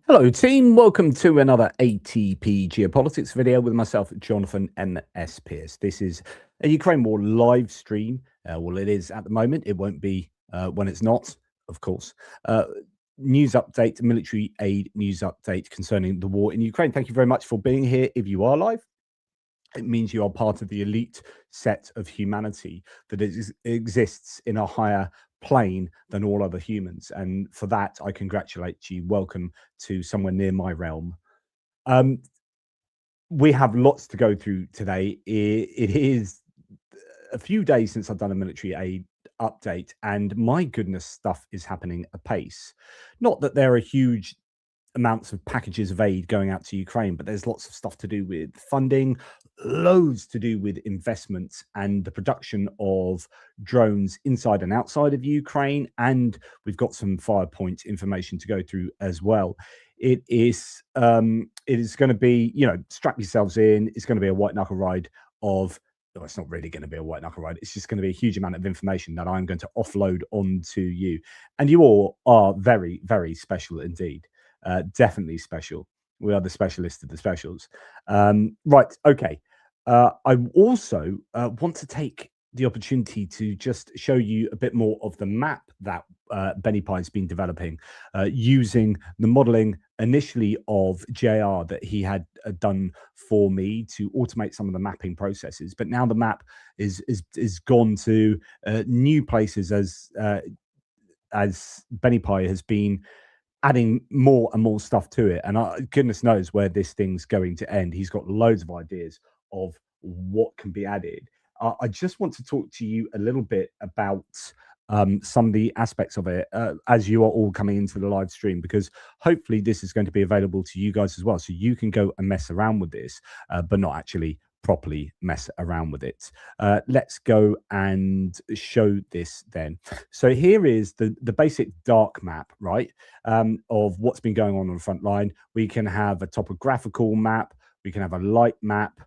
Hello team, welcome to another ATP Geopolitics video with myself, Jonathan M.S. Pierce. This is a Ukraine war live stream. Well, it is at the moment. It won't be when it's not, of course. News update, military aid news update concerning the war in Ukraine. Thank you very much for being here. If you are live, it means you are part of the elite set of humanity that exists in a higher plane than all other humans. And for that, I congratulate you. Welcome to somewhere near my realm. We have lots to go through today. It is a few days since I've done a military aid update, and my goodness, stuff is happening apace. Not that there are huge amounts of packages of aid going out to Ukraine, but there's lots of stuff to do with funding, loads to do with investments and the production of drones inside and outside of Ukraine. And we've got some Firepoint information to go through as well. It is going to be, strap yourselves in. It's going to be a white knuckle ride of, well, it's not really going to be a white knuckle ride. It's just going to be a huge amount of information that I'm going to offload onto you. And you all are very, very special indeed. Definitely special. We are the specialists of the specials. Right. Okay. I also want to take the opportunity to just show you a bit more of the map that Benny Pye has been developing using the modeling initially of JR that he had done for me to automate some of the mapping processes. But now the map is gone to new places as Benny Pye has been adding more and more stuff to it, and goodness knows where this thing's going to end. He's got loads of ideas of what can be added. I just want to talk to you a little bit about some of the aspects of it as you are all coming into the live stream, because hopefully this is going to be available to you guys as well, so you can go and mess around with this, but not actually properly mess around with it. Let's go and show this then. So here is the basic dark map, right, of what's been going on the front line. We can have a topographical map, we can have a light map,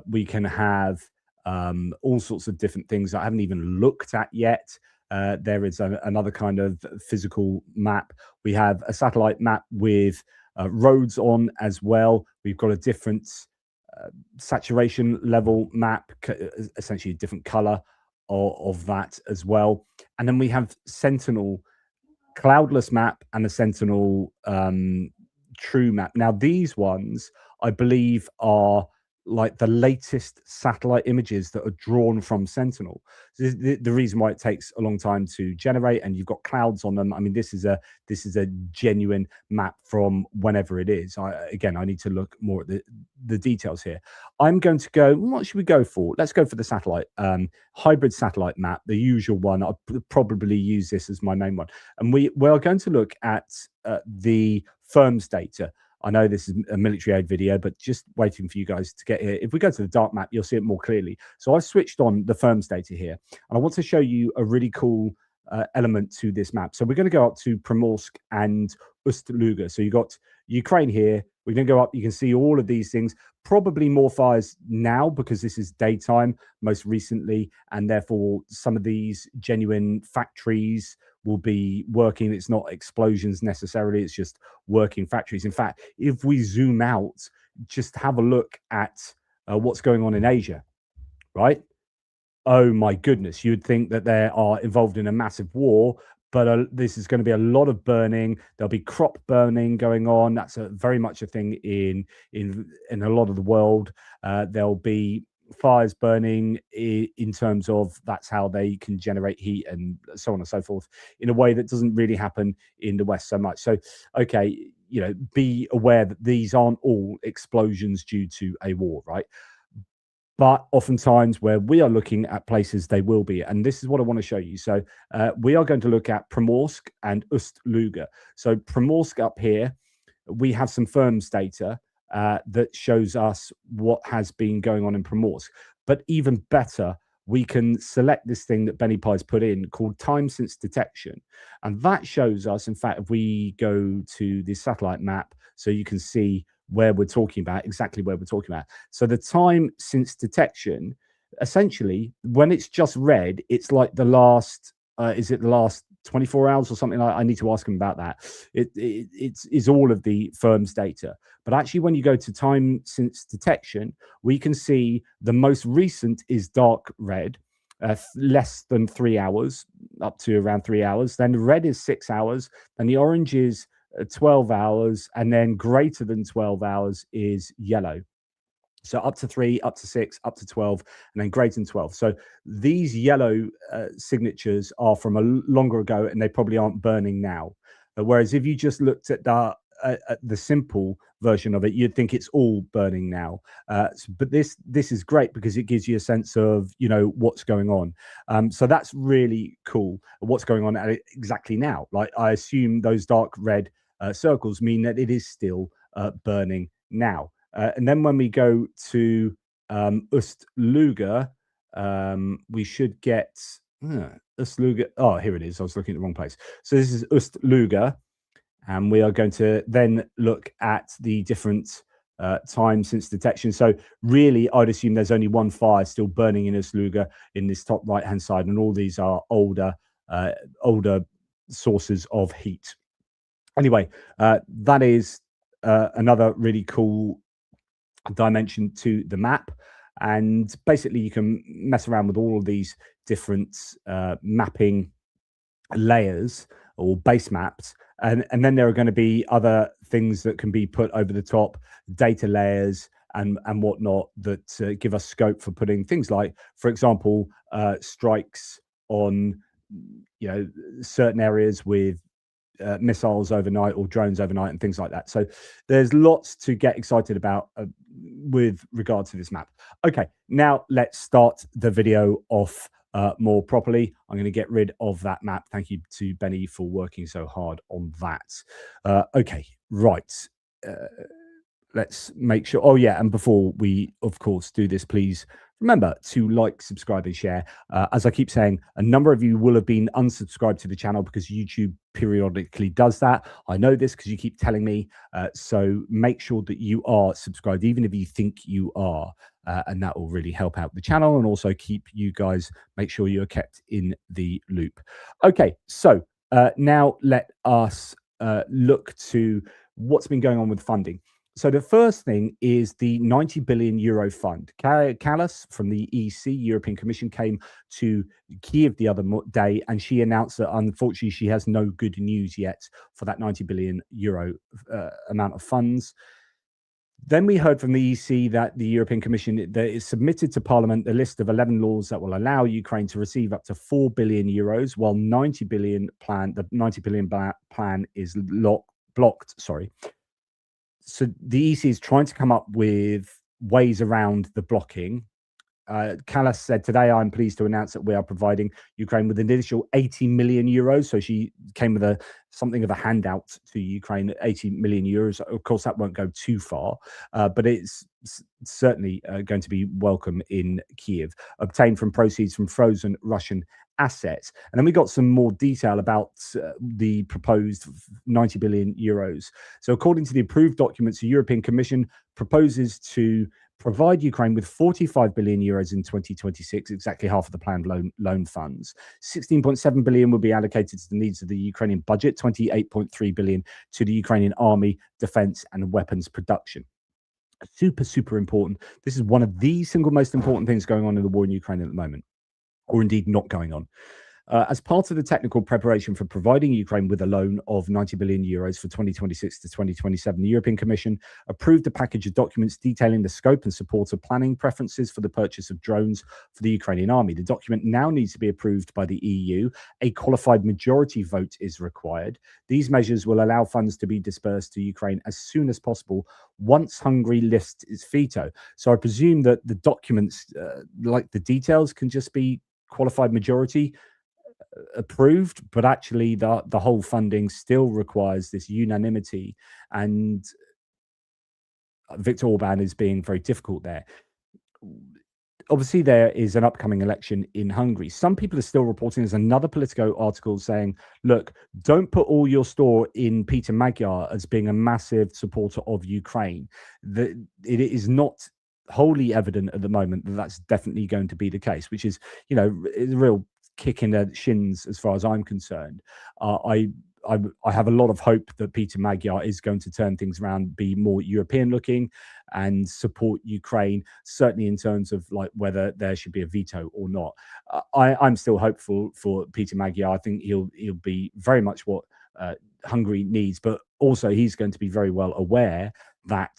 we can have all sorts of different things that I haven't even looked at yet. There is another kind of physical map. We have a satellite map with roads on as well. We've got a different saturation level map, essentially a different color of that as well. And then we have Sentinel cloudless map and a Sentinel true map. Now these ones I believe are like the latest satellite images that are drawn from Sentinel. The reason why it takes a long time to generate, and you've got clouds on them. I mean, this is a genuine map from whenever it is. I need to look more at the details here. I'm going to go, what should we go for? Let's go for the satellite, hybrid satellite map, the usual one. I'll probably use this as my main one. And we are going to look at the firms data. I know this is a military aid video, but just waiting for you guys to get here. If we go to the dark map, you'll see it more clearly. So I've switched on the firms data here, and I want to show you a really cool element to this map. So we're going to go up to Primorsk and Ust-Luga. So you've got Ukraine here. We're going to go up. You can see all of these things. Probably more fires now because this is daytime most recently, and therefore some of these genuine factories will be working. It's not explosions necessarily, it's just working factories. In fact, if we zoom out, just have a look at what's going on in Asia, right? Oh my goodness, you'd think that they are involved in a massive war, but this is going to be a lot of burning. There'll be crop burning going on. That's very much a thing in a lot of the world. There'll be fires burning in terms of that's how they can generate heat and so on and so forth in a way that doesn't really happen in the West so much. So, okay, be aware that these aren't all explosions due to a war, right? But oftentimes where we are looking at places, they will be. And this is what I want to show you. So we are going to look at Primorsk and Ust-Luga. So Primorsk up here, we have some firms data that shows us what has been going on in Primorsk. But even better, we can select this thing that Benny Pye's put in called time since detection. And that shows us, in fact, if we go to the satellite map, so you can see where we're talking about, exactly where we're talking about. So the time since detection, essentially, when it's just red, it's like the last, is it the last 24 hours or something. I need to ask him about that. It's all of the firm's data. But actually, when you go to time since detection, we can see the most recent is dark red, less than 3 hours, up to around 3 hours. Then the red is 6 hours. And the orange is 12 hours. And then greater than 12 hours is yellow. So up to 3, up to 6, up to 12, and then greater than 12. So these yellow signatures are from a longer ago, and they probably aren't burning now. Whereas if you just looked at the simple version of it, you'd think it's all burning now. But this is great because it gives you a sense of, you know, what's going on. So that's really cool. What's going on exactly now? Like, I assume those dark red circles mean that it is still burning now. And then when we go to Ust-Luga, we should get Ust-Luga. Oh, here it is. I was looking at the wrong place. So this is Ust-Luga, and we are going to then look at the different time since detection. So really, I'd assume there's only one fire still burning in Ust-Luga in this top right-hand side, and all these are older sources of heat. Anyway, that is another really cool dimension to the map, and basically you can mess around with all of these different mapping layers or base maps, and then there are going to be other things that can be put over the top, data layers and whatnot, that give us scope for putting things like, for example, strikes on, you know, certain areas with missiles overnight or drones overnight and things like that. So there's lots to get excited about with regard to this map. Okay, now let's start the video off more properly. I'm going to get rid of that map. Thank you to Benny for working so hard on that. Okay, right. Let's make sure. Oh yeah, and before we of course do this, please remember to like, subscribe and share. As I keep saying, a number of you will have been unsubscribed to the channel because YouTube periodically does that. I know this because you keep telling me. So make sure that you are subscribed, even if you think you are. And that will really help out the channel and also keep you guys, make sure you're kept in the loop. Okay, so now let us look to what's been going on with funding. So the first thing is the 90 billion euro fund. Kallas from the EC, European Commission, came to Kyiv the other day, and she announced that unfortunately she has no good news yet for that 90 billion euro amount of funds. Then we heard from the EC that the European Commission that is submitted to Parliament a list of 11 laws that will allow Ukraine to receive up to 4 billion euros, while the 90 billion plan is blocked. Sorry. So the EC is trying to come up with ways around the blocking. Kallas said, today I'm pleased to announce that we are providing Ukraine with an additional 80 million euros. So she came with something of a handout to Ukraine, 80 million euros. Of course, that won't go too far, but it's certainly going to be welcome in Kyiv, obtained from proceeds from frozen Russian assets. And then we got some more detail about the proposed 90 billion euros. So according to the approved documents, the European Commission proposes to provide Ukraine with 45 billion euros in 2026, exactly half of the planned loan funds. 16.7 billion will be allocated to the needs of the Ukrainian budget, 28.3 billion to the Ukrainian army, defense and weapons production. Super important. This is one of the single most important things going on in the war in Ukraine at the moment, or indeed not going on. As part of the technical preparation for providing Ukraine with a loan of 90 billion euros for 2026 to 2027, the European Commission approved a package of documents detailing the scope and support of planning preferences for the purchase of drones for the Ukrainian army. The document now needs to be approved by the EU. A qualified majority vote is required. These measures will allow funds to be dispersed to Ukraine as soon as possible once Hungary lifts its veto. So I presume that the documents, like the details, can just be qualified majority approved, but actually the whole funding still requires this unanimity, and Viktor Orban is being very difficult there. Obviously, there is an upcoming election in Hungary. Some people are still reporting, there's another Politico article saying, look, don't put all your store in Peter Magyar as being a massive supporter of Ukraine. It is not wholly evident at the moment that that's definitely going to be the case, which is, you know, a real kick in the shins as far as I'm concerned. I have a lot of hope that Peter Magyar is going to turn things around, be more European looking, and support Ukraine, certainly in terms of like whether there should be a veto or not. I'm still hopeful for Peter Magyar. I think he'll be very much what Hungary needs, but also he's going to be very well aware that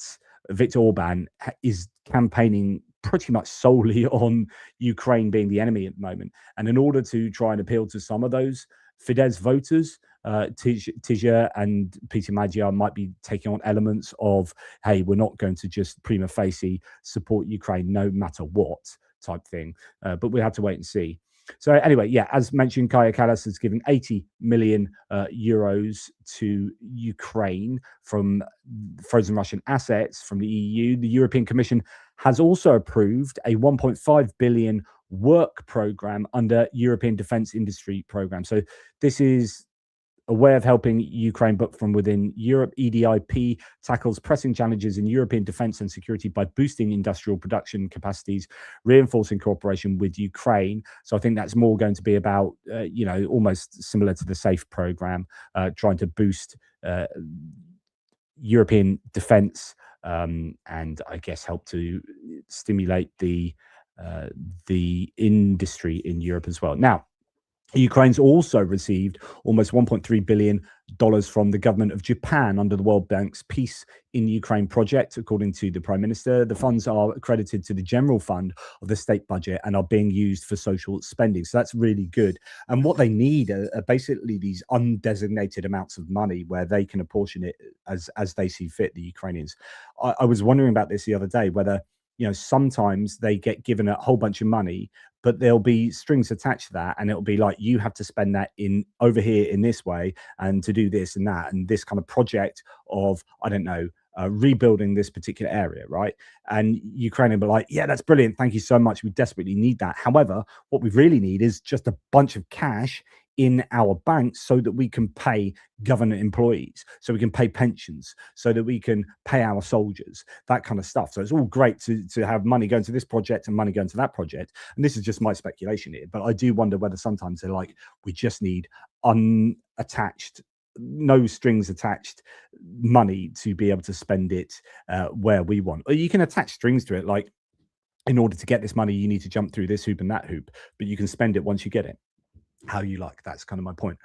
Viktor Orban is campaigning pretty much solely on Ukraine being the enemy at the moment. And in order to try and appeal to some of those Fidesz voters, Tizia and Peter Magyar might be taking on elements of, hey, we're not going to just prima facie support Ukraine no matter what type thing. But we have to wait and see. So anyway, yeah, as mentioned, Kaja Kallas is giving 80 million euros to Ukraine from frozen Russian assets from the EU. The European Commission has also approved a 1.5 billion work program under European Defense Industry Program. So this is a way of helping Ukraine, but from within Europe. EDIP tackles pressing challenges in European defense and security by boosting industrial production capacities, reinforcing cooperation with Ukraine. So I think that's more going to be about, almost similar to the SAFE program, trying to boost European defense and I guess help to stimulate the industry in Europe as well. Now, Ukraine's also received almost $1.3 billion from the government of Japan under the World Bank's Peace in Ukraine project, according to the Prime Minister. The funds are accredited to the general fund of the state budget and are being used for social spending. So that's really good. And what they need are basically these undesignated amounts of money where they can apportion it as they see fit, the Ukrainians. I was wondering about this the other day, whether sometimes they get given a whole bunch of money, but there'll be strings attached to that, and it'll be like, you have to spend that in over here in this way and to do this and that and this kind of project of, I don't know, rebuilding this particular area, right? And Ukraine will be like, yeah, that's brilliant, thank you so much, we desperately need that. However, what we really need is just a bunch of cash in our banks so that we can pay government employees, so we can pay pensions, so that we can pay our soldiers, that kind of stuff. So it's all great to have money going to this project and money going to that project. And this is just my speculation here, but I do wonder whether sometimes they're like, we just need unattached, no strings attached money to be able to spend it where we want. Or you can attach strings to it, like, in order to get this money, you need to jump through this hoop and that hoop, but you can spend it once you get it how you like. That's kind of my point.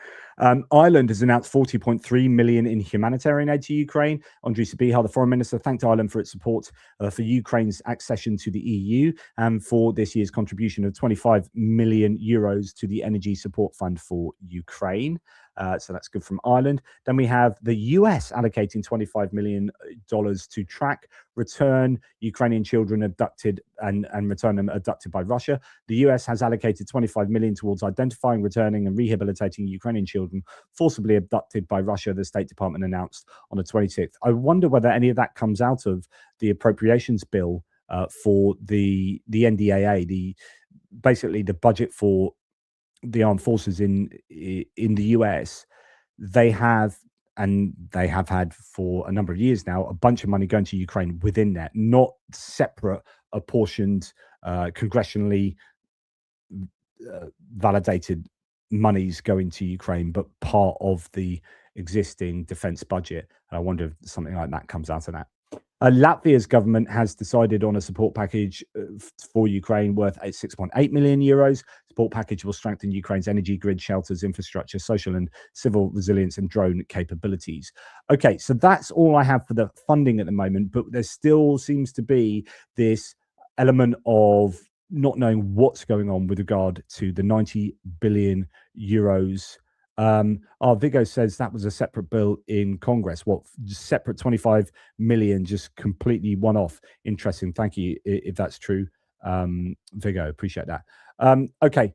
Ireland has announced 40.3 million in humanitarian aid to Ukraine. Andriy Sybiha, the foreign minister, thanked Ireland for its support for Ukraine's accession to the EU and for this year's contribution of 25 million euros to the Energy Support Fund for Ukraine. So that's good from Ireland. Then we have the US allocating $25 million to track, return Ukrainian children abducted and return them abducted by Russia. The US has allocated 25 million towards identifying, returning and rehabilitating Ukrainian children forcibly abducted by Russia, the State Department announced on the 26th. I wonder whether any of that comes out of the appropriations bill for the NDAA, basically the budget for the armed forces in the US. They have had for a number of years now a bunch of money going to Ukraine within that, not separate, apportioned, congressionally validated monies going to Ukraine, but part of the existing defense budget. And I wonder if something like that comes out of that. Latvia's government has decided on a support package for Ukraine worth 6.8 million euros. Support package will strengthen Ukraine's energy grid, shelters, infrastructure, social and civil resilience, and drone capabilities. Okay, so that's all I have for the funding at the moment, but there still seems to be this element of not knowing what's going on with regard to the 90 billion euros. Vigo says that was a separate bill in Congress. What, just separate 25 million, just completely one off? Interesting. Thank you if that's true, Vigo. Appreciate that. Okay.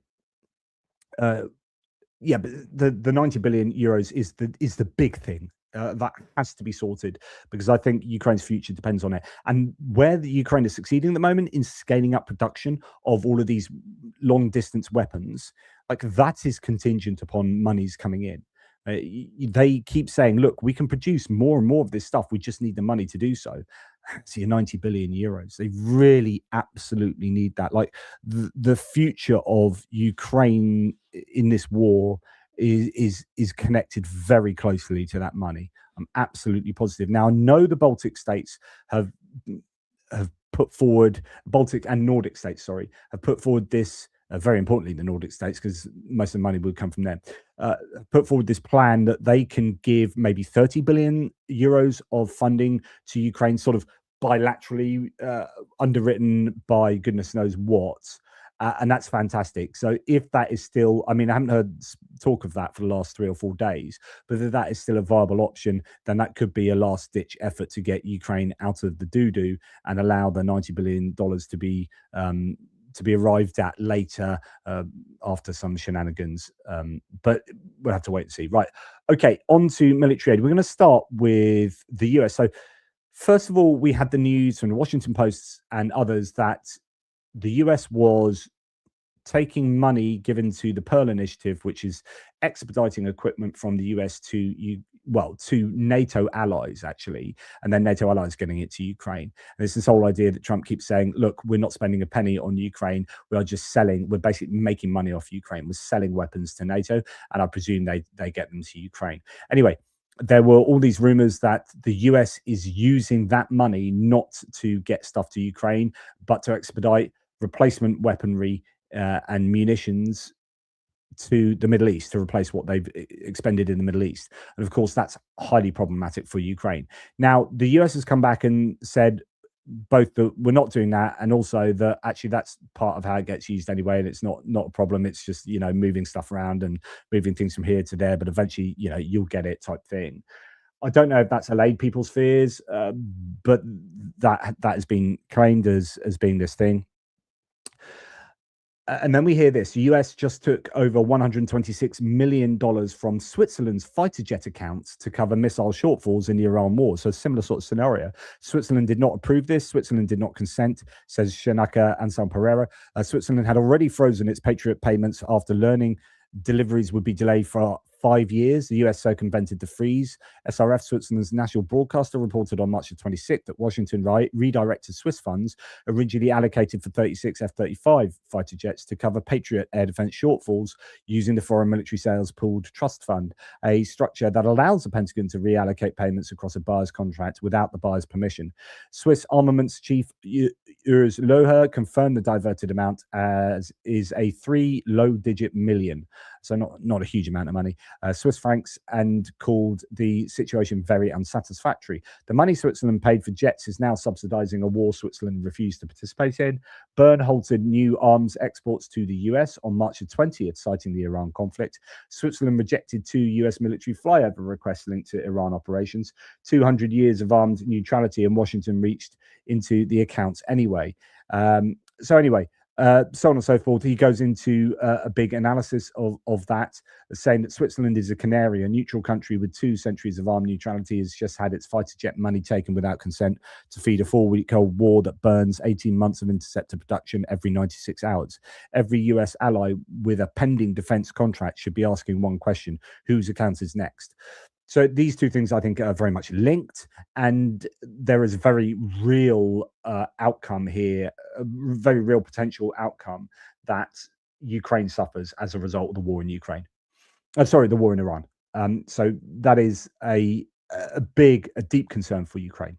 Yeah, but the 90 billion euros is the big thing. That has to be sorted, because I think Ukraine's future depends on it. And where the Ukraine is succeeding at the moment in scaling up production of all of these long distance weapons, like, that is contingent upon monies coming in. They keep saying, look, we can produce more and more of this stuff, we just need the money to do so. That's your 90 billion euros. They really absolutely need that. Like the future of Ukraine in this war is connected very closely to that money. I'm absolutely positive. Now I know the Baltic states have put forward, Baltic and Nordic states, sorry, have put forward this, very importantly, the Nordic states, because most of the money would come from them, put forward this plan that they can give maybe 30 billion euros of funding to Ukraine, sort of bilaterally, underwritten by goodness knows what. And that's fantastic. So if that is still, I mean, I haven't heard talk of that for the last 3 or 4 days, but if that is still a viable option, then that could be a last ditch effort to get Ukraine out of the doo-doo and allow the $90 billion to be arrived at later, after some shenanigans. But we'll have to wait and see. Right. Okay. On to military aid. We're going to start with the US. So first of all, we had the news from the Washington Post and others that the US was taking money given to the Pearl Initiative, which is expediting equipment from the US to NATO allies, actually, and then NATO allies getting it to Ukraine. And it's this whole idea that Trump keeps saying, look, we're not spending a penny on Ukraine. We are just selling. We're basically making money off Ukraine. We're selling weapons to NATO, and I presume they get them to Ukraine. Anyway, there were all these rumors that the US is using that money not to get stuff to Ukraine, but to expedite replacement weaponry and munitions to the Middle East, to replace what they've expended in the Middle East. And of course, that's highly problematic for Ukraine. Now, the US has come back and said both that we're not doing that, and also that actually that's part of how it gets used anyway, and it's not a problem. It's just, moving stuff around and moving things from here to there, but eventually, you'll get it type thing. I don't know if that's allayed people's fears, but that has been claimed as being this thing. And then we hear this: the US just took over $126 million from Switzerland's fighter jet accounts to cover missile shortfalls in the Iran war. So, similar sort of scenario. Switzerland did not approve this. Switzerland did not consent, says Shanaka Anselm Pereira. Switzerland had already frozen its Patriot payments after learning deliveries would be delayed for 5 years. The US circumvented the freeze. SRF, Switzerland's national broadcaster, reported on March the 26th that Washington redirected Swiss funds originally allocated for 36 F-35 fighter jets to cover Patriot air defense shortfalls using the Foreign Military Sales Pooled Trust Fund, a structure that allows the Pentagon to reallocate payments across a buyer's contract without the buyer's permission. Swiss armaments chief Urs Loher confirmed the diverted amount as is a 3 low-digit million, so not a huge amount of money, Swiss francs, and called the situation very unsatisfactory. The money Switzerland paid for jets is now subsidizing a war Switzerland refused to participate in. Bern halted new arms exports to the US on March the 20th, citing the Iran conflict. Switzerland rejected 2 US military flyover requests linked to Iran operations. 200 years of armed neutrality, and Washington reached into the accounts anyway. So on and so forth. He goes into a big analysis of that, saying that Switzerland is a canary, a neutral country with 2 centuries of armed neutrality, has just had its fighter jet money taken without consent to feed a 4-week-old war that burns 18 months of interceptor production every 96 hours. Every US ally with a pending defense contract should be asking one question: whose account is next? So these two things, I think, are very much linked, and there is a very real outcome here, a very real potential outcome that Ukraine suffers as a result of the war in Ukraine. The war in Iran. So that is a deep concern for Ukraine.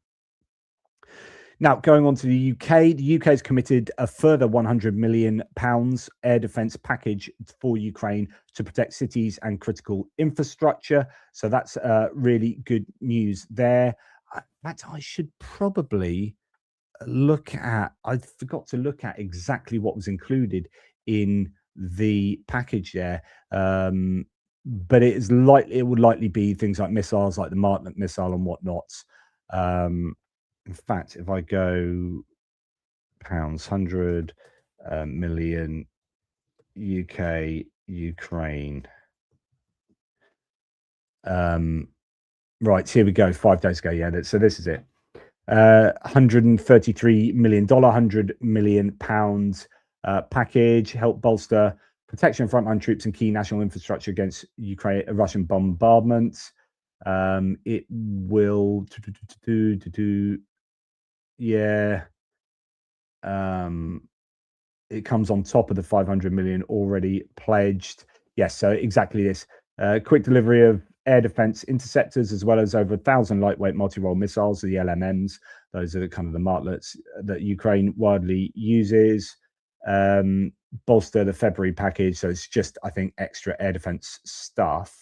Now, going on to the UK, the UK has committed a further £100 million air defense package for Ukraine to protect cities and critical infrastructure. So that's really good news there. In fact, I should probably I forgot to look at exactly what was included in the package there. But it would likely be things like missiles, like the Martlet missile and whatnot. In fact, if I go pounds, 100 million UK, Ukraine. Right, here we go. 5 days ago. Yeah, so this is it. $133 million, £100 million package, help bolster protection of frontline troops and key national infrastructure against Russian bombardments. It will Yeah. It comes on top of the 500 million already pledged. Yes, so exactly this. Quick delivery of air defense interceptors, as well as over 1,000 lightweight multi-role missiles, the LMMs. Those are kind of the martlets that Ukraine widely uses. Bolster the February package. So it's just, I think, extra air defense stuff.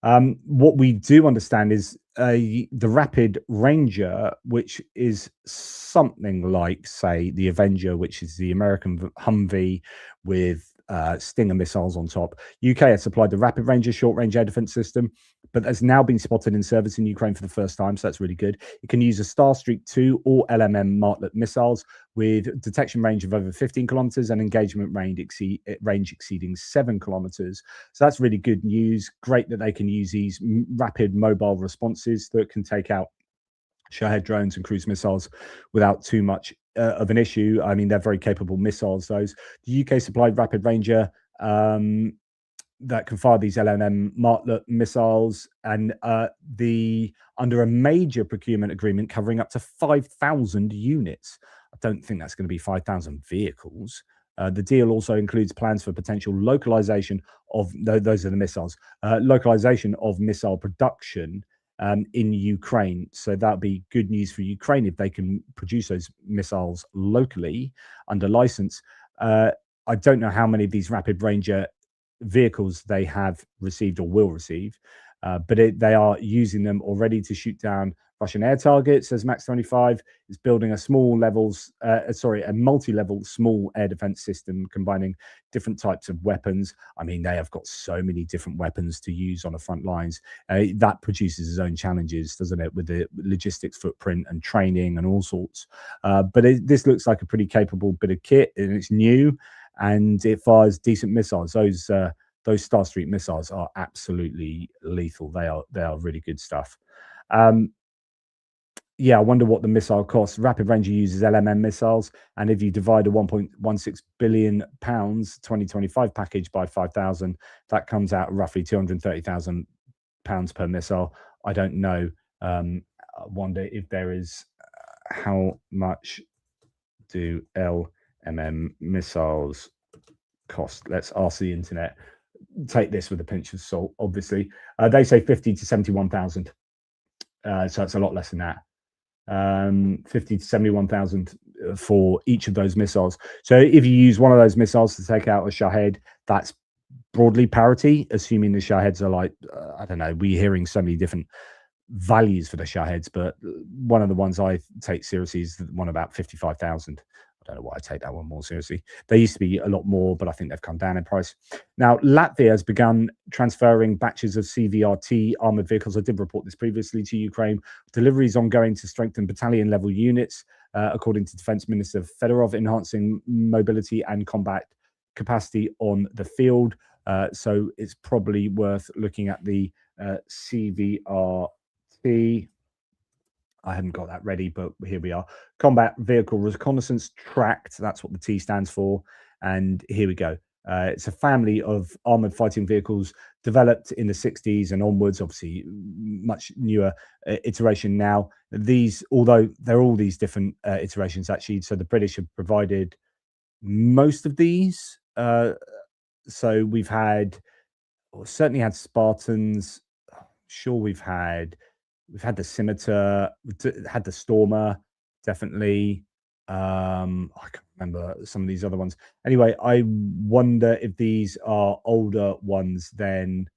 What we do understand is the Rapid Ranger, which is something like, say, the Avenger, which is the American Humvee with Stinger missiles on top. UK has supplied the Rapid Ranger short-range air defense system, but has now been spotted in service in Ukraine for the first time, so that's really good. It can use a Starstreak 2 or LMM Martlet missiles with detection range of over 15 kilometers and engagement range exceeding 7 kilometers. So that's really good news. Great that they can use these rapid mobile responses that can take out Shahed drones and cruise missiles without too much of an issue. I mean, they're very capable missiles, those. The UK supplied Rapid Ranger that can fire these LMM Martlet missiles, and under a major procurement agreement covering up to 5,000 units. I don't think that's going to be 5,000 vehicles. The deal also includes plans for potential localization of those are the missiles, localization of missile production in Ukraine. So that'd be good news for Ukraine if they can produce those missiles locally under license. I don't know how many of these Rapid Ranger vehicles they have received or will receive, but they are using them already to shoot down Russian air targets, as Max 25 is building a a multi-level small air defense system combining different types of weapons. I mean, they have got so many different weapons to use on the front lines. That produces its own challenges, doesn't it, with the logistics footprint and training and all sorts. But this looks like a pretty capable bit of kit, and it's new, and it fires decent missiles. Those Starstreak missiles are absolutely lethal. They are really good stuff. Yeah, I wonder what the missile costs. Rapid Ranger uses LMM missiles, and if you divide a 1.16 billion pounds 2025 package by 5,000, that comes out roughly 230,000 pounds per missile. I don't know. I wonder if there is how much do LMM missiles cost. Let's ask the internet. Take this with a pinch of salt. Obviously, they say 50 to 71,000. So it's a lot less than that. 50 to 71,000 for each of those missiles. So if you use one of those missiles to take out a Shahed, that's broadly parity, assuming the Shaheds are like, I don't know, we're hearing so many different values for the Shaheds, but one of the ones I take seriously is the one about 55,000. I don't know why I take that one more seriously. They used to be a lot more, but I think they've come down in price. Now, Latvia has begun transferring batches of CVRT armored vehicles. I did report this previously to Ukraine. Deliveries ongoing to strengthen battalion level units, according to Defense Minister Fedorov, enhancing mobility and combat capacity on the field. So it's probably worth looking at the CVRT. I hadn't got that ready, but here we are. Combat Vehicle Reconnaissance Tracked. That's what the T stands for. And here we go. It's a family of armored fighting vehicles developed in the 60s and onwards, obviously much newer iteration now. These, although they're all these different iterations actually, so the British have provided most of these. So we've had, or certainly had Spartans. Sure, we've had the Scimitar, had the Stormer, definitely. I can't remember some of these other ones. Anyway, I wonder if these are older ones than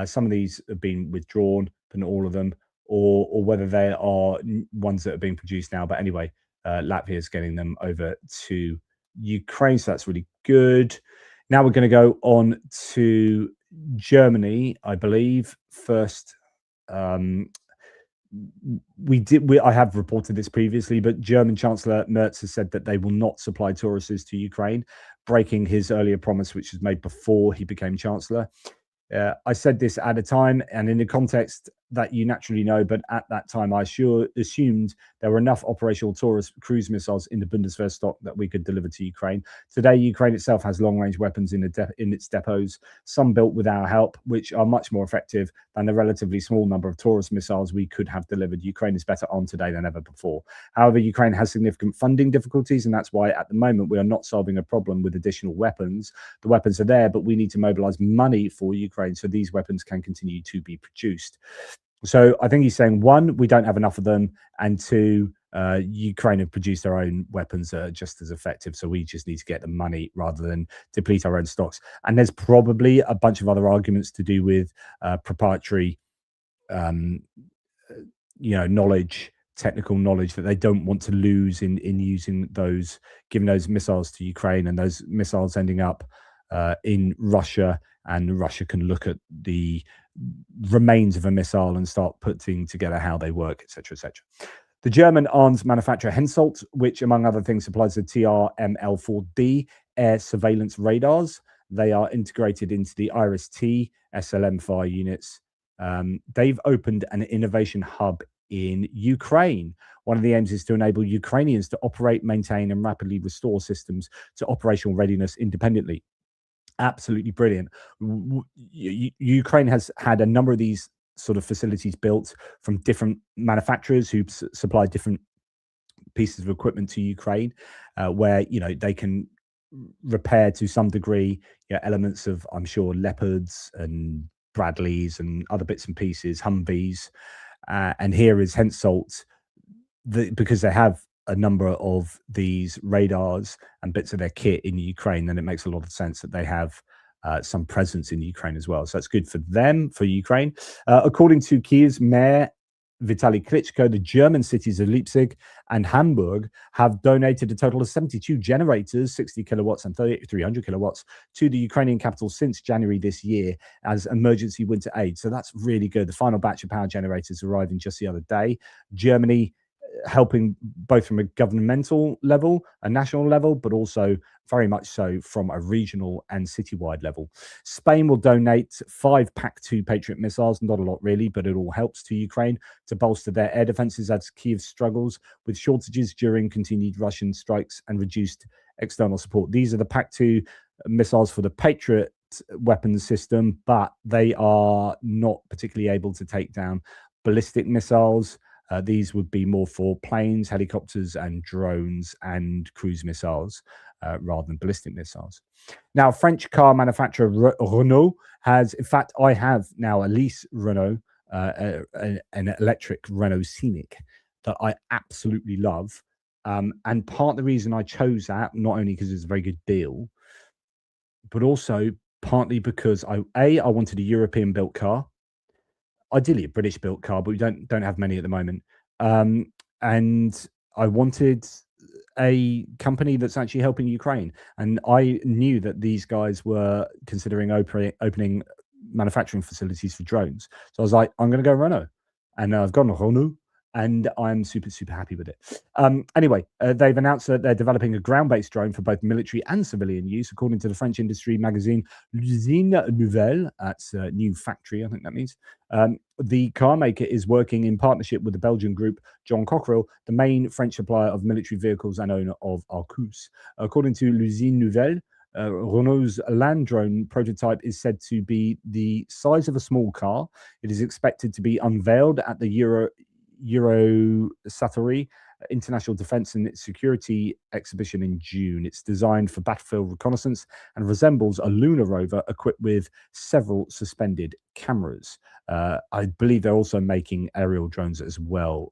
some of these have been withdrawn, but not all of them, or whether they are ones that are being produced now. But anyway, Latvia is getting them over to Ukraine, so that's really good. Now we're going to go on to Germany, I believe. First, I have reported this previously, but German Chancellor Merz has said that they will not supply Tauruses to Ukraine, breaking his earlier promise, which was made before he became Chancellor. I said this at a time and in the context that you naturally know, but at that time, I assumed there were enough operational Taurus cruise missiles in the Bundeswehr stock that we could deliver to Ukraine. Today, Ukraine itself has long-range weapons in its depots, some built with our help, which are much more effective than the relatively small number of Taurus missiles we could have delivered. Ukraine is better armed today than ever before. However, Ukraine has significant funding difficulties, and that's why at the moment we are not solving a problem with additional weapons. The weapons are there, but we need to mobilize money for Ukraine so these weapons can continue to be produced. So I think he's saying, one, we don't have enough of them, and two, Ukraine have produced their own weapons that are just as effective. So we just need to get the money rather than deplete our own stocks. And there's probably a bunch of other arguments to do with proprietary, knowledge, technical knowledge that they don't want to lose in using those, giving those missiles to Ukraine, and those missiles ending up in Russia, and Russia can look at the remains of a missile and start putting together how they work, etc., etc. The German arms manufacturer Hensoldt, which among other things supplies the TRML-4D air surveillance radars, they are integrated into the IRIS-T SLM fire units. They've opened an innovation hub in Ukraine. One of the aims is to enable Ukrainians to operate, maintain, and rapidly restore systems to operational readiness independently. Absolutely brilliant. Ukraine has had a number of these sort of facilities built from different manufacturers who supply different pieces of equipment to Ukraine, where they can repair to some degree elements of, I'm sure, Leopards and Bradleys and other bits and pieces, Humvees. And here is Hensoldt, because they have a number of these radars and bits of their kit in Ukraine, then it makes a lot of sense that they have some presence in Ukraine as well. So that's good for them, for Ukraine. According to Kyiv's mayor, Vitaly Klitschko, the German cities of Leipzig and Hamburg have donated a total of 72 generators, 60 kilowatts and 300 kilowatts, to the Ukrainian capital since January this year as emergency winter aid. So that's really good. The final batch of power generators arriving just the other day. Germany helping both from a governmental level, a national level, but also very much so from a regional and citywide level. Spain will donate 5 PAC-2 Patriot missiles, not a lot really, but it all helps to Ukraine to bolster their air defenses as Kyiv struggles with shortages during continued Russian strikes and reduced external support. These are the PAC-2 missiles for the Patriot weapons system, but they are not particularly able to take down ballistic missiles. These would be more for planes, helicopters, and drones and cruise missiles rather than ballistic missiles. Now, French car manufacturer Renault has, in fact, I have now a lease Renault, an electric Renault Scenic that I absolutely love. And part of the reason I chose that, not only because it's a very good deal, but also partly because I wanted a European built car. Ideally a British built car, but we don't have many at the moment. And I wanted a company that's actually helping Ukraine. And I knew that these guys were considering opening manufacturing facilities for drones. So I was like, I'm going to go Renault. And I've gone Renault, and I'm super, super happy with it. Anyway, they've announced that they're developing a ground-based drone for both military and civilian use, according to the French industry magazine L'Usine Nouvelle. That's a new factory, I think that means. The car maker is working in partnership with the Belgian group John Cockerell, the main French supplier of military vehicles and owner of Arcus. According to L'Usine Nouvelle, Renault's land drone prototype is said to be the size of a small car. It is expected to be unveiled at the Eurosatory International Defense and Security Exhibition in June. It's designed for battlefield reconnaissance and resembles a lunar rover equipped with several suspended cameras. I believe they're also making aerial drones as well,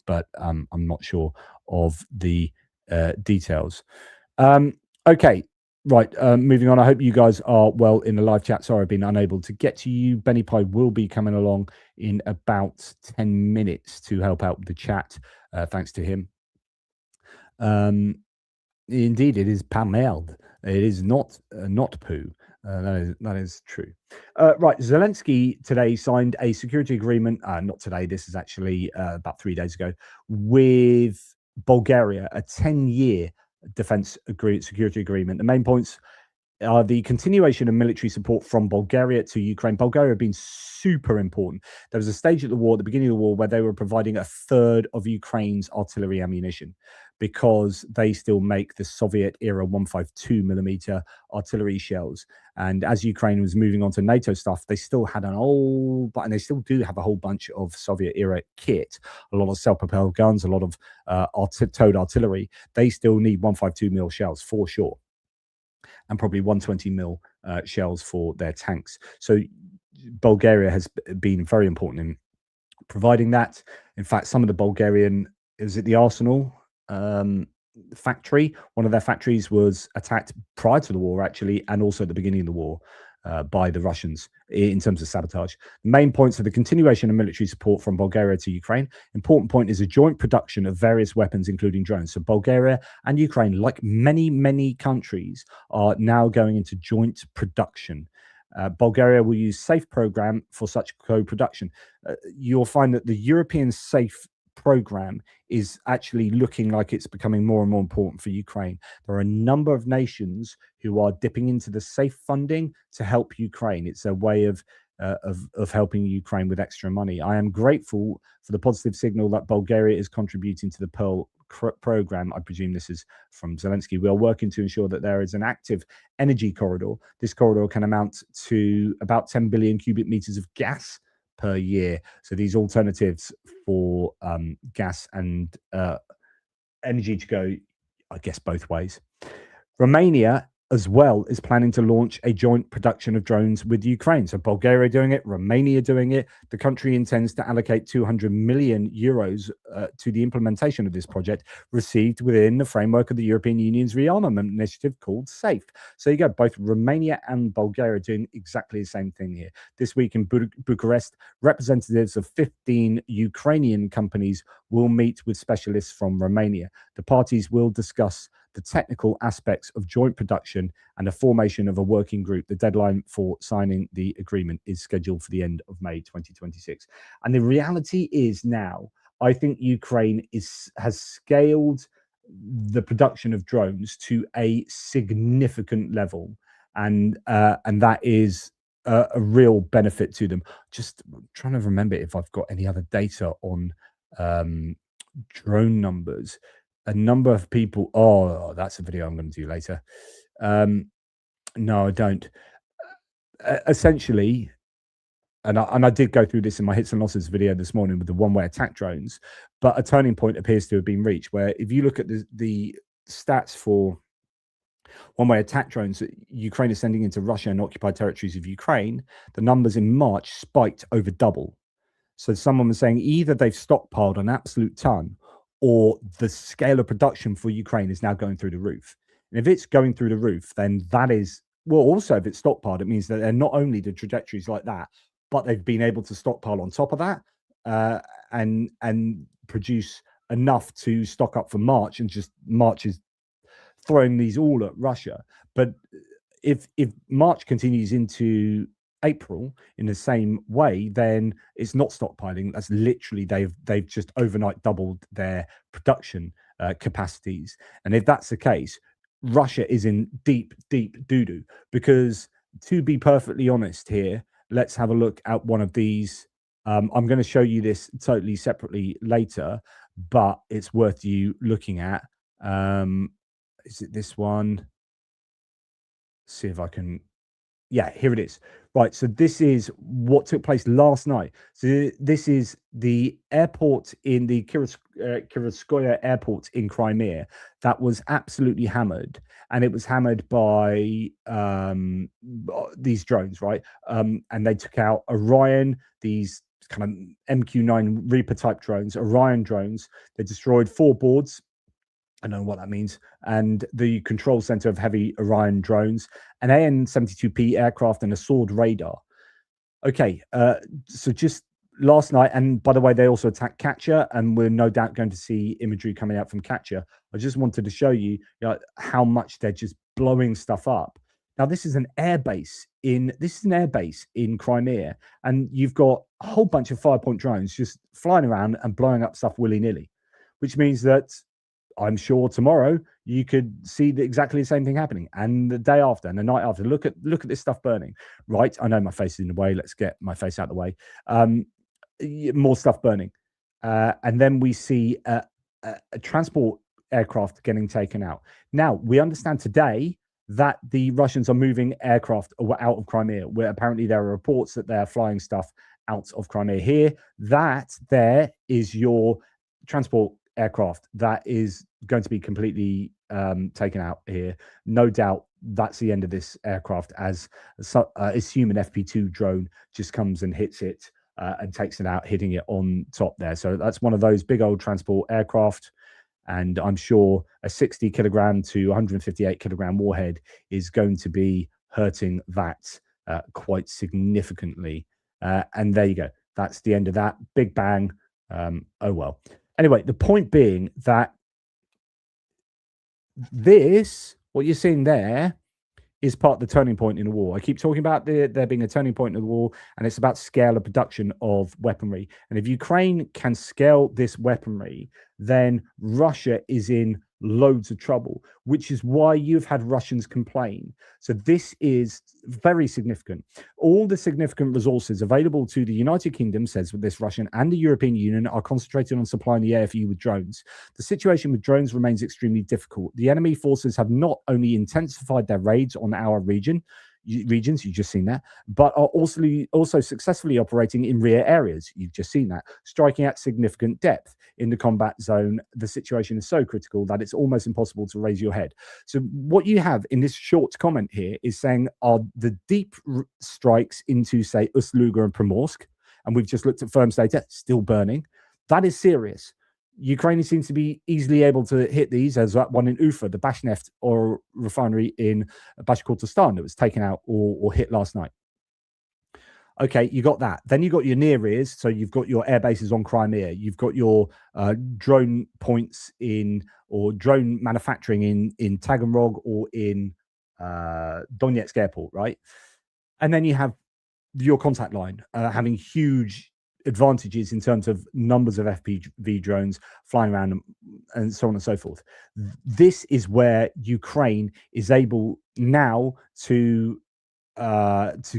but I'm not sure of the details. Okay. Right, moving on. I hope you guys are well in the live chat. Sorry, I've been unable to get to you. Benny Pie will be coming along in about 10 minutes to help out with the chat, thanks to him. Indeed, it is pas merde. It is not poo. That is true. Right, Zelensky today signed a security agreement. Not today. This is actually about 3 days ago, with Bulgaria, a 10-year defense security agreement. The main points are the continuation of military support from Bulgaria to Ukraine. Bulgaria have been super important. There was a stage at the war, at the beginning of the war, where they were providing a third of Ukraine's artillery ammunition because they still make the Soviet era 152 millimeter artillery shells. And as Ukraine was moving on to NATO stuff, they still had and they still do have a whole bunch of Soviet era kit, a lot of self-propelled guns, a lot of towed artillery. They still need 152 mil shells for sure, and probably 120 mil shells for their tanks. So Bulgaria has been very important in providing that. In fact, some of the Bulgarian, is it the Arsenal factory? One of their factories was attacked prior to the war, actually, and also at the beginning of the war by the Russians in terms of sabotage. The main points are the continuation of military support from Bulgaria to Ukraine. Important point is a joint production of various weapons, including drones. So Bulgaria and Ukraine, like many, many countries, are now going into joint production. Bulgaria will use SAFE program for such co-production. You'll find that the European SAFE program is actually looking like it's becoming more and more important for Ukraine. There are a number of nations who are dipping into the SAFE funding to help Ukraine. It's a way of helping Ukraine with extra money. I am grateful for the positive signal that Bulgaria is contributing to the Pearl program. I presume this is from Zelensky. We are working to ensure that there is an active energy corridor. This corridor can amount to about 10 billion cubic meters of gas per year. So these alternatives for gas and energy to go, I guess, both ways. Romania as well is planning to launch a joint production of drones with Ukraine. So Bulgaria doing it, Romania doing it. The country intends to allocate 200 million euros to the implementation of this project, received within the framework of the European Union's rearmament initiative called SAFE. So you go, both Romania and Bulgaria doing exactly the same thing here. This week in Bucharest, representatives of 15 Ukrainian companies will meet with specialists from Romania. The parties will discuss the technical aspects of joint production and the formation of a working group. The deadline for signing the agreement is scheduled for the end of May 2026. And the reality is now, I think Ukraine has scaled the production of drones to a significant level, and that is a real benefit to them. Just trying to remember if I've got any other data on drone numbers. A number of people, that's a video I'm going to do later. No, I don't. Essentially, and I did go through this in my hits and losses video this morning with the one-way attack drones, but a turning point appears to have been reached, where if you look at the stats for one-way attack drones that Ukraine is sending into Russia and occupied territories of Ukraine, the numbers in March spiked over double. So someone was saying either they've stockpiled an absolute ton, or the scale of production for Ukraine is now going through the roof. And if it's going through the roof, then that is, well, also if it's stockpiled, it means that they're not only the trajectories like that, but they've been able to stockpile on top of that and produce enough to stock up for March, and just March is throwing these all at Russia. But if March continues into April in the same way, then it's not stockpiling. That's literally they've just overnight doubled their production capacities. And if that's the case, Russia is in deep doo-doo. Because to be perfectly honest here, let's have a look at one of these. I'm going to show you this totally separately later, but it's worth you looking at. Is it this one? See if I can. Yeah, here it is. Right, so this is what took place last night. So this is the airport in the Kirovskoye airport in Crimea that was absolutely hammered, and it was hammered by these drones, right? And they took out Orion, these kind of MQ-9 Reaper type drones, Orion drones. They destroyed 4 boards. I don't know what that means. And the control center of heavy Orion drones, an AN-72P aircraft, and a Sword radar. Okay, so just last night, and by the way, they also attacked Katya, and we're no doubt going to see imagery coming out from Katya. I just wanted to show you, how much they're just blowing stuff up. Now, this is an airbase in Crimea, and you've got a whole bunch of Firepoint drones just flying around and blowing up stuff willy-nilly, which means that I'm sure tomorrow you could see exactly the same thing happening. And the day after and the night after, look at this stuff burning, right? I know my face is in the way. Let's get my face out of the way. More stuff burning. And then we see a transport aircraft getting taken out. Now, we understand today that the Russians are moving aircraft out of Crimea, where apparently there are reports that they're flying stuff out of Crimea. Here, that there is your transport aircraft that is going to be completely taken out here. No doubt that's the end of this aircraft, as assume an FP-2 drone just comes and hits it and takes it out, hitting it on top there. So that's one of those big old transport aircraft. And I'm sure a 60 kilogram to 158 kilogram warhead is going to be hurting that quite significantly. And there you go. That's the end of that. Big bang. Oh, well. Anyway, the point being that what you're seeing there, is part of the turning point in the war. I keep talking about there being a turning point in the war, and it's about scale of production of weaponry. And if Ukraine can scale this weaponry, then Russia is in loads of trouble, which is why you've had Russians complain. So this is very significant. All the significant resources available to the United Kingdom, says this Russian, and the European Union are concentrated on supplying the AFU with drones. The situation with drones remains extremely difficult. The enemy forces have not only intensified their raids on our regions, you've just seen that, but are also successfully operating in rear areas, you've just seen that, striking at significant depth in the combat zone. The situation is so critical that it's almost impossible to raise your head. So what you have in this short comment here is saying, are the deep strikes into, say, Ust-Luga and Primorsk, and we've just looked at firm data, still burning. That is serious. Ukraine seems to be easily able to hit these, as that one in Ufa, the Bashneft oil refinery in Bashkortostan that was taken out or hit last night. Okay, you got that. Then you got your near ears. So you've got your air bases on Crimea. You've got your drone points or drone manufacturing in Taganrog or in Donetsk airport, right? And then you have your contact line having huge advantages in terms of numbers of FPV drones flying around and so on and so forth. This is where Ukraine is able now to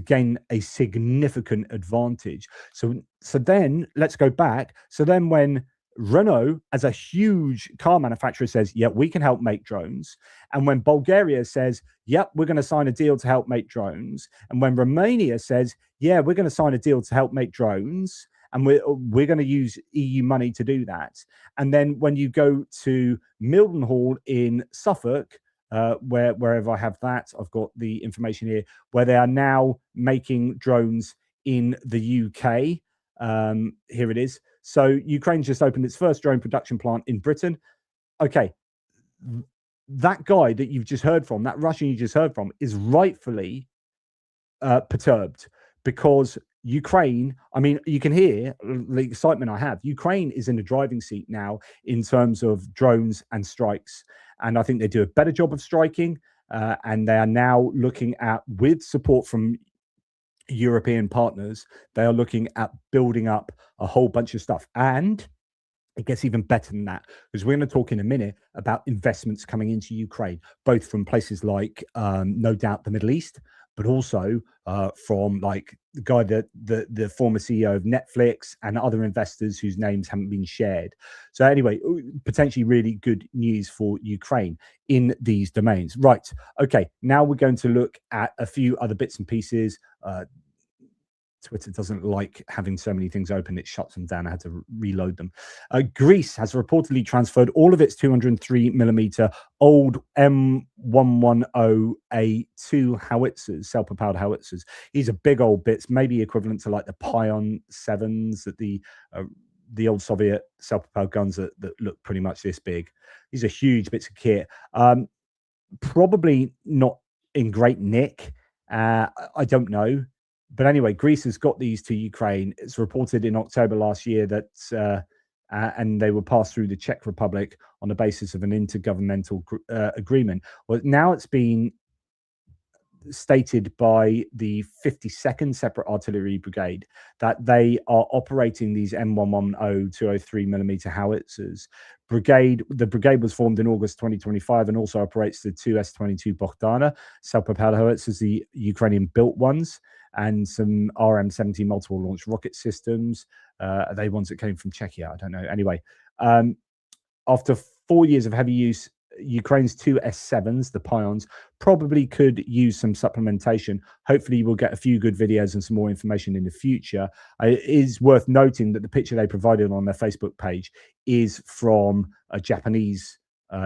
gain a significant advantage. So then let's go back. So then when Renault, as a huge car manufacturer, says, yeah, we can help make drones, and when Bulgaria says, yep, we're going to sign a deal to help make drones, and when Romania says, yeah, we're going to sign a deal to help make drones, and we're going to use EU money to do that. And then when you go to Mildenhall in Suffolk, wherever I have that, I've got the information here, where they are now making drones in the UK. Here it is. So Ukraine just opened its first drone production plant in Britain. Okay, that guy that you've just heard from, that Russian you just heard from, is rightfully perturbed, because Ukraine, I mean, you can hear the excitement I have. Ukraine is in the driving seat now in terms of drones and strikes. And I think they do a better job of striking. And they are now looking at, with support from European partners, they are looking at building up a whole bunch of stuff. And it gets even better than that, because we're going to talk in a minute about investments coming into Ukraine, both from places like, no doubt, the Middle East, but also from like the guy that the former CEO of Netflix and other investors whose names haven't been shared. So anyway, potentially really good news for Ukraine in these domains. Right. Okay. Now we're going to look at a few other bits and pieces. Twitter doesn't like having so many things open. It shuts them down. I had to reload them. Greece has reportedly transferred all of its 203mm old M110A2 howitzers, self-propelled howitzers. These are big old bits, maybe equivalent to like the Pion 7s, that the old Soviet self-propelled guns that look pretty much this big. These are huge bits of kit. Probably not in great nick. I don't know. But anyway, Greece has got these to Ukraine. It's reported in October last year that, and they were passed through the Czech Republic on the basis of an intergovernmental agreement. Well, now it's been stated by the 52nd Separate Artillery Brigade that they are operating these M110 203 millimeter howitzers. The brigade was formed in August 2025 and also operates the two S-22 Bogdana self-propelled howitzers, the Ukrainian-built ones, and some RM-70 multiple launch rocket systems. Are they ones that came from Czechia? I don't know. Anyway, after 4 years of heavy use, Ukraine's two S7s, the Pions, probably could use some supplementation. Hopefully, we'll get a few good videos and some more information in the future. It is worth noting that the picture they provided on their Facebook page is from a Japanese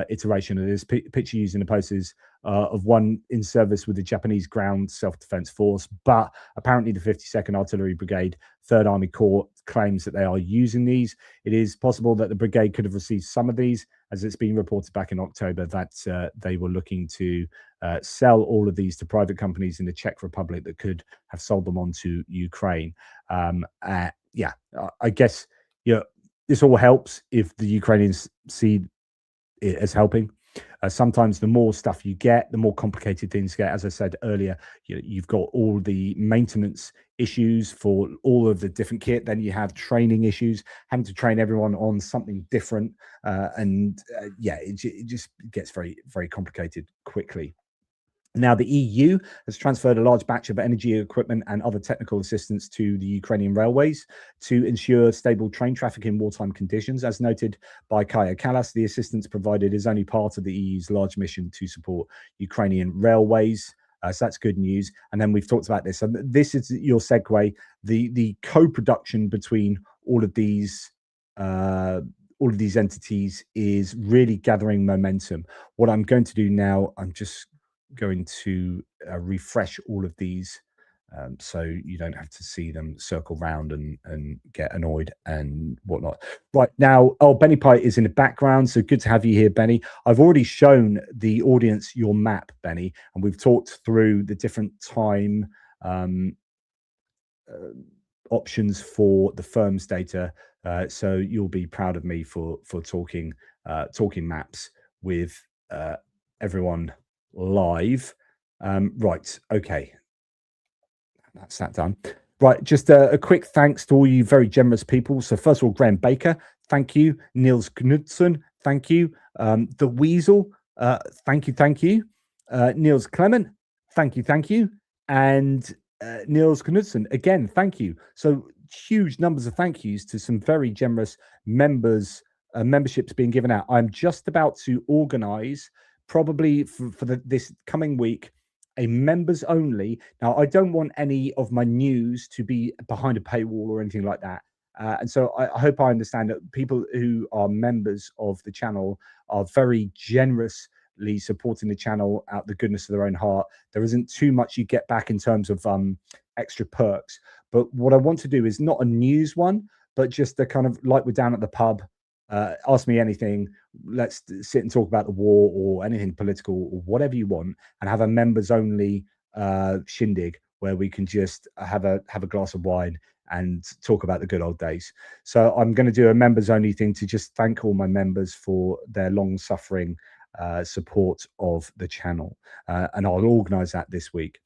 iteration of this. Picture used in the post is of one in service with the Japanese Ground Self-Defense Force, but apparently the 52nd Artillery Brigade, 3rd Army Corps claims that they are using these. It is possible that the brigade could have received some of these, as it's been reported back in October that they were looking to sell all of these to private companies in the Czech Republic that could have sold them on to Ukraine. I guess this all helps if the Ukrainians see it as helping. Sometimes the more stuff you get, the more complicated things get. As I said earlier, you've got all the maintenance issues for all of the different kit. Then you have training issues, having to train everyone on something different. It just gets very, very complicated quickly. Now, the EU has transferred a large batch of energy equipment and other technical assistance to the Ukrainian railways to ensure stable train traffic in wartime conditions. As noted by Kaja Kallas, the assistance provided is only part of the EU's large mission to support Ukrainian railways. So that's good news. And then we've talked about this. So this is your segue. The co-production between all of these entities is really gathering momentum. What I'm going to do now, I'm just going to refresh all of these so you don't have to see them circle round and get annoyed and whatnot. Right now, Benny Pie is in the background, so good to have you here, Benny. I've already shown the audience your map, Benny, and we've talked through the different time options for the firm's data, so you'll be proud of me for talking maps with everyone live. Right, okay, that's that done. Right, just a quick thanks to all you very generous people. So first of all, Graham Baker, thank you. Niels Knudsen, thank you. The Weasel, thank you. Niels Clement, thank you. And Niels Knudsen, again, thank you. So huge numbers of thank yous to some very generous members, memberships being given out. I'm just about to organize, probably for this coming week, a members only. Now, I don't want any of my news to be behind a paywall or anything like that. And so I hope I understand that people who are members of the channel are very generously supporting the channel out the goodness of their own heart. There isn't too much you get back in terms of extra perks. But what I want to do is not a news one, but just a kind of like we're down at the pub. Ask me anything. Let's sit and talk about the war or anything political or whatever you want, and have a members only shindig where we can just have a glass of wine and talk about the good old days. So I'm going to do a members only thing to just thank all my members for their long suffering support of the channel, and I'll organize that this week.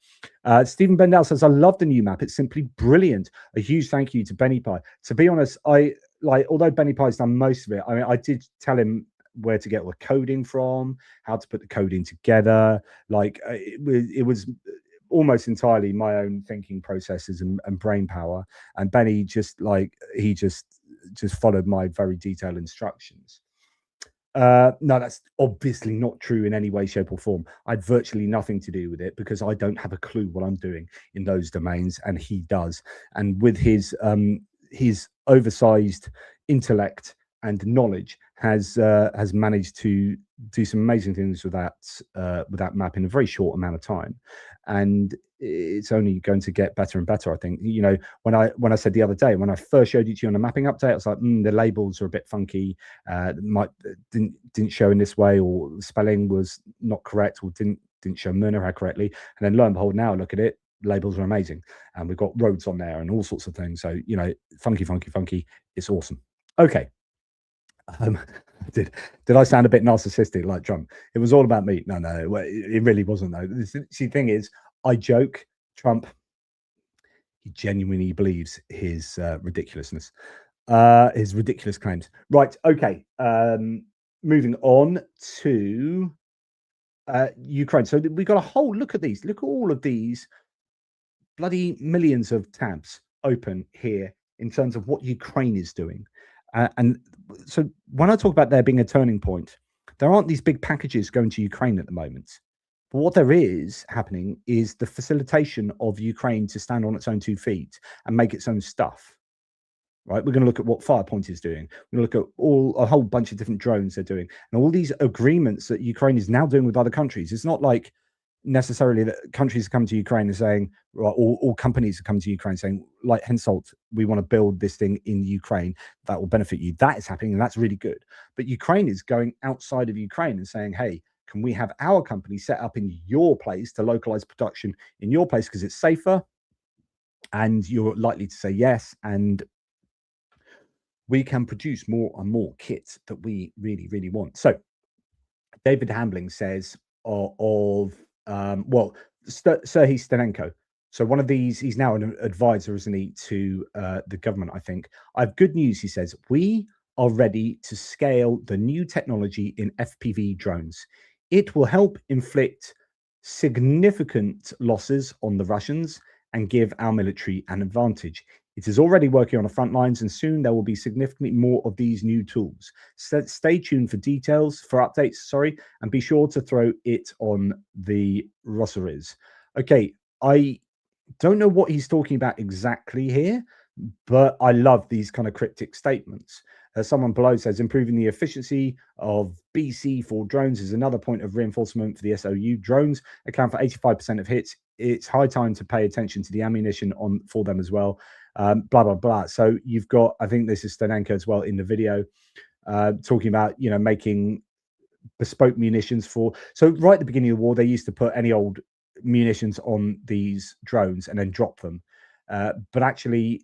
Stephen Bendell says, I love the new map. It's simply brilliant. A huge thank you to Benny Pie. To be honest, although Benny Pie's done most of it, I mean, I did tell him where to get all the coding from, how to put the coding together. It was almost entirely my own thinking processes and brain power. And Benny just followed my very detailed instructions. No, that's obviously not true in any way, shape, or form. I had virtually nothing to do with it because I don't have a clue what I'm doing in those domains, and he does. And with his oversized intellect and knowledge, has managed to do some amazing things with that map in a very short amount of time. And it's only going to get better and better, I think. You know, when I said the other day, when I first showed it to you on a mapping update, I was like, the labels are a bit funky, didn't show in this way, or the spelling was not correct, or didn't show Murnau correctly. And then lo and behold, now look at it, labels are amazing, and we've got roads on there and all sorts of things. So, you know, funky, it's awesome. Okay. Did I sound a bit narcissistic, like drunk? It was all about me. No, it really wasn't though. The thing is, I joke, Trump, he genuinely believes his ridiculousness, his ridiculous claims. Right, okay. Moving on to Ukraine. So we got a whole look at these. Look at all of these bloody millions of tabs open here in terms of what Ukraine is doing. And so when I talk about there being a turning point, there aren't these big packages going to Ukraine at the moment. But what there is happening is the facilitation of Ukraine to stand on its own 2 feet and make its own stuff. Right, we're going to look at what Firepoint is doing. We're going to look at a whole bunch of different drones they're doing, and all these agreements that Ukraine is now doing with other countries. It's not like necessarily that countries come to Ukraine and saying, right, all companies have come to Ukraine saying, like Hensoldt, we want to build this thing in Ukraine that will benefit you. That is happening, and that's really good. But Ukraine is going outside of Ukraine and saying, hey, can we have our company set up in your place to localize production in your place because it's safer? And you're likely to say yes, and we can produce more and more kits that we really, really want. So David Hambling says Serhiy Stenenko. So one of these, he's now an advisor, isn't he, to the government, I think. I have good news, he says. We are ready to scale the new technology in FPV drones. It will help inflict significant losses on the Russians and give our military an advantage. It is already working on the front lines, and soon there will be significantly more of these new tools. So stay tuned for details, for updates, and be sure to throw it on the Rosaries. Okay, I don't know what he's talking about exactly here, but I love these kind of cryptic statements. Someone below says improving the efficiency of BC for drones is another point of reinforcement for the SOU. Drones account for 85% of hits. It's high time to pay attention to the ammunition for them as well. Blah, blah, blah. So you've got, I think this is Stenenko as well in the video, talking about, making bespoke munitions for. So right at the beginning of the war, they used to put any old munitions on these drones and then drop them. But actually,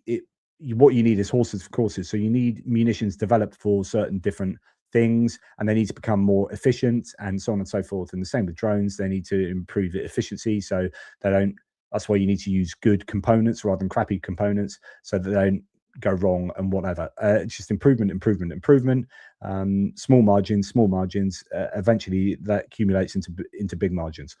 what you need is horses for courses. So you need munitions developed for certain different things, and they need to become more efficient and so on and so forth. And the same with drones, they need to improve the efficiency so they don't. That's why you need to use good components rather than crappy components so that they don't go wrong and whatever. It's just improvement. Small margins. Eventually, that accumulates into big margins.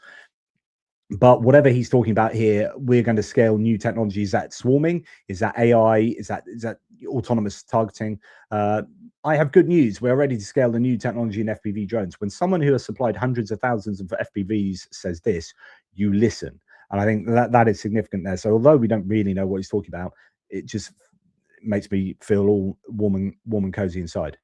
But whatever he's talking about here, we're going to scale new technology. Is that swarming? Is that AI? Is that autonomous targeting? I have good news. We're ready to scale the new technology in FPV drones. When someone who has supplied hundreds of thousands of FPVs says this, you listen. And I think that is significant there. So although we don't really know what he's talking about, it just makes me feel all warm and cozy inside.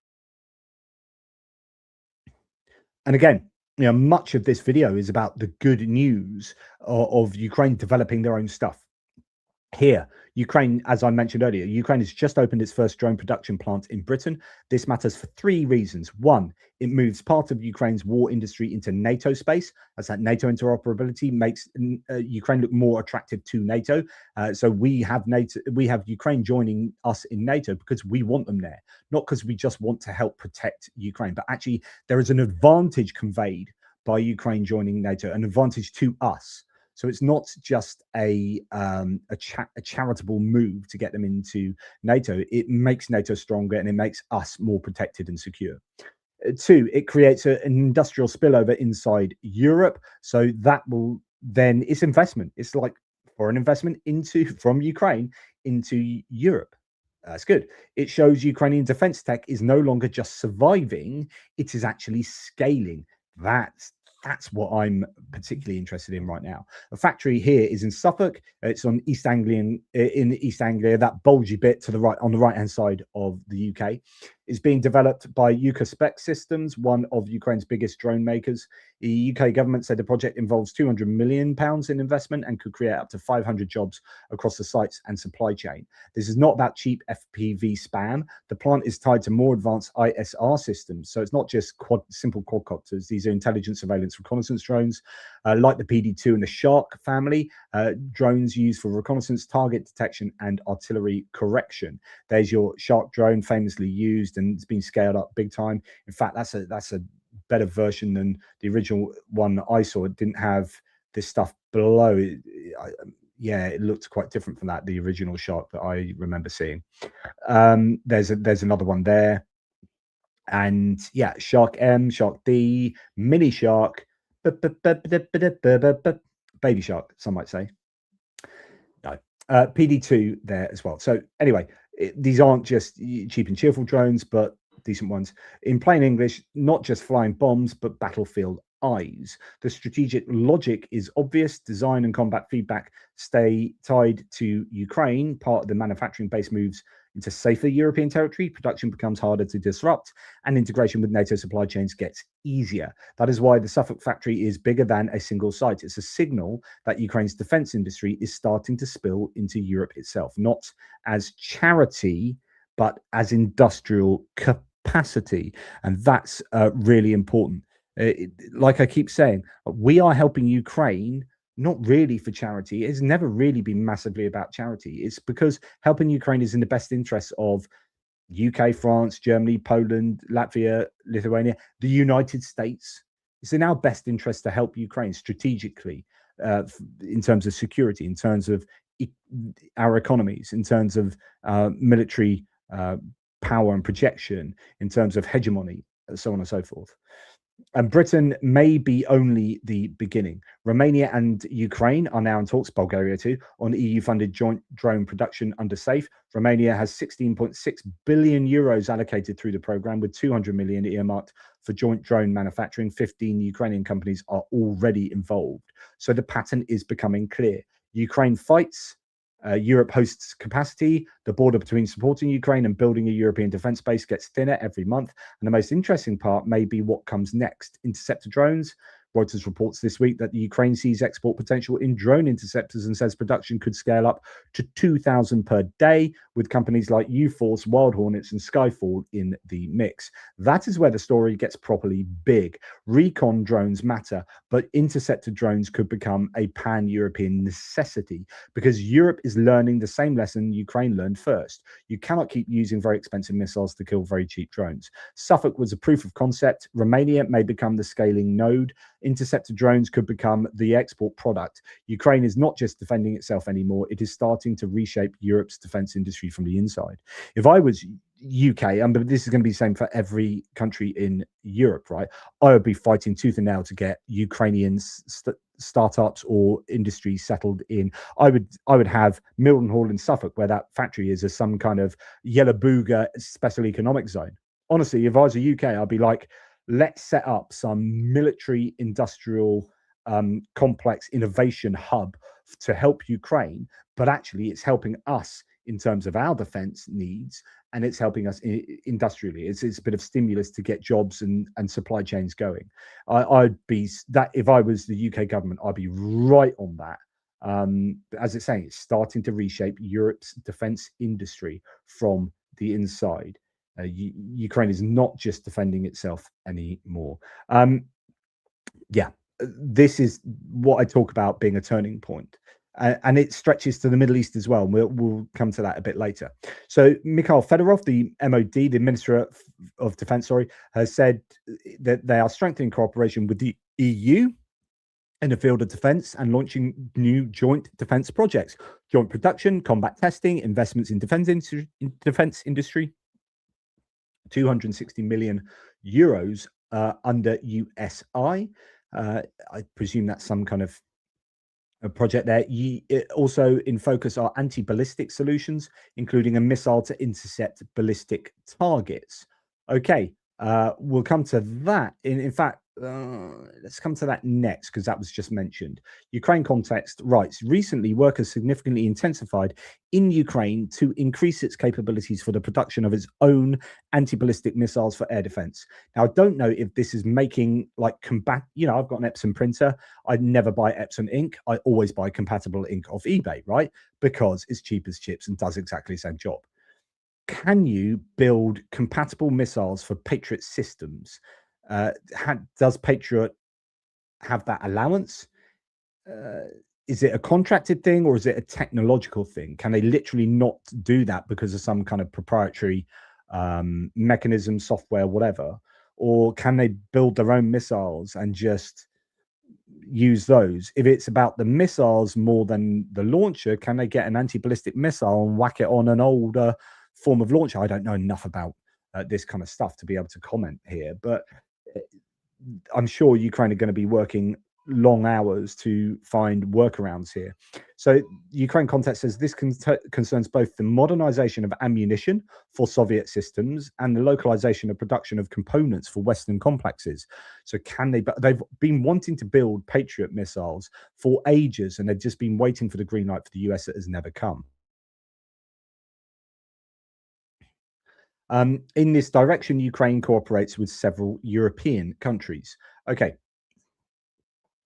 And again, much of this video is about the good news of Ukraine developing their own stuff. Here, Ukraine, as I mentioned earlier, Ukraine has just opened its first drone production plant in Britain. This matters for 3 reasons. One, it moves part of Ukraine's war industry into NATO space, as that NATO interoperability makes Ukraine look more attractive to NATO. So we have Ukraine joining us in NATO because we want them there, not because we just want to help protect Ukraine, but actually there is an advantage conveyed by Ukraine joining NATO, an advantage to us. So it's not just a charitable move to get them into NATO. It makes NATO stronger and it makes us more protected and secure. 2, it creates an industrial spillover inside Europe. So that will then, it's investment. It's like foreign investment from Ukraine into Europe. That's good. It shows Ukrainian defense tech is no longer just surviving, it is actually scaling. That's what I'm particularly interested in right now. The factory here is in Suffolk. It's on East Anglian, in East Anglia, that bulgy bit to the right, on the right-hand side of the UK. Is being developed by UK Spec Systems, one of Ukraine's biggest drone makers. The UK government said the project involves £200 million in investment and could create up to 500 jobs across the sites and supply chain. This is not about cheap FPV spam. The plant is tied to more advanced ISR systems. So it's not just simple quadcopters. These are intelligence, surveillance, reconnaissance drones, like the PD2 and the Shark family, drones used for reconnaissance, target detection, and artillery correction. There's your Shark drone, famously used, and it's been scaled up big time. In fact, that's a better version than the original one that I saw. It didn't have this stuff below, yeah, it looked quite different from that, the original shot that I remember seeing. There's another one there. And yeah, Shark M, Shark D, Mini Shark, Baby Shark, some might say. No. PD2 there as well. So anyway, these aren't just cheap and cheerful drones, but decent ones. In plain English, not just flying bombs, but battlefield eyes. The strategic logic is obvious. Design and combat feedback stay tied to Ukraine. Part of the manufacturing base moves into safer European territory. Production becomes harder to disrupt, and integration with NATO supply chains gets easier. That is why the Suffolk factory is bigger than a single site. It's a signal that Ukraine's defense industry is starting to spill into Europe itself, not as charity, but as industrial capacity. And that's really important. Like I keep saying, we are helping Ukraine not really for charity. It's never really been massively about charity. It's because helping Ukraine is in the best interests of UK, France, Germany, Poland, Latvia, Lithuania, the United States. It's in our best interest to help Ukraine strategically, in terms of security, in terms of our economies, in terms of military power and projection, in terms of hegemony, so on and so forth. And Britain may be only the beginning. Romania and Ukraine are now in talks, Bulgaria too, on EU-funded joint drone production under SAFE. Romania has 16.6 billion euros allocated through the program, with 200 million earmarked for joint drone manufacturing. 15 Ukrainian companies are already involved. So the pattern is becoming clear. Ukraine fights. Europe hosts capacity. The border between supporting Ukraine and building a European defense base gets thinner every month. And the most interesting part may be what comes next. Interceptor drones. Reuters reports this week that the Ukraine sees export potential in drone interceptors and says production could scale up to 2,000 per day, with companies like U-Force, Wild Hornets, and Skyfall in the mix. That is where the story gets properly big. Recon drones matter, but interceptor drones could become a pan-European necessity, because Europe is learning the same lesson Ukraine learned first. You cannot keep using very expensive missiles to kill very cheap drones. Suffolk was a proof of concept. Romania may become the scaling node. Interceptor drones could become the export product. Ukraine is not just defending itself anymore. It is starting to reshape Europe's defense industry from the inside. If I was UK, but this is going to be the same for every country in Europe, right? I would be fighting tooth and nail to get Ukrainian startups or industries settled in. I would have Milton Hall in Suffolk, where that factory is, as some kind of yellow booger special economic zone. Honestly, if I was a UK, I'd be like, let's set up some military industrial complex innovation hub to help Ukraine, but actually it's helping us in terms of our defense needs, and it's helping us industrially. It's a bit of stimulus to get jobs and supply chains going. I'd be that if I was the UK government, I'd be right on that. As it's saying, it's starting to reshape Europe's defense industry from the inside. Ukraine is not just defending itself anymore. Yeah, this is what I talk about being a turning point. And it stretches to the Middle East as well. And we'll come to that a bit later. So Mikhail Fedorov, the MOD, the Minister of Defense, has said that they are strengthening cooperation with the EU in the field of defense and launching new joint defense projects, joint production, combat testing, investments in defense industry. 260 million euros under USI. I presume that's some kind of a project there. Also in focus are anti-ballistic solutions, including a missile to intercept ballistic targets. Okay, we'll come to that. In fact, let's come to that next, because that was just mentioned. Ukraine Context writes, recently work has significantly intensified in Ukraine to increase its capabilities for the production of its own anti-ballistic missiles for air defense. Now, I don't know if this is making like combat, I've got an Epson printer. I never buy Epson ink. I always buy compatible ink off eBay, right? Because it's cheap as chips and does exactly the same job. Can you build compatible missiles for Patriot systems? Does Patriot have that allowance? Is it a contracted thing, or is it a technological thing? Can they literally not do that because of some kind of proprietary mechanism, software, whatever? Or can they build their own missiles and just use those? If it's about the missiles more than the launcher, can they get an anti-ballistic missile and whack it on an older form of launcher? I don't know enough about this kind of stuff to be able to comment here, but I'm sure Ukraine are going to be working long hours to find workarounds here. So Ukraine context says this concerns both the modernization of ammunition for Soviet systems and the localization of production of components for Western complexes. So can they, but they've been wanting to build Patriot missiles for ages, and they've just been waiting for the green light for the US that has never come. In this direction, Ukraine cooperates with several European countries. Okay,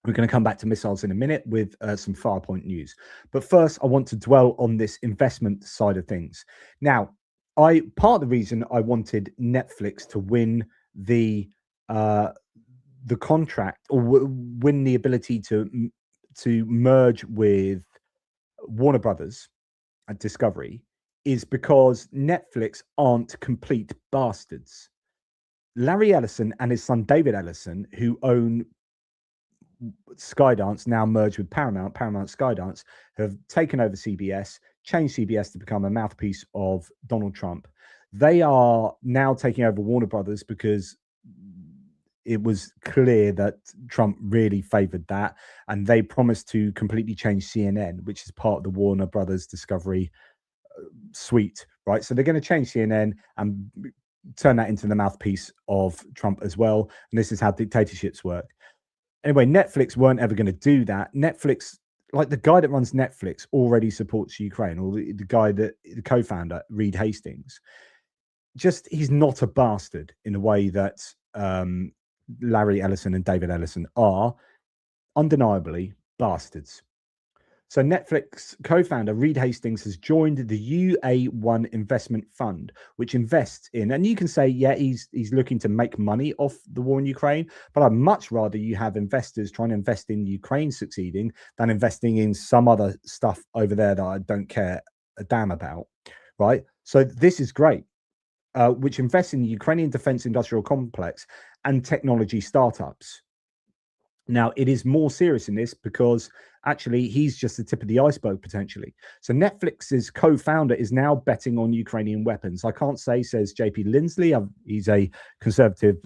we're going to come back to missiles in a minute with some Firepoint news. But first, I want to dwell on this investment side of things. Now, part of the reason I wanted Netflix to win the contract or win the ability to merge with Warner Brothers at Discovery is because Netflix aren't complete bastards. Larry Ellison and his son David Ellison, who own Skydance, now merged with Paramount Skydance, have taken over CBS, changed CBS to become a mouthpiece of Donald Trump. They are now taking over Warner Brothers because it was clear that Trump really favored that, and they promised to completely change CNN, which is part of the Warner Brothers Discovery suite, right? So they're going to change CNN and turn that into the mouthpiece of Trump as well. And this is how dictatorships work. Anyway, Netflix weren't ever going to do that. Netflix, like the guy that runs Netflix, already supports Ukraine, or the guy that the co-founder, Reed Hastings. Just he's not a bastard in a way that Larry Ellison and David Ellison are. Undeniably bastards. So Netflix co-founder Reed Hastings has joined the UA1 investment fund, which invests in, and you can say, yeah, he's looking to make money off the war in Ukraine, but I'd much rather you have investors trying to invest in Ukraine succeeding than investing in some other stuff over there that I don't care a damn about, right? So this is great, which invests in the Ukrainian defense industrial complex and technology startups. Now, it is more serious in this because actually he's just the tip of the iceberg potentially. So Netflix's co-founder is now betting on Ukrainian weapons. I can't say, says JP Lindsley, he's a conservative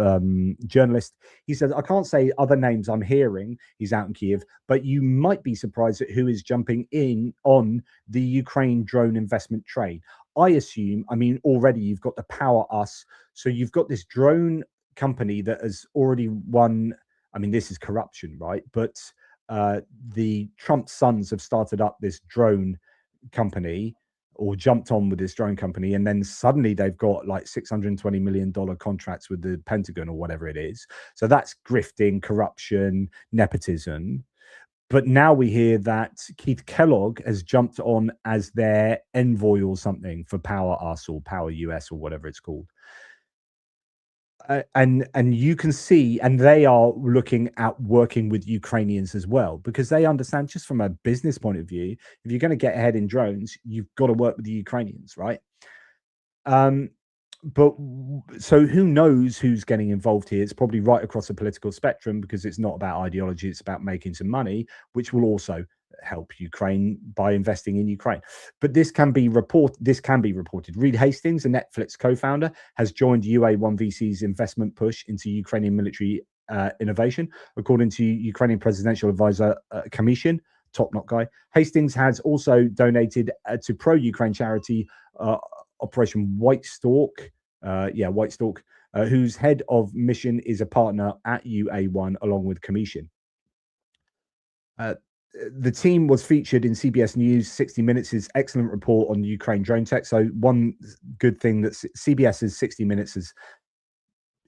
journalist. He says, I can't say other names I'm hearing. He's out in Kyiv, but you might be surprised at who is jumping in on the Ukraine drone investment train. I assume, I mean, already you've got the Power Us. So you've got this drone company that has already won. I mean, this is corruption, right? But the Trump sons have started up this drone company or jumped on with this drone company. And then suddenly they've got like $620 million contracts with the Pentagon or whatever it is. So that's grifting, corruption, nepotism. But now we hear that Keith Kellogg has jumped on as their envoy or something for Power Us or Power US or whatever it's called. And you can see, and they are looking at working with Ukrainians as well, because they understand just from a business point of view, if you're going to get ahead in drones, you've got to work with the Ukrainians, right? But so who knows who's getting involved here? It's probably right across the political spectrum because it's not about ideology, it's about making some money, which will also help Ukraine by investing in Ukraine. But this can be reported. Reed Hastings, a Netflix co-founder, has joined UA1 VC's investment push into Ukrainian military innovation, according to Ukrainian presidential advisor Commission, top-notch guy. Hastings has also donated to pro-Ukraine charity Operation White Stork, whose head of mission is a partner at UA1 along with Commission. The team was featured in CBS News 60 Minutes' excellent report on Ukraine drone tech. So one good thing that CBS's 60 Minutes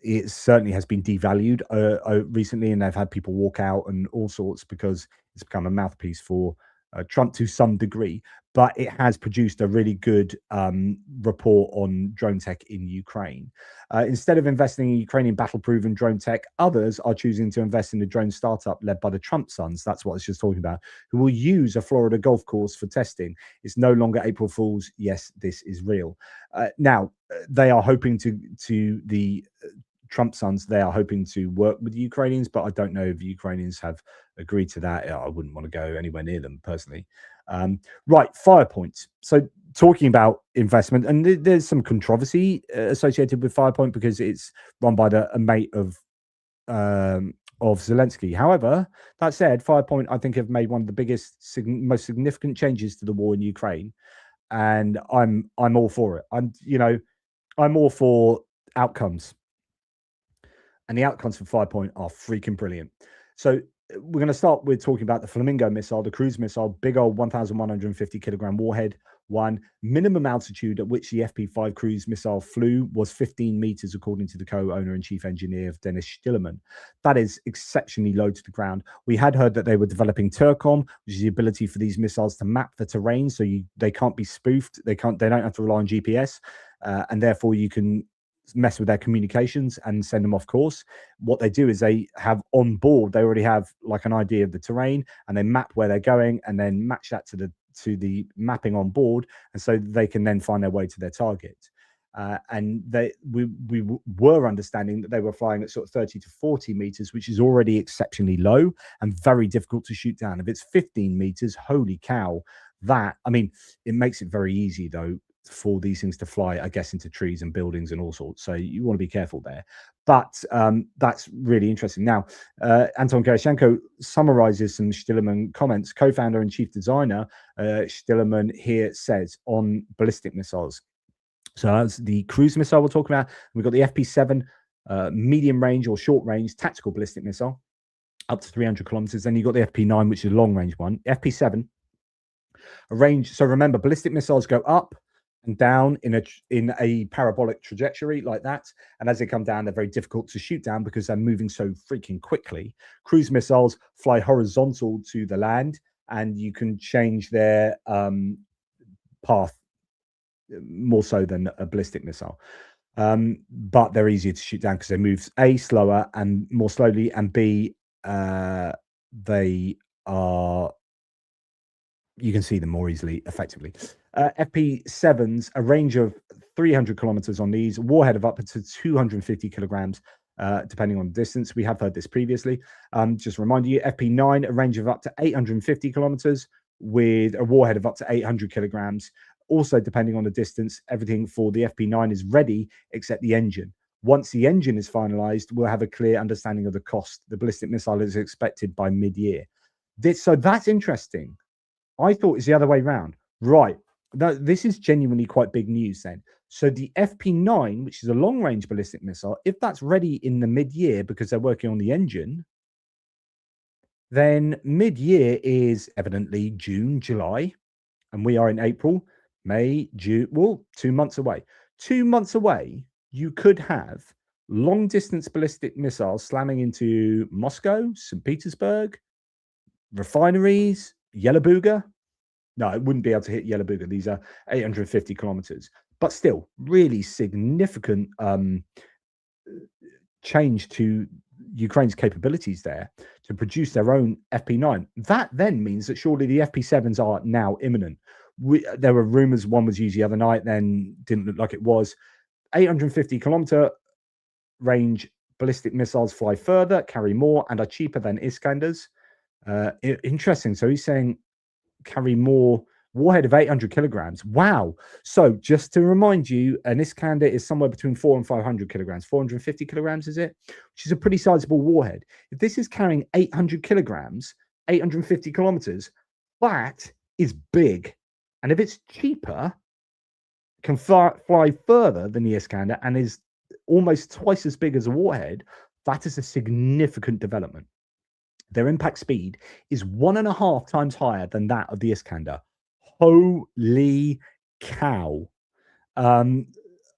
it certainly has been devalued recently, and they've had people walk out and all sorts because it's become a mouthpiece for Trump to some degree. But it has produced a really good report on drone tech in Ukraine. Instead of investing in Ukrainian battle-proven drone tech, others are choosing to invest in a drone startup led by the Trump sons. That's what I was just talking about, who will use a Florida golf course for testing. It's no longer April Fool's. Yes, this is real. Now, they are hoping to the Trump sons, they are hoping to work with the Ukrainians, but I don't know if the Ukrainians have agreed to that. I wouldn't want to go anywhere near them personally. Right, Firepoint. So talking about investment, and there's some controversy associated with Firepoint because it's run by a mate of Zelensky. However, that said, Firepoint, I think, have made one of the biggest, most significant changes to the war in Ukraine, and I'm all for it. I'm all for outcomes, and the outcomes for Firepoint are freaking brilliant. So we're going to start with talking about the Flamingo missile, the cruise missile, big old 1,150 kilogram warhead. One minimum altitude at which the FP-5 cruise missile flew was 15 meters, according to the co-owner and chief engineer of Dennis Stillerman. That is exceptionally low to the ground. We had heard that they were developing Turcom, which is the ability for these missiles to map the terrain, so they can't be spoofed. They don't have to rely on GPS, and therefore you can mess with their communications and send them off course. What they do is they have on board, they already have like an idea of the terrain, and they map where they're going and then match that to the mapping on board, and so they can then find their way to their target. And we were understanding that they were flying at sort of 30 to 40 meters, which is already exceptionally low and very difficult to shoot down. If it's 15 meters, holy cow, it makes it very easy though for these things to fly, I guess, into trees and buildings and all sorts. So you want to be careful there. But that's really interesting. Now, Anton Gerashenko summarizes some Stillerman comments. Co-founder and chief designer Stillerman here says on ballistic missiles. So that's the cruise missile we're talking about. We've got the FP-7 medium range or short range tactical ballistic missile up to 300 kilometers. Then you've got the FP-9, which is a long range one. FP-7, a range. So remember, ballistic missiles go up and down in a parabolic trajectory like that, and as they come down, they're very difficult to shoot down because they're moving so freaking quickly. Cruise missiles fly horizontal to the land, and you can change their path more so than a ballistic missile, but they're easier to shoot down because they move A, slower and more slowly, and B, they are, you can see them more easily, effectively. FP-7s, a range of 300 kilometers on these, warhead of up to 250 kilograms, depending on the distance. We have heard this previously. Just remind you, FP-9, a range of up to 850 kilometers with a warhead of up to 800 kilograms. Also, depending on the distance, everything for the FP-9 is ready except the engine. Once the engine is finalized, we'll have a clear understanding of the cost. The ballistic missile is expected by mid-year. So that's interesting. I thought it's the other way around. Right. This is genuinely quite big news then. So the FP-9, which is a long-range ballistic missile, if that's ready in the mid-year because they're working on the engine, then mid-year is evidently June, July, and we are in April, May, June. Well, 2 months away. 2 months away, you could have long-distance ballistic missiles slamming into Moscow, St. Petersburg, refineries, Yellowbuga. No, it wouldn't be able to hit Yellowbuga. These are 850 kilometers, but still really significant change to Ukraine's capabilities there to produce their own FP-9. That then means that surely the FP-7s are now imminent. There were rumors one was used the other night, then didn't look like it was. 850 kilometer range ballistic missiles fly further, carry more, and are cheaper than Iskanders. Interesting. So he's saying carry more, warhead of 800 kilograms. Wow. So just to remind you, an Iskander is somewhere between 400 and 500 kilograms. 450 kilograms, is it? Which is a pretty sizable warhead. If this is carrying 800 kilograms, 850 kilometers, that is big. And if it's cheaper, can fly further than the Iskander and is almost twice as big as a warhead, that is a significant development. Their impact speed is 1.5 times higher than that of the Iskander. Holy cow. All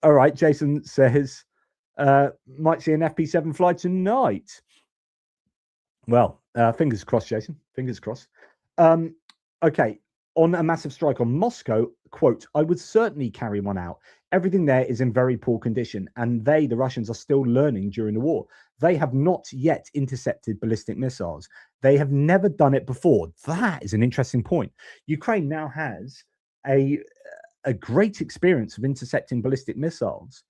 right, Jason says, might see an FP-7 fly tonight. Well, fingers crossed, Jason. Fingers crossed. Okay, on a massive strike on Moscow, quote, I would certainly carry one out. Everything there is in very poor condition, and the Russians, are still learning during the war. They have not yet intercepted ballistic missiles. They have never done it before. That is an interesting point. Ukraine now has a great experience of intercepting ballistic missiles.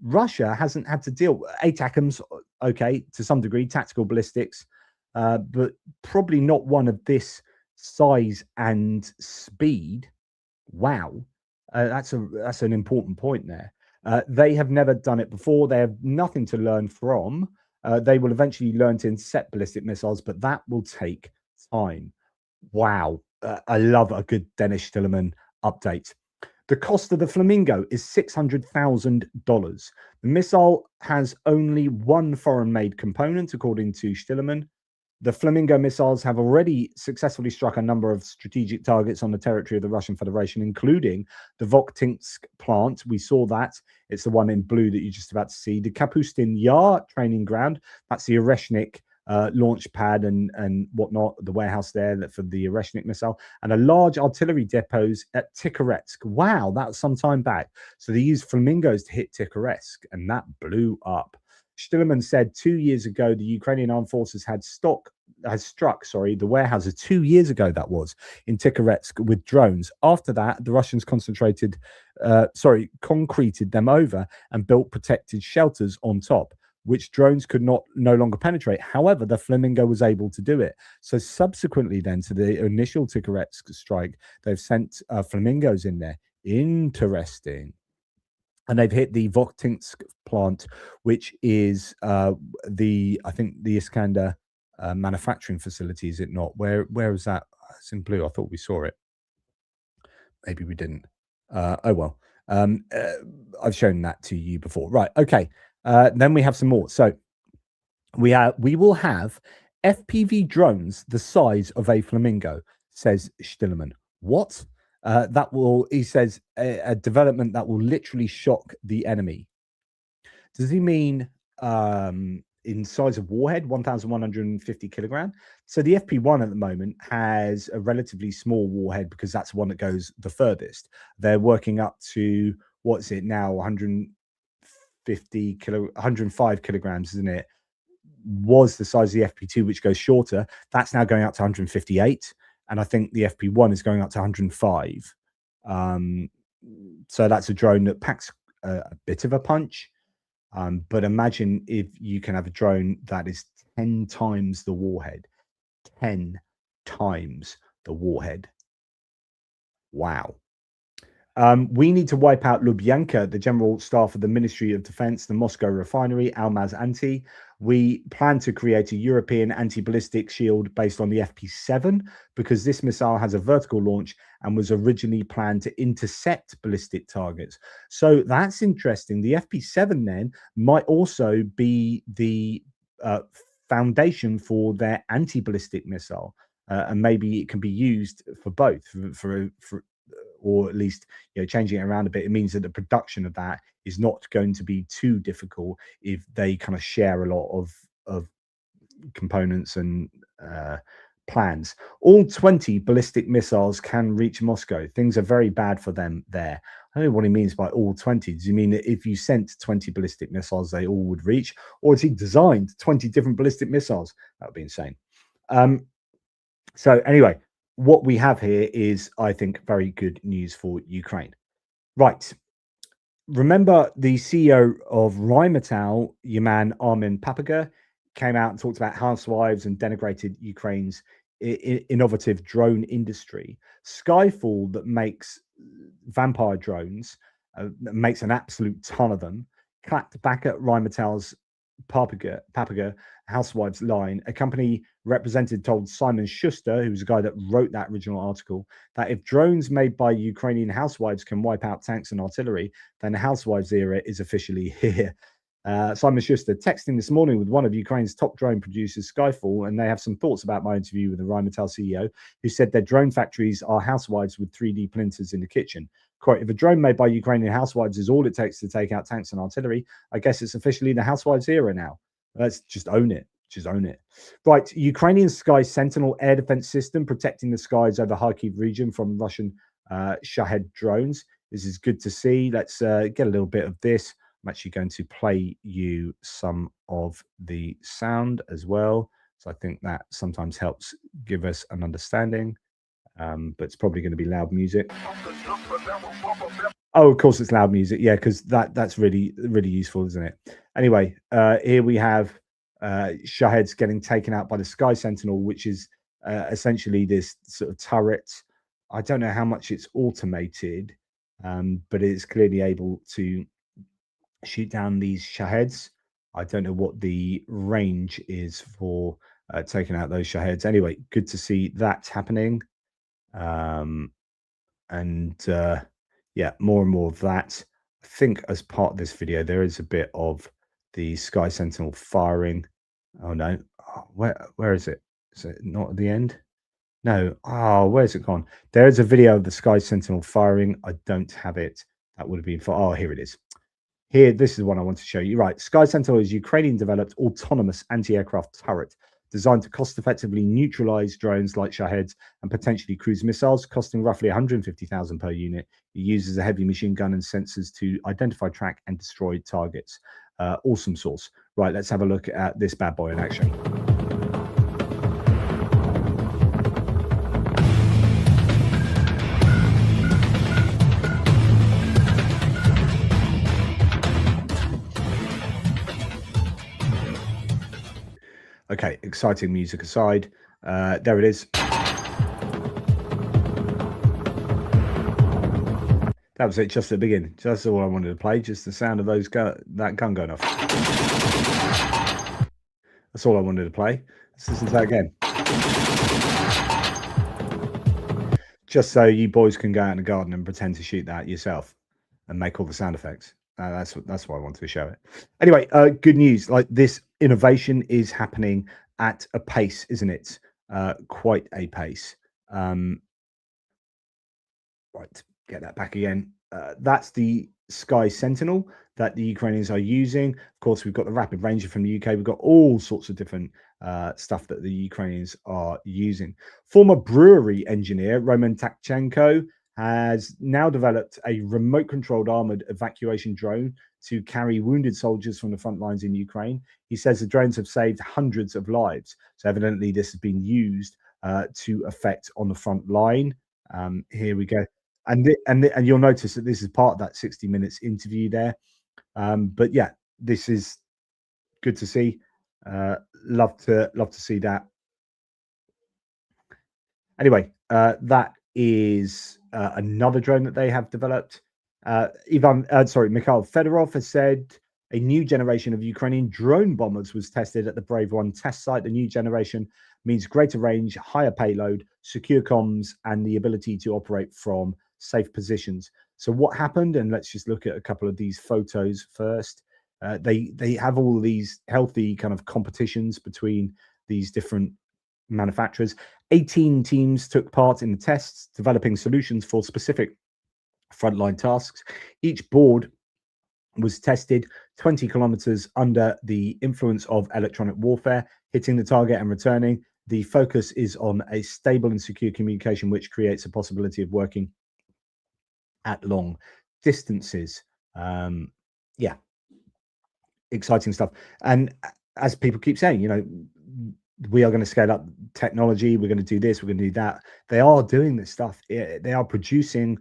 Russia hasn't had to deal with ATACMS, okay, to some degree, tactical ballistics, but probably not one of this size and speed. Wow, that's an important point there. They have never done it before. They have nothing to learn from. They will eventually learn to intercept ballistic missiles, but that will take time. Wow, I love a good Dennis Stillerman update. The cost of the Flamingo is $600,000. The missile has only one foreign-made component, according to Stillerman. The Flamingo missiles have already successfully struck a number of strategic targets on the territory of the Russian Federation, including the Voktinsk plant. We saw that. It's the one in blue that you're just about to see. The Kapustin Yar training ground. That's the Oreshnik launch pad and whatnot, the warehouse there for the Oreshnik missile, and a large artillery depots at Tikhoretsk. Wow, that was some time back. So they used Flamingos to hit Tikhoretsk, and that blew up. Stillerman said 2 years ago the Ukrainian armed forces had struck the warehouses 2 years ago, that was, in Tikhoretsk with drones. After that, the Russians concreted them over and built protected shelters on top, which drones could no longer penetrate. However, the Flamingo was able to do it. So subsequently then to the initial Tikhoretsk strike, they've sent Flamingos in there. Interesting. And they've hit the Voktinsk plant, which is I think the Iskander manufacturing facility, is it not? Where is that? It's in blue. I thought we saw it. Maybe we didn't. Oh well. I've shown that to you before. Right. Okay. Then we have some more. So we will have FPV drones the size of a Flamingo, says Stillerman. What? He says, a development that will literally shock the enemy. Does he mean in size of warhead, 1,150 kilogram? So the FP1 at the moment has a relatively small warhead because that's the one that goes the furthest. They're working up to, what's it now, 105 kilograms, isn't it? Was the size of the FP2, which goes shorter. That's now going up to 158. And I think the FP1 is going up to 105. So that's a drone that packs a bit of a punch. But imagine if you can have a drone that is 10 times the warhead. 10 times the warhead. Wow. We need to wipe out Lubyanka, the general staff of the Ministry of Defense, the Moscow refinery, Almaz Anti. We plan to create a European anti-ballistic shield based on the FP-7 because this missile has a vertical launch and was originally planned to intercept ballistic targets. So that's interesting. The FP-7 then might also be the foundation for their anti-ballistic missile, and maybe it can be used for both, for or at least, changing it around a bit. It means that the production of that is not going to be too difficult if they kind of share a lot of components and plans. All 20 ballistic missiles can reach Moscow. Things are very bad for them there. I don't know what he means by all 20. Does he mean that if you sent 20 ballistic missiles, they all would reach? Or has he designed 20 different ballistic missiles? That would be insane. So anyway, what we have here is, I think, very good news for Ukraine. Right. Remember the CEO of Rheinmetall, your man Armin Papaga, came out and talked about housewives and denigrated Ukraine's innovative drone industry. Skyfall, that makes vampire drones, makes an absolute ton of them, clapped back at Rheinmetall's Papaga housewives line. A company represented told Simon Schuster, who's the guy that wrote that original article, that if drones made by Ukrainian housewives can wipe out tanks and artillery, then the housewives era is officially here. Simon Schuster texting this morning with one of Ukraine's top drone producers, Skyfall, and they have some thoughts about my interview with the Rheinmetall CEO, who said their drone factories are housewives with 3D printers in the kitchen. Quote, if a drone made by Ukrainian housewives is all it takes to take out tanks and artillery, I guess it's officially the housewives era now. Let's just own it. Just own it. Right. Ukrainian Sky Sentinel air defense system protecting the skies over Kharkiv region from Russian Shahed drones. This is good to see. Let's get a little bit of this. I'm actually going to play you some of the sound as well. So I think that sometimes helps give us an understanding. But it's probably going to be loud music. Oh, of course, it's loud music. Yeah, because that's really, really useful, isn't it? Anyway, here we have Shaheds getting taken out by the Sky Sentinel, which is essentially this sort of turret. I don't know how much it's automated, but it's clearly able to shoot down these Shaheds. I don't know what the range is for taking out those Shaheds. Anyway, good to see that happening. And yeah, more and more of that. I think as part of this video, there is a bit of the Sky Sentinel firing. Oh no, oh, where is it? Is it not at the end? No. Oh, where's it gone? There is a video of the Sky Sentinel firing. I don't have it. That would have been for. Oh, here it is. Here, this is one I want to show you. Right, Sky Sentinel is Ukrainian-developed autonomous anti-aircraft turret designed to cost-effectively neutralize drones like Shaheds and potentially cruise missiles, costing roughly 150,000 per unit. It uses a heavy machine gun and sensors to identify, track, and destroy targets. Awesome source. Right, let's have a look at this bad boy in action. Okay, exciting music aside, there it is. That was it just at the beginning. That's all I wanted to play, just the sound of those that gun going off. That's all I wanted to play. Let's listen to that again. Just so you boys can go out in the garden and pretend to shoot that yourself and make all the sound effects. That's why I wanted to show it. Anyway, good news. Like, this innovation is happening at a pace, isn't it? Quite a pace. Right, get that back again. That's the Sky Sentinel that the Ukrainians are using. Of course, we've got the Rapid Ranger from the UK. We've got all sorts of different stuff that the Ukrainians are using. Former brewery engineer Roman Takchenko has now developed a remote-controlled armored evacuation drone to carry wounded soldiers from the front lines in Ukraine. He says the drones have saved hundreds of lives. So evidently this has been used to effect on the front line. Here we go. And you'll notice that this is part of that 60 minutes interview there. But yeah, this is good to see. Love to see that. Anyway, that is another drone that they have developed. Mikhail Fedorov has said a new generation of Ukrainian drone bombers was tested at the Brave One test site. The new generation means greater range, higher payload, secure comms, and the ability to operate from safe positions. So what happened? And let's just look at a couple of these photos first. They have all of these healthy kind of competitions between these different manufacturers. 18 teams took part in the tests, developing solutions for specific frontline tasks. Each board was tested 20 kilometers under the influence of electronic warfare, hitting the target and returning. The focus is on a stable and secure communication, which creates a possibility of working at long distances. Yeah, exciting stuff. And as people keep saying, you know, we are going to scale up technology. We're going to do this. We're going to do that. They are doing this stuff. They are producing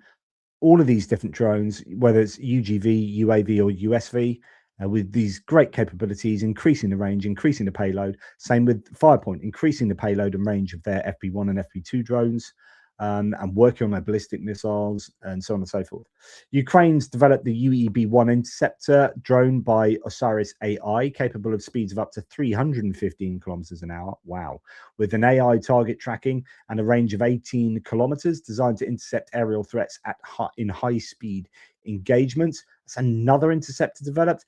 all of these different drones, whether it's UGV, UAV, or USV, with these great capabilities, increasing the range, increasing the payload. Same with Firepoint, increasing the payload and range of their FP-1 and FP-2 drones, and working on their ballistic missiles, and so on and so forth. Ukraine's developed the UEB-1 interceptor drone by Osiris AI, capable of speeds of up to 315 kilometers an hour. Wow. With an AI target tracking and a range of 18 kilometers, designed to intercept aerial threats in high-speed engagements. That's another interceptor developed.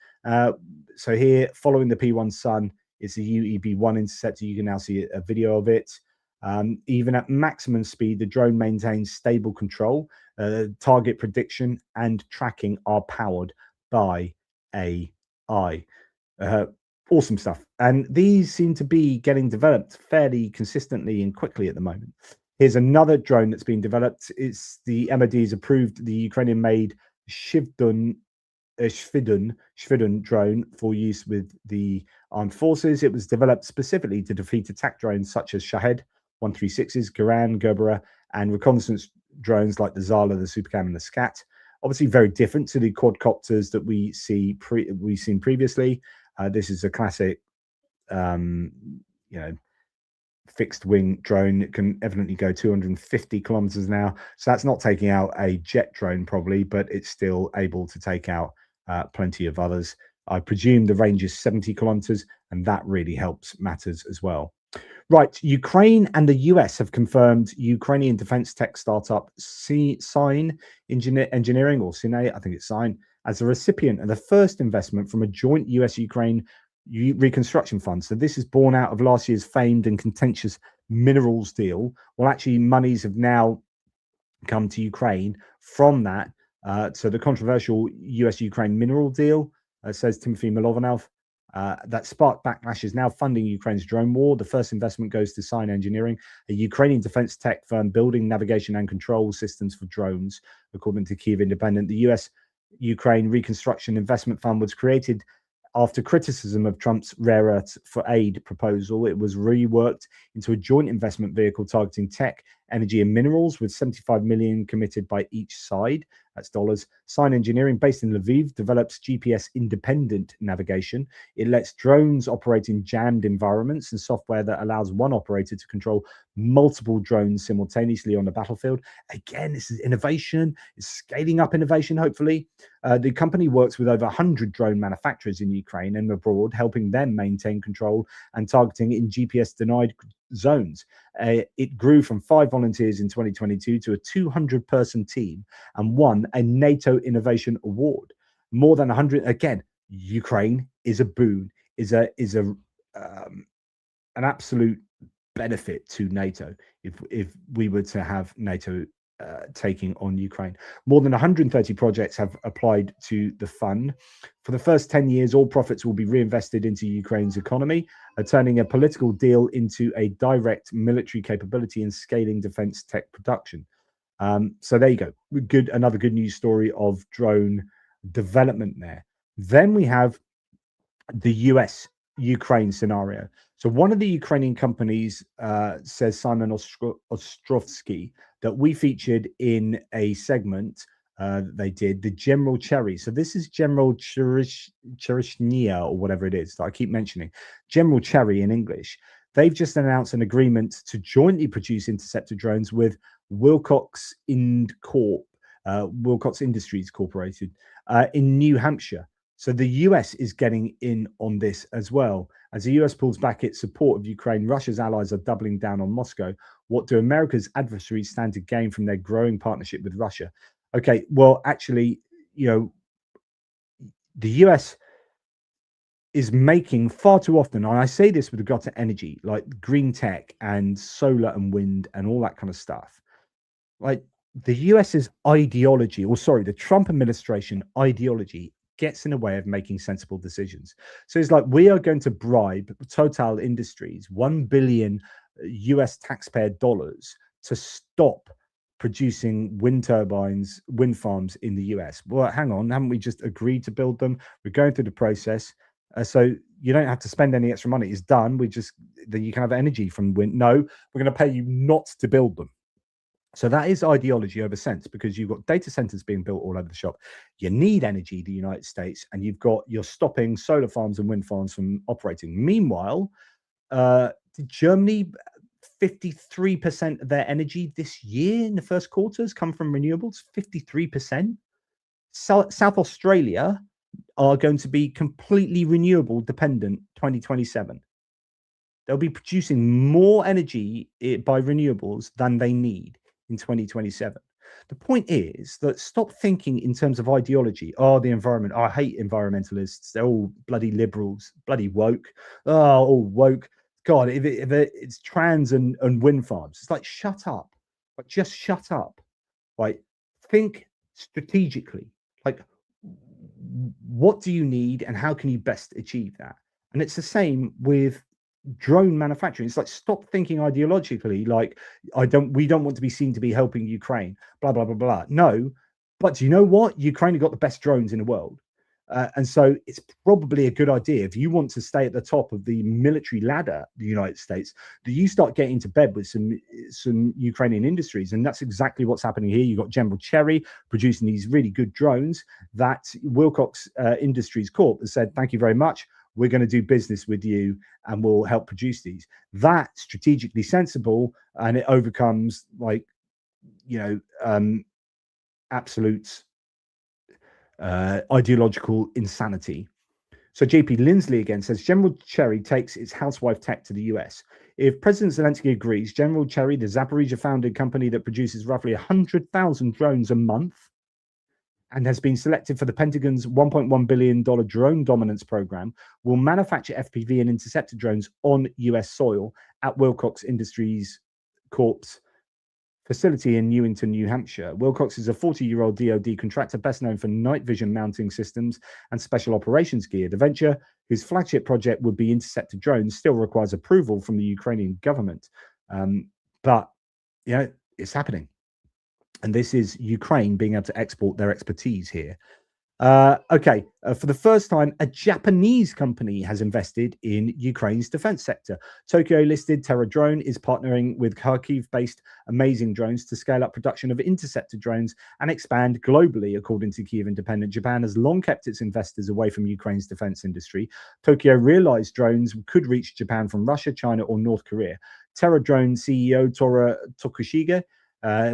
So here, following the P1 Sun, it's the UEB-1 interceptor. You can now see a video of it. Even at maximum speed, the drone maintains stable control. Target prediction and tracking are powered by AI. Awesome stuff. And these seem to be getting developed fairly consistently and quickly at the moment. Here's another drone that's been developed. It's the MOD's approved the Ukrainian-made Shvidun drone for use with the armed forces. It was developed specifically to defeat attack drones such as Shahed 136s, Garand, Gerbera, and reconnaissance drones like the Zala, the Supercam, and the Scat. Obviously, very different to the quadcopters that we've seen previously. This is a classic, fixed wing drone. It can evidently go 250 kilometers an hour. So that's not taking out a jet drone probably, but it's still able to take out plenty of others. I presume the range is 70 kilometers, and that really helps matters as well. Right, Ukraine and the US have confirmed Ukrainian defense tech startup Skyne Engineering, or Sine, I think it's Sine, as a recipient of the first investment from a joint US-Ukraine reconstruction fund. So this is born out of last year's famed and contentious minerals deal. Well, actually, monies have now come to Ukraine from that. So the controversial US-Ukraine mineral deal, says Timothy Milovanov, that sparked backlash, is now funding Ukraine's drone war. The first investment goes to Sine Engineering, a Ukrainian defense tech firm building navigation and control systems for drones. According to Kyiv Independent, the US-Ukraine Reconstruction Investment Fund was created after criticism of Trump's rare earths for aid proposal. It was reworked into a joint investment vehicle targeting tech, energy, and minerals, with 75 million committed by each side. That's dollars. Sine Engineering, based in Lviv, develops GPS independent navigation. It lets drones operate in jammed environments and software that allows one operator to control multiple drones simultaneously on the battlefield. Again, this is innovation. It's scaling up innovation, hopefully. The company works with over 100 drone manufacturers in Ukraine and abroad, helping them maintain control and targeting in GPS denied zones. It grew from 5 volunteers in 2022 to a 200-person team and won a NATO Innovation Award. More than 100. Again, Ukraine is a boon, is an absolute benefit to NATO if we were to have NATO taking on Ukraine. More than 130 projects have applied to the fund. For the first 10 years, all profits will be reinvested into Ukraine's economy, turning a political deal into a direct military capability and scaling defense tech production. So there you go. Another good news story of drone development there. Then we have the US-Ukraine scenario. So one of the Ukrainian companies, says Simon Ostrovsky, that we featured in a segment they did, the General Cherry. So this is General Cherishnia, or whatever it is that I keep mentioning. General Cherry in English. They've just announced an agreement to jointly produce interceptor drones with Wilcox Industries Corporated in New Hampshire. So the US is getting in on this as well. As the US pulls back its support of Ukraine, Russia's allies are doubling down on Moscow. What do America's adversaries stand to gain from their growing partnership with Russia? Okay, well, actually, the US is making far too often, and I say this with regard to energy, like green tech and solar and wind and all that kind of stuff. Like the US's ideology, the Trump administration ideology gets in the way of making sensible decisions. So it's like, we are going to bribe Total Industries $1 billion US taxpayer dollars to stop producing wind farms in the US. Well, hang on, haven't we just agreed to build them? We're going through the process. So you don't have to spend any extra money. It's done. Then you can have energy from wind. No, we're going to pay you not to build them. So that is ideology over sense, because you've got data centers being built all over the shop. You need energy, the United States, and you're stopping solar farms and wind farms from operating. Meanwhile, Germany, 53% of their energy this year in the first quarter has come from renewables. 53%. South Australia are going to be completely renewable dependent 2027. They'll be producing more energy by renewables than they need in 2027. The point is that stop thinking in terms of ideology. Oh, the environment. Oh, I hate environmentalists. They're all bloody liberals, bloody woke. Oh, all woke. God, if it's trans and wind farms, it's like, shut up. Like, just shut up. Like, think strategically. Like, what do you need and how can you best achieve that? And it's the same with drone manufacturing. It's like, stop thinking ideologically, like, we don't want to be seen to be helping Ukraine, blah blah blah blah. No, but do you know what? Ukraine have got the best drones in the world. And so it's probably a good idea if you want to stay at the top of the military ladder, the United States, that you start getting to bed with some Ukrainian industries. And that's exactly what's happening here. You've got General Cherry producing these really good drones that Wilcox Industries Corp has said, thank you very much. We're going to do business with you and we'll help produce these. That's strategically sensible, and it overcomes absolute ideological insanity. So JP Lindsley again says General Cherry takes its housewife tech to the US. If President Zelensky agrees, General Cherry, the Zaporizhia-founded company that produces roughly 100,000 drones a month and has been selected for the Pentagon's $1.1 billion drone dominance program, will manufacture FPV and interceptor drones on US soil at Wilcox Industries Corp's facility in Newington, New Hampshire. Wilcox is a 40-year-old DoD contractor best known for night vision mounting systems and special operations gear. The venture, whose flagship project would be interceptor drones, still requires approval from the Ukrainian government. But it's happening. And this is Ukraine being able to export their expertise here. For the first time, a Japanese company has invested in Ukraine's defense sector. Tokyo-listed Terra Drone is partnering with Kharkiv-based Amazing Drones to scale up production of interceptor drones and expand globally, according to Kyiv Independent. Japan has long kept its investors away from Ukraine's defense industry. Tokyo realized drones could reach Japan from Russia, China, or North Korea. Terra Drone CEO Tora Tokushiga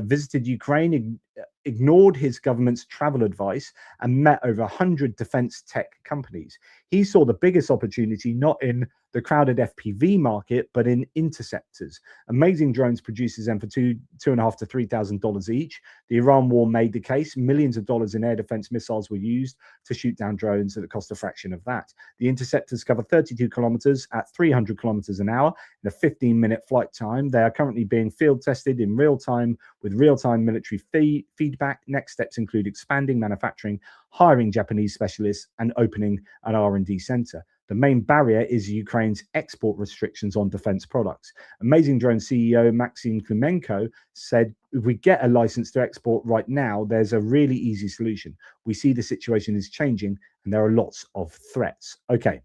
visited Ukraine, ignored his government's travel advice, and met over 100 defense tech companies. He saw the biggest opportunity not in the crowded FPV market, but in interceptors. Amazing Drones produces them for $2,500 to $3,000 each. The Iran war made the case. Millions of dollars in air defense missiles were used to shoot down drones at a cost a fraction of that. The interceptors cover 32 kilometers at 300 kilometers an hour in a 15-minute flight time. They are currently being field tested in real time with real-time military feedback. Next steps include expanding manufacturing, hiring Japanese specialists, and opening an R&D center. The main barrier is Ukraine's export restrictions on defense products. Amazing Drone CEO Maxim Klimenko said, if we get a license to export right now, there's a really easy solution. We see the situation is changing and there are lots of threats. Okay,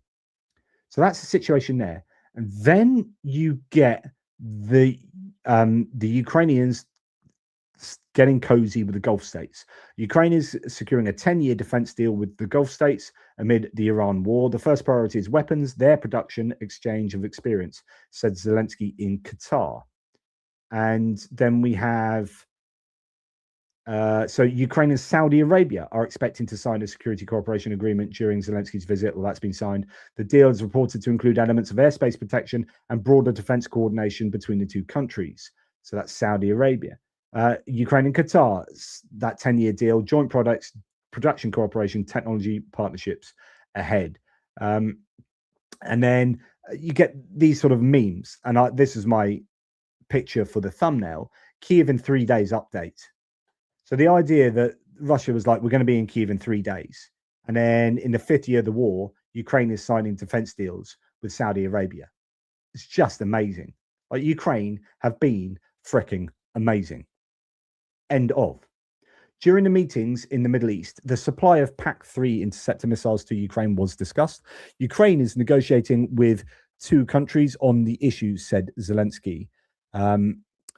so that's the situation there. And then you get the Ukrainians getting cozy with the Gulf states. Ukraine is securing a 10-year defense deal with the Gulf states amid the Iran war. The first priority is weapons, their production, exchange of experience, said Zelensky in Qatar. And then we have so Ukraine and Saudi Arabia are expecting to sign a security cooperation agreement during Zelensky's visit. Well, that's been signed. The deal is reported to include elements of airspace protection and broader defense coordination between the two countries. So that's Saudi Arabia. Ukraine and Qatar, that 10-year deal, joint products, production cooperation, technology partnerships ahead. And then you get these sort of memes. And this is my picture for the thumbnail. Kyiv in 3 days update. So the idea that Russia was like, we're going to be in Kyiv in 3 days. And then in the 5th year of the war, Ukraine is signing defense deals with Saudi Arabia. It's just amazing. Like, Ukraine have been freaking amazing. End of. During the meetings in the Middle East, the supply of PAC-3 interceptor missiles to Ukraine was discussed. Ukraine is negotiating with two countries on the issue, said Zelensky.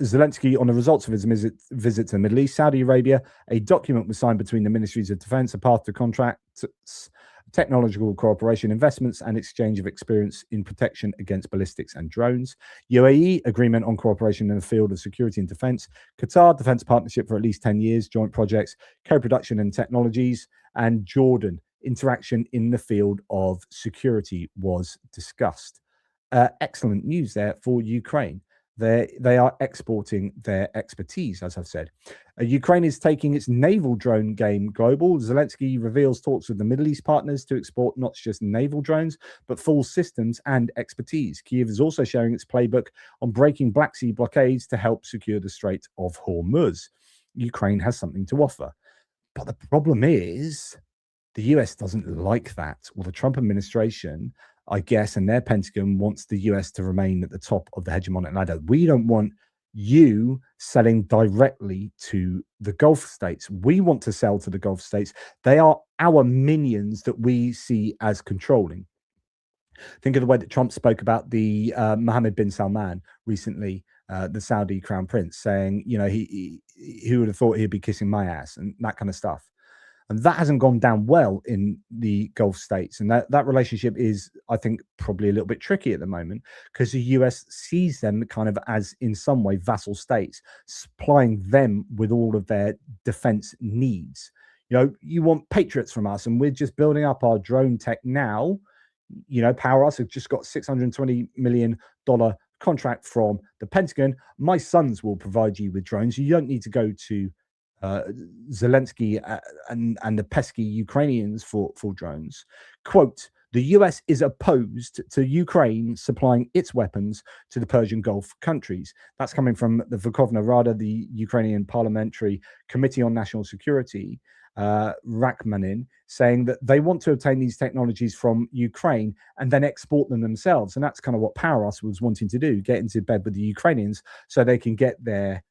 Zelensky, on the results of his visit to the Middle East, Saudi Arabia, a document was signed between the Ministries of Defense, a path to contracts, technological cooperation, investments, and exchange of experience in protection against ballistics and drones. UAE, agreement on cooperation in the field of security and defense. Qatar, defense partnership for at least 10 years, joint projects, co-production and technologies. And Jordan, interaction in the field of security was discussed. Excellent news there for Ukraine. They are exporting their expertise, as I've said. Ukraine is taking its naval drone game global. Zelensky reveals talks with the Middle East partners to export not just naval drones, but full systems and expertise. Kyiv is also sharing its playbook on breaking Black Sea blockades to help secure the Strait of Hormuz. Ukraine has something to offer. But the problem is the US doesn't like that. Well, the Trump administration, I guess, and their Pentagon wants the US to remain at the top of the hegemonic ladder. We don't want you selling directly to the Gulf states. We want to sell to the Gulf states. They are our minions that we see as controlling. Think of the way that Trump spoke about the Mohammed bin Salman recently, the Saudi crown prince, saying, you know, who would have thought he'd be kissing my ass and that kind of stuff. And that hasn't gone down well in the Gulf states. And that relationship is, I think, probably a little bit tricky at the moment because the US sees them kind of as, in some way, vassal states, supplying them with all of their defense needs. You know, you want Patriots from us, and we're just building up our drone tech now. You know, Power Us have just got $620 million contract from the Pentagon. My sons will provide you with drones. You don't need to go to Zelensky and the pesky Ukrainians for drones. Quote, the US is opposed to Ukraine supplying its weapons to the Persian Gulf countries. That's coming from the Verkhovna Rada, the Ukrainian Parliamentary Committee on National Security, Rachmanin, saying that they want to obtain these technologies from Ukraine and then export them themselves. And that's kind of what Power Us was wanting to do, get into bed with the Ukrainians so they can get their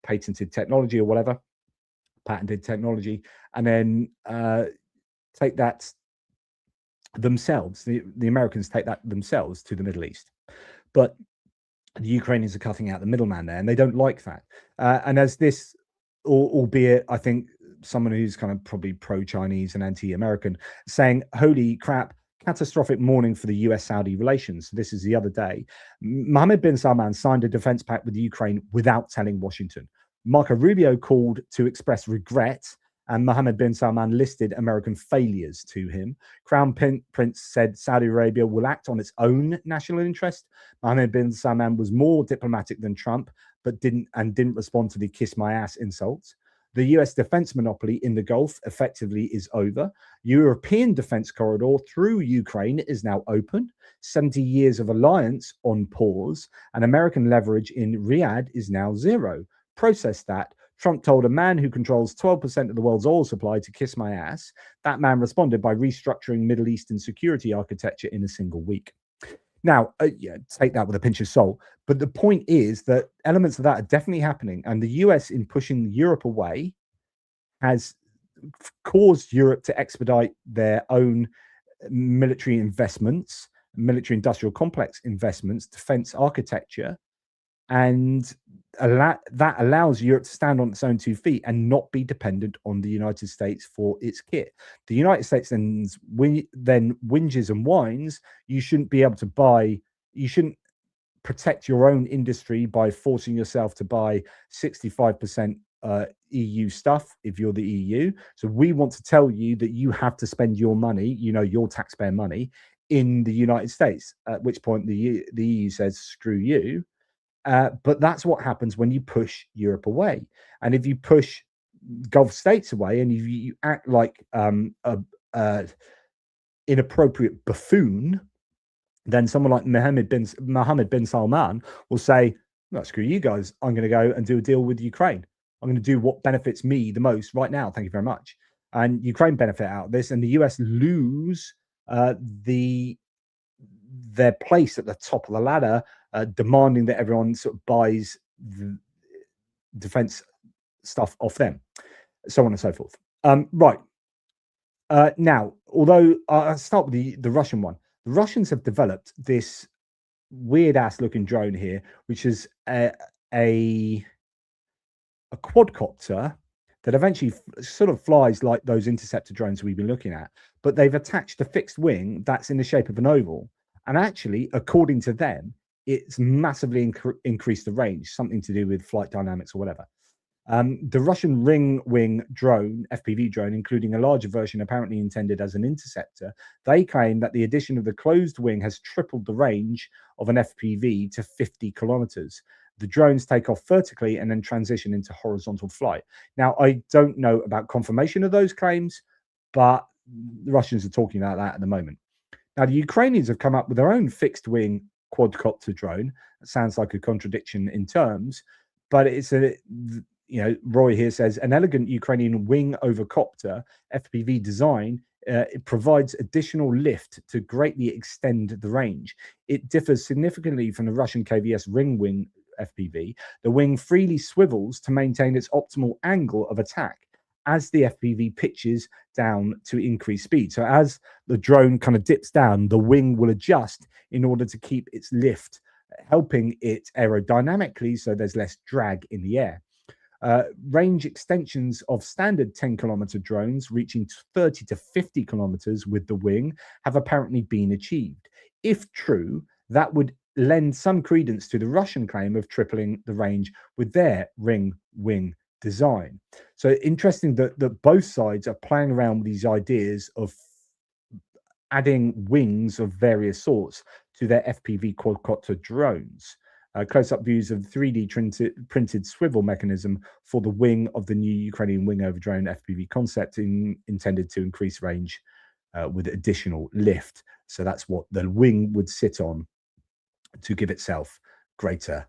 patented technology or whatever, patented technology, and then take that themselves. The Americans take that themselves to the Middle East. But the Ukrainians are cutting out the middleman there, and they don't like that. And as this, albeit, I think, someone who's kind of probably pro-Chinese and anti-American, saying, holy crap, catastrophic morning for the US-Saudi relations. This is the other day. Mohammed bin Salman signed a defense pact with Ukraine without telling Washington. Marco Rubio called to express regret, and Mohammed bin Salman listed American failures to him. Crown Prince said Saudi Arabia will act on its own national interest. Mohammed bin Salman was more diplomatic than Trump, but didn't respond to the kiss my ass insults. The US defense monopoly in the Gulf effectively is over. European defense corridor through Ukraine is now open. 70 years of alliance on pause, and American leverage in Riyadh is now zero. Process that. Trump told a man who controls 12% of the world's oil supply to kiss my ass. That man responded by restructuring Middle Eastern security architecture in a single week. Now, take that with a pinch of salt. But the point is that elements of that are definitely happening. And the US, in pushing Europe away, has caused Europe to expedite their own military investments, military industrial complex investments, defense architecture. And that allows Europe to stand on its own 2 feet and not be dependent on the United States for its kit. The United States then whinges and whines. You shouldn't be able to buy, you shouldn't protect your own industry by forcing yourself to buy 65% EU stuff if you're the EU. So we want to tell you that you have to spend your money, you know, your taxpayer money in the United States, at which point the EU says, screw you. But that's what happens when you push Europe away. And if you push Gulf states away and you act like a inappropriate buffoon, then someone like Mohammed bin Salman will say, no, screw you guys. I'm going to go and do a deal with Ukraine. I'm going to do what benefits me the most right now. Thank you very much. And Ukraine benefit out of this, and the US lose their place at the top of the ladder, demanding that everyone sort of buys the defense stuff off them, so on and so forth. Right. Now, although I'll start with the Russian one. The Russians have developed this weird-ass looking drone here, which is a quadcopter that eventually sort of flies like those interceptor drones we've been looking at, but they've attached a fixed wing that's in the shape of an oval. And actually, according to them, it's massively increased the range, something to do with flight dynamics or whatever. The Russian ring wing drone, FPV drone, including a larger version apparently intended as an interceptor, they claim that the addition of the closed wing has tripled the range of an FPV to 50 kilometers. The drones take off vertically and then transition into horizontal flight. Now, I don't know about confirmation of those claims, but the Russians are talking about that at the moment. Now, the Ukrainians have come up with their own fixed wing quadcopter drone. It sounds like a contradiction in terms, but it's Roy here says an elegant Ukrainian wing over copter FPV design. It provides additional lift to greatly extend the range. It differs significantly from the Russian KVS ring wing FPV, the wing freely swivels to maintain its optimal angle of attack as the FPV pitches down to increase speed. So as the drone kind of dips down, the wing will adjust in order to keep its lift, helping it aerodynamically so there's less drag in the air. Range extensions of standard 10-kilometer drones reaching 30 to 50 kilometers with the wing have apparently been achieved. If true, that would lend some credence to the Russian claim of tripling the range with their ring wing design. So interesting that both sides are playing around with these ideas of adding wings of various sorts to their FPV quadcopter drones. Close-up views of 3D printed swivel mechanism for the wing of the new Ukrainian wing over drone FPV concept intended to increase range with additional lift. So that's what the wing would sit on to give itself greater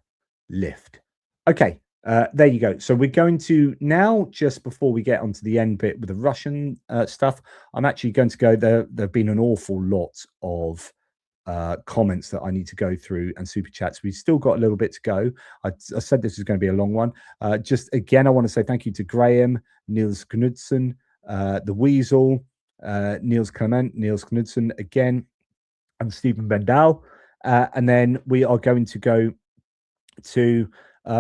lift. Okay, there you go. So we're going to now, just before we get onto the end bit with the Russian stuff, I'm actually going to go there. There have been an awful lot of comments that I need to go through and super chats. We've still got a little bit to go. I said this is going to be a long one. Just again, I want to say thank you to Graham, Niels Knudsen, the Weasel, Niels Clement, Niels Knudsen again, and Stephen Bendal. And then we are going to go to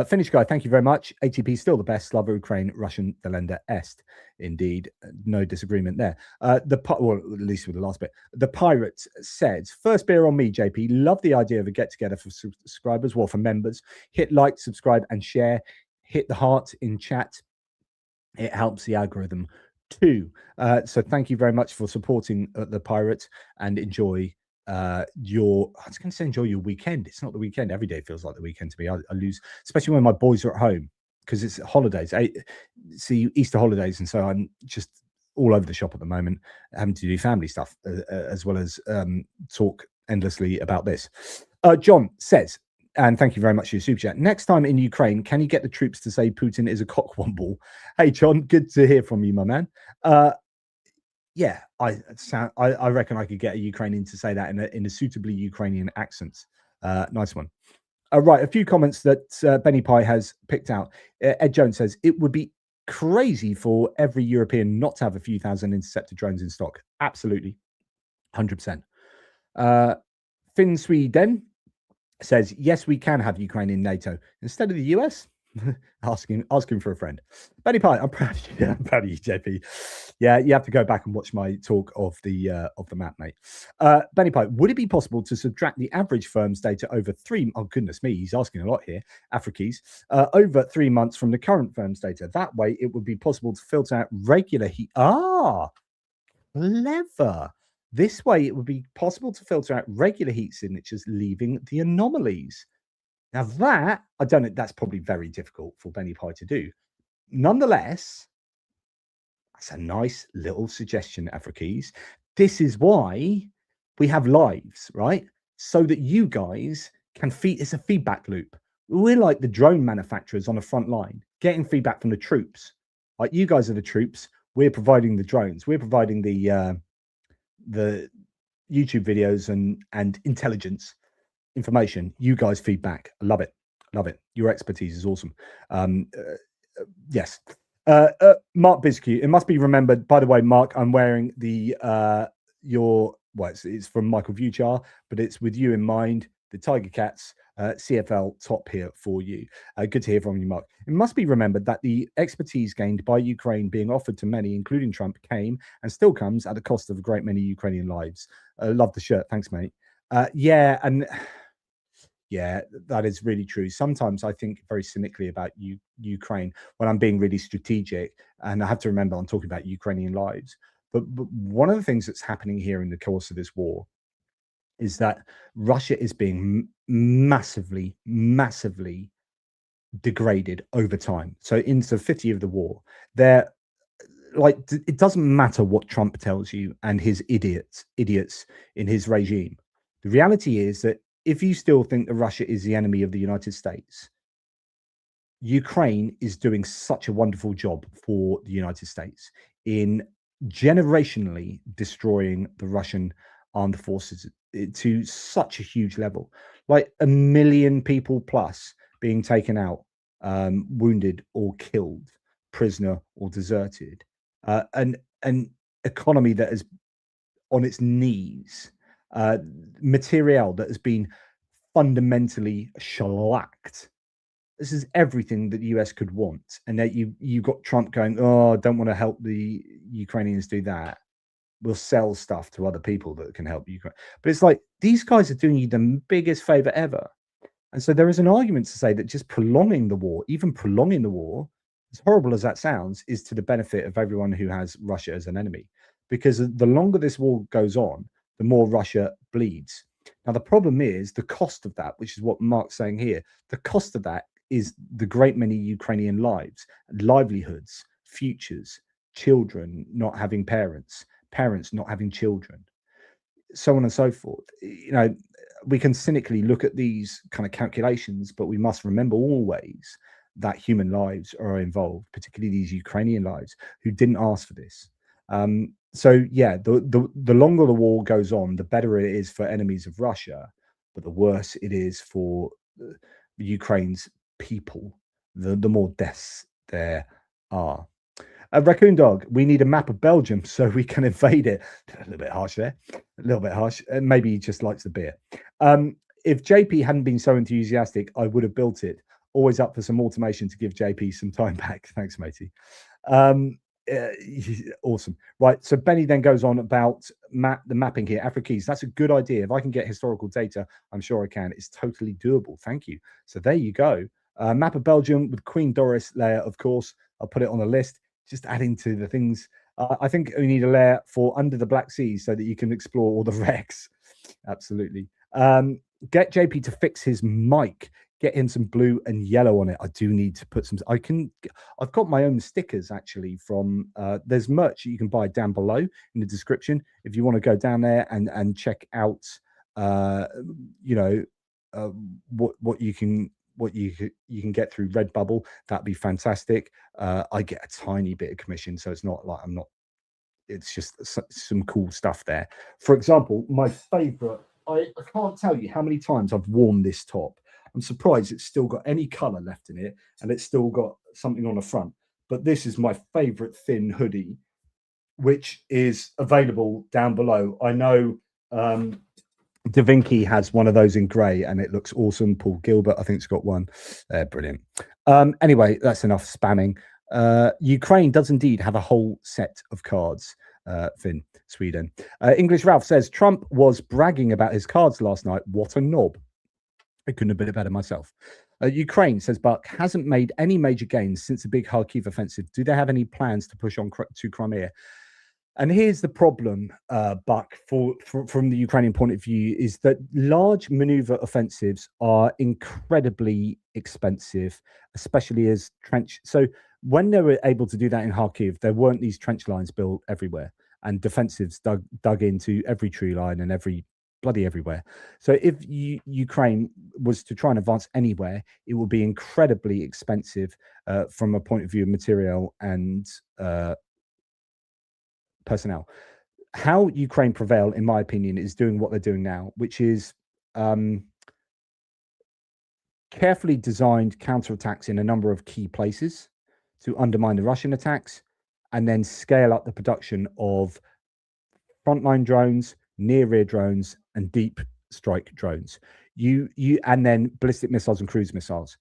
Finnish guy. Thank you very much. ATP still the best. Slava Ukraine, Russian, the lender est. Indeed, no disagreement there. Well, at least with the last bit. The Pirate says, first beer on me, JP. Love the idea of a get together for subscribers, well, for members. Hit like, subscribe, and share. Hit the heart in chat. It helps the algorithm too. So thank you very much for supporting the Pirate, and enjoy I was going to say enjoy your weekend. It's not the weekend. Every day feels like the weekend to me. I lose, especially when my boys are at home, because it's holidays. See, Easter holidays, and so I'm just all over the shop at the moment, having to do family stuff as well as talk endlessly about this. John says, and thank you very much for your super chat. Next time in Ukraine, can you get the troops to say Putin is a cockwomble? Hey, John, good to hear from you, my man. Yeah, I reckon I could get a Ukrainian to say that in a suitably Ukrainian accent. Nice one. Right, a few comments that Benny Pie has picked out. Ed Jones says, it would be crazy for every European not to have a few thousand interceptor drones in stock. Absolutely. 100%. Finn Sweden says, yes, we can have Ukraine in NATO instead of the US. asking for a friend. Benny Pie, I'm proud of you. I'm proud of you, JP. Yeah, you have to go back and watch my talk of the map, mate. Benny Pie, would it be possible to subtract the average firm's data over oh goodness me, he's asking a lot here, Afrikis, over 3 months from the current firm's data? That way it would be possible to filter out regular heat. Clever. This way it would be possible to filter out regular heat signatures, leaving the anomalies. Now that, I don't know, that's probably very difficult for Benny Pie to do. Nonetheless, that's a nice little suggestion, Afrikis. This is why we have lives, right? So that you guys can it's a feedback loop. We're like the drone manufacturers on the front line, getting feedback from the troops. Like, you guys are the troops. We're providing the drones. We're providing the YouTube videos and intelligence information. You guys feedback. I love it. Love it. Your expertise is awesome. Yes. Mark Biscu, it must be remembered, by the way, Mark, I'm wearing the it's from Michael Vuchar, but it's with you in mind, the Tiger Cats CFL top here for you. Good to hear from you, Mark. It must be remembered that the expertise gained by Ukraine being offered to many, including Trump, came and still comes at the cost of a great many Ukrainian lives. Love the shirt. Thanks, mate. Yeah, that is really true. Sometimes I think very cynically about Ukraine when I'm being really strategic, and I have to remember I'm talking about Ukrainian lives. But one of the things that's happening here in the course of this war is that Russia is being massively, massively degraded over time. So into the 50 of the war, it doesn't matter what Trump tells you and his idiots in his regime. The reality is that if you still think that Russia is the enemy of the United States, Ukraine is doing such a wonderful job for the United States in generationally destroying the Russian armed forces to such a huge level. Like 1 million people plus being taken out, wounded or killed, prisoner or deserted, an economy that is on its knees, material that has been fundamentally shellacked. This is everything that the US could want, and that you got Trump going, "Oh, I don't want to help the Ukrainians do that. We'll sell stuff to other people that can help Ukraine." But it's like these guys are doing you the biggest favor ever. And so there is an argument to say that just prolonging the war, even prolonging the war, as horrible as that sounds, is to the benefit of everyone who has Russia as an enemy. Because the longer this war goes on, the more Russia bleeds. Now, the problem is the cost of that, which is what Mark's saying here. The cost of that is the great many Ukrainian lives, livelihoods, futures, children not having parents, parents not having children, so on and so forth. We can cynically look at these kind of calculations, but we must remember always that human lives are involved, particularly these Ukrainian lives who didn't ask for this. So yeah, the longer the war goes on, the better it is for enemies of Russia, but the worse it is for Ukraine's people, the more deaths there are. Raccoon Dog, we need a map of Belgium so we can invade it. A little bit harsh there. A little bit harsh. Maybe he just likes the beer. If JP hadn't been so enthusiastic, I would have built it. Always up for some automation to give JP some time back. Thanks, matey. Awesome. Right. So Benny then goes on about the mapping here. Africa Keys. That's a good idea. If I can get historical data, I'm sure I can. It's totally doable. Thank you. So there you go. Map of Belgium with Queen Doris layer, of course. I'll put it on the list. Just adding to the things. I think we need a layer for under the Black Sea so that you can explore all the wrecks. Absolutely. Get JP to fix his mic. Get him some blue and yellow on it. I do need to put some. I've got my own stickers actually from. There's merch you can buy down below in the description if you want to go down there and check out. What you can get through Redbubble. That'd be fantastic. I get a tiny bit of commission, so it's not like I'm not. It's just some cool stuff there. For example, my favorite. I can't tell you how many times I've worn this top. I'm surprised it's still got any color left in it, and it's still got something on the front. But this is my favorite thin hoodie, which is available down below. I know Da Vinci has one of those in grey, and it looks awesome. Paul Gilbert, I think, has got one. Brilliant. Anyway, that's enough spamming. Ukraine does indeed have a whole set of cards. Finn, Sweden. English Ralph says Trump was bragging about his cards last night. What a knob. I couldn't have been better myself. Ukraine, says Buck, hasn't made any major gains since the big Kharkiv offensive. Do they have any plans to push on to Crimea? And here's the problem, Buck, from the Ukrainian point of view, is that large maneuver offensives are incredibly expensive, especially as trench. So when they were able to do that in Kharkiv, there weren't these trench lines built everywhere, and defensives dug into every tree line and bloody everywhere. So if Ukraine was to try and advance anywhere, it would be incredibly expensive from a point of view of material and personnel. How Ukraine prevail, in my opinion, is doing what they're doing now, which is carefully designed counterattacks in a number of key places to undermine the Russian attacks, and then scale up the production of frontline drones, near-rear drones, and deep strike drones. And then ballistic missiles and cruise missiles.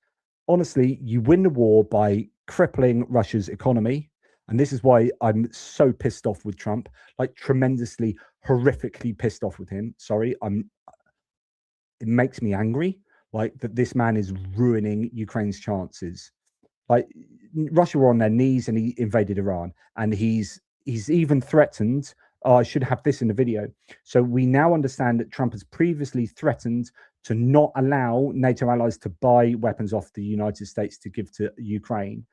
Honestly, you win the war by crippling Russia's economy. And this is why I'm so pissed off with Trump, like tremendously, horrifically pissed off with him. Sorry, it makes me angry, like that this man is ruining Ukraine's chances. Like Russia were on their knees and he invaded Iran, and he's even threatened. Oh, I should have this in the video. So we now understand that Trump has previously threatened to not allow NATO allies to buy weapons off the United States to give to Ukraine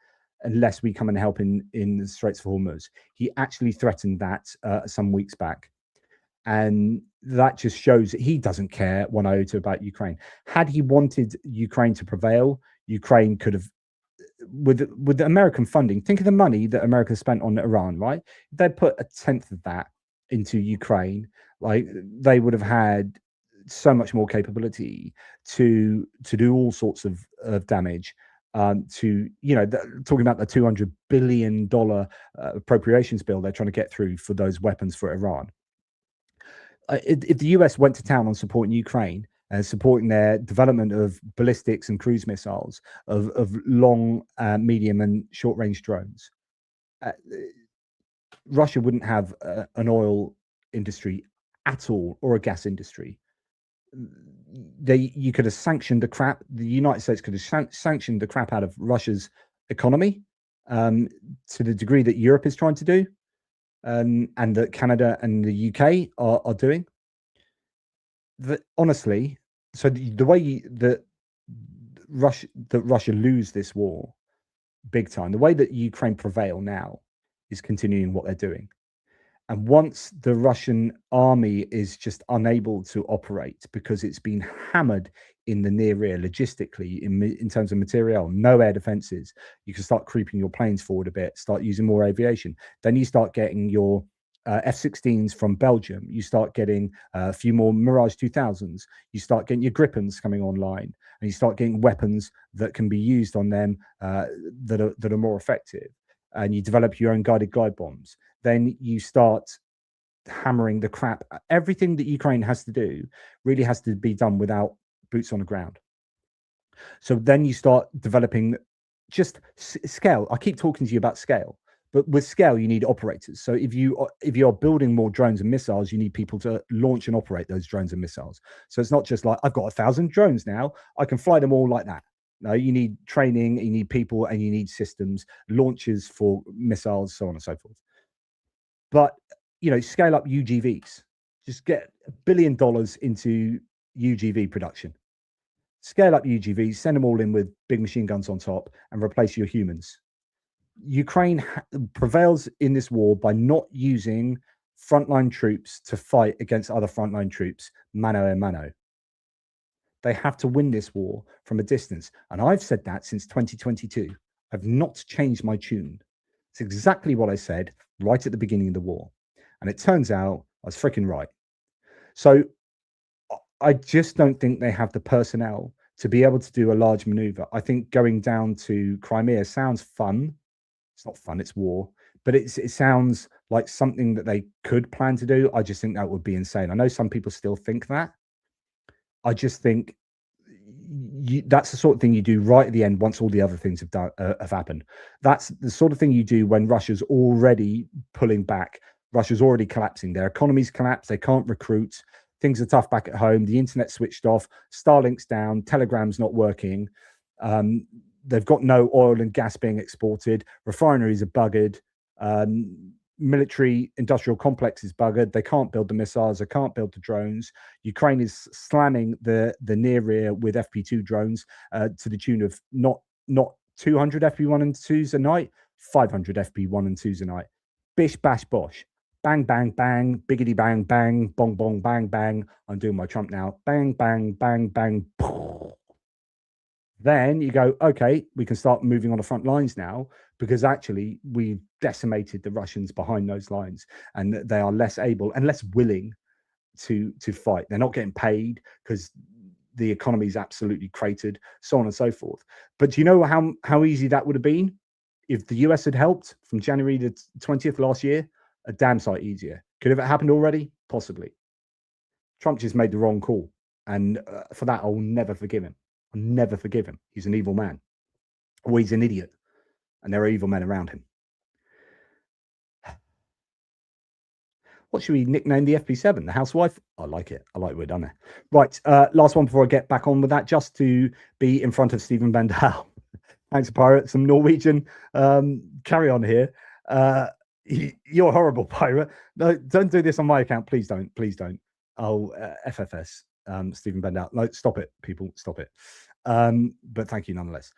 unless we come and help in the Straits of Hormuz. He actually threatened that some weeks back. And that just shows that he doesn't care one iota about Ukraine. Had he wanted Ukraine to prevail, Ukraine could have, with the American funding, think of the money that America spent on Iran, right? If they put 1/10 of that into Ukraine, like they would have had so much more capability to do all sorts of damage. To talking about the $200 billion appropriations bill they're trying to get through for those weapons for Iran. If the US went to town on supporting Ukraine and supporting their development of ballistics and cruise missiles, of long, medium, and short range drones, Russia wouldn't have an industry at all, or a gas industry. You could have sanctioned the United States could have sanctioned the crap out of Russia's economy, to the degree that Europe is trying to do, and that Canada and the UK are doing. Honestly, so the way that Russia lose this war big time, the way that Ukraine prevail now is continuing what they're doing. And once the Russian army is just unable to operate because it's been hammered in the near rear logistically, in terms of material, no air defenses, you can start creeping your planes forward a bit, start using more aviation. Then you start getting your F-16s from Belgium. You start getting a few more Mirage 2000s. You start getting your Gripens coming online, and you start getting weapons that can be used on them that are more effective. And you develop your own guided glide bombs. Then you start hammering the crap. Everything that Ukraine has to do really has to be done without boots on the ground. So then you start developing just scale. I keep talking to you about scale, but with scale, you need operators. So if you are building more drones and missiles, you need people to launch and operate those drones and missiles. So it's not just like, I've got 1,000 drones now, I can fly them all like that. No, you need training, you need people, and you need systems, launches for missiles, so on and so forth. But, scale up UGVs. Just get $1 billion into UGV production. Scale up UGVs, send them all in with big machine guns on top, and replace your humans. Ukraine prevails in this war by not using frontline troops to fight against other frontline troops, mano a mano. They have to win this war from a distance. And I've said that since 2022. I've not changed my tune. It's exactly what I said right at the beginning of the war. And it turns out I was freaking right. So I just don't think they have the personnel to be able to do a large maneuver. I think going down to Crimea sounds fun. It's not fun, it's war. But it sounds like something that they could plan to do. I just think that would be insane. I know some people still think that. I just think that's the sort of thing you do right at the end once all the other things have happened. That's the sort of thing you do when Russia's already pulling back. Russia's already collapsing. Their economy's collapsed. They can't recruit. Things are tough back at home. The internet switched off. Starlink's down. Telegram's not working. They've got no oil and gas being exported. Refineries are buggered. Military industrial complex is buggered. They can't build the missiles. They can't build the drones. Ukraine is slamming the near rear with FP2 drones to the tune of not 200 FP1 and 2s a night, 500 FP1 and 2s a night. Bish bash bosh, bang bang bang, biggity bang bang, bong bong bang bang. I'm doing my Trump now. Bang bang bang bang. Then you go, okay, we can start moving on the front lines now, because actually we've decimated the Russians behind those lines, and they are less able and less willing to fight. They're not getting paid because the economy is absolutely cratered, so on and so forth. But do you know how easy that would have been if the US had helped from January the 20th last year? A damn sight easier. Could have it happened already? Possibly. Trump just made the wrong call, and for that I'll never forgive him. I'll never forgive him. He's an evil man, or he's an idiot, and there are evil men around him. What should we nickname the FP7? The housewife? I like it. I like we're done there. Right. Last one before I get back on with that, just to be in front of Stephen Bandal. Thanks, Pirate. Some Norwegian. Carry on here. You're a horrible, Pirate. No, don't do this on my account. Please don't. Please don't. Oh, FFS. Stephen Bandal. No, stop it, people. Stop it. But thank you nonetheless.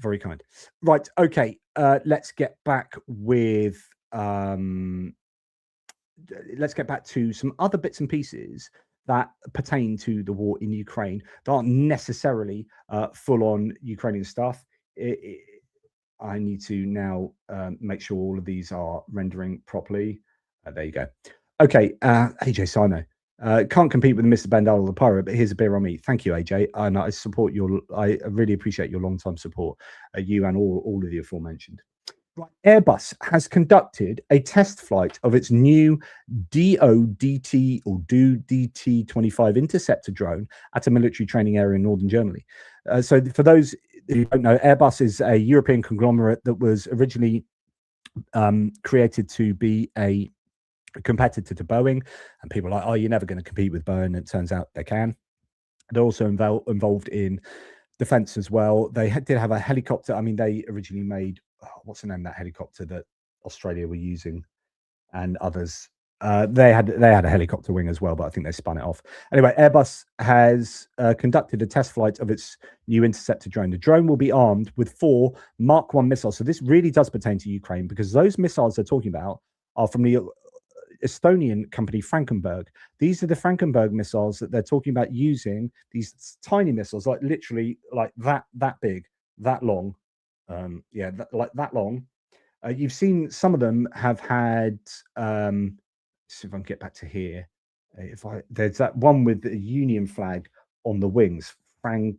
Very kind. Right. Okay. Let's get back with let's get back to some other bits and pieces that pertain to the war in Ukraine that aren't necessarily full-on Ukrainian stuff. I need to now make sure all of these are rendering properly. There you go. Okay, AJ Simo, Can't compete with Mr. Bandal the Pirate, but here's a beer on me. Thank you, AJ. And I support I really appreciate your long-time support, you and all of the aforementioned. Right. Airbus has conducted a test flight of its new DODT or DT-25 interceptor drone at a military training area in northern Germany. So for those who don't know, Airbus is a European conglomerate that was originally created to be a competitor to Boeing, and people are like, oh, you're never going to compete with Boeing, and it turns out they can. They're also involved in defense as well. They did have a helicopter. I mean, they originally made what's the name of that helicopter that Australia were using, and others. They had a helicopter wing as well, but I think they spun it off. Anyway, Airbus has conducted a test flight of its new interceptor drone. The drone will be armed with 4 Mark 1 missiles. So this really does pertain to Ukraine, because those missiles they're talking about are from the Estonian company Frankenberg. These are the Frankenberg missiles that they're talking about using. These tiny missiles, like literally like that big, that long. Like that long. You've seen some of them have had. See if I can get back to here. There's that one with the Union flag on the wings, Frankenberg.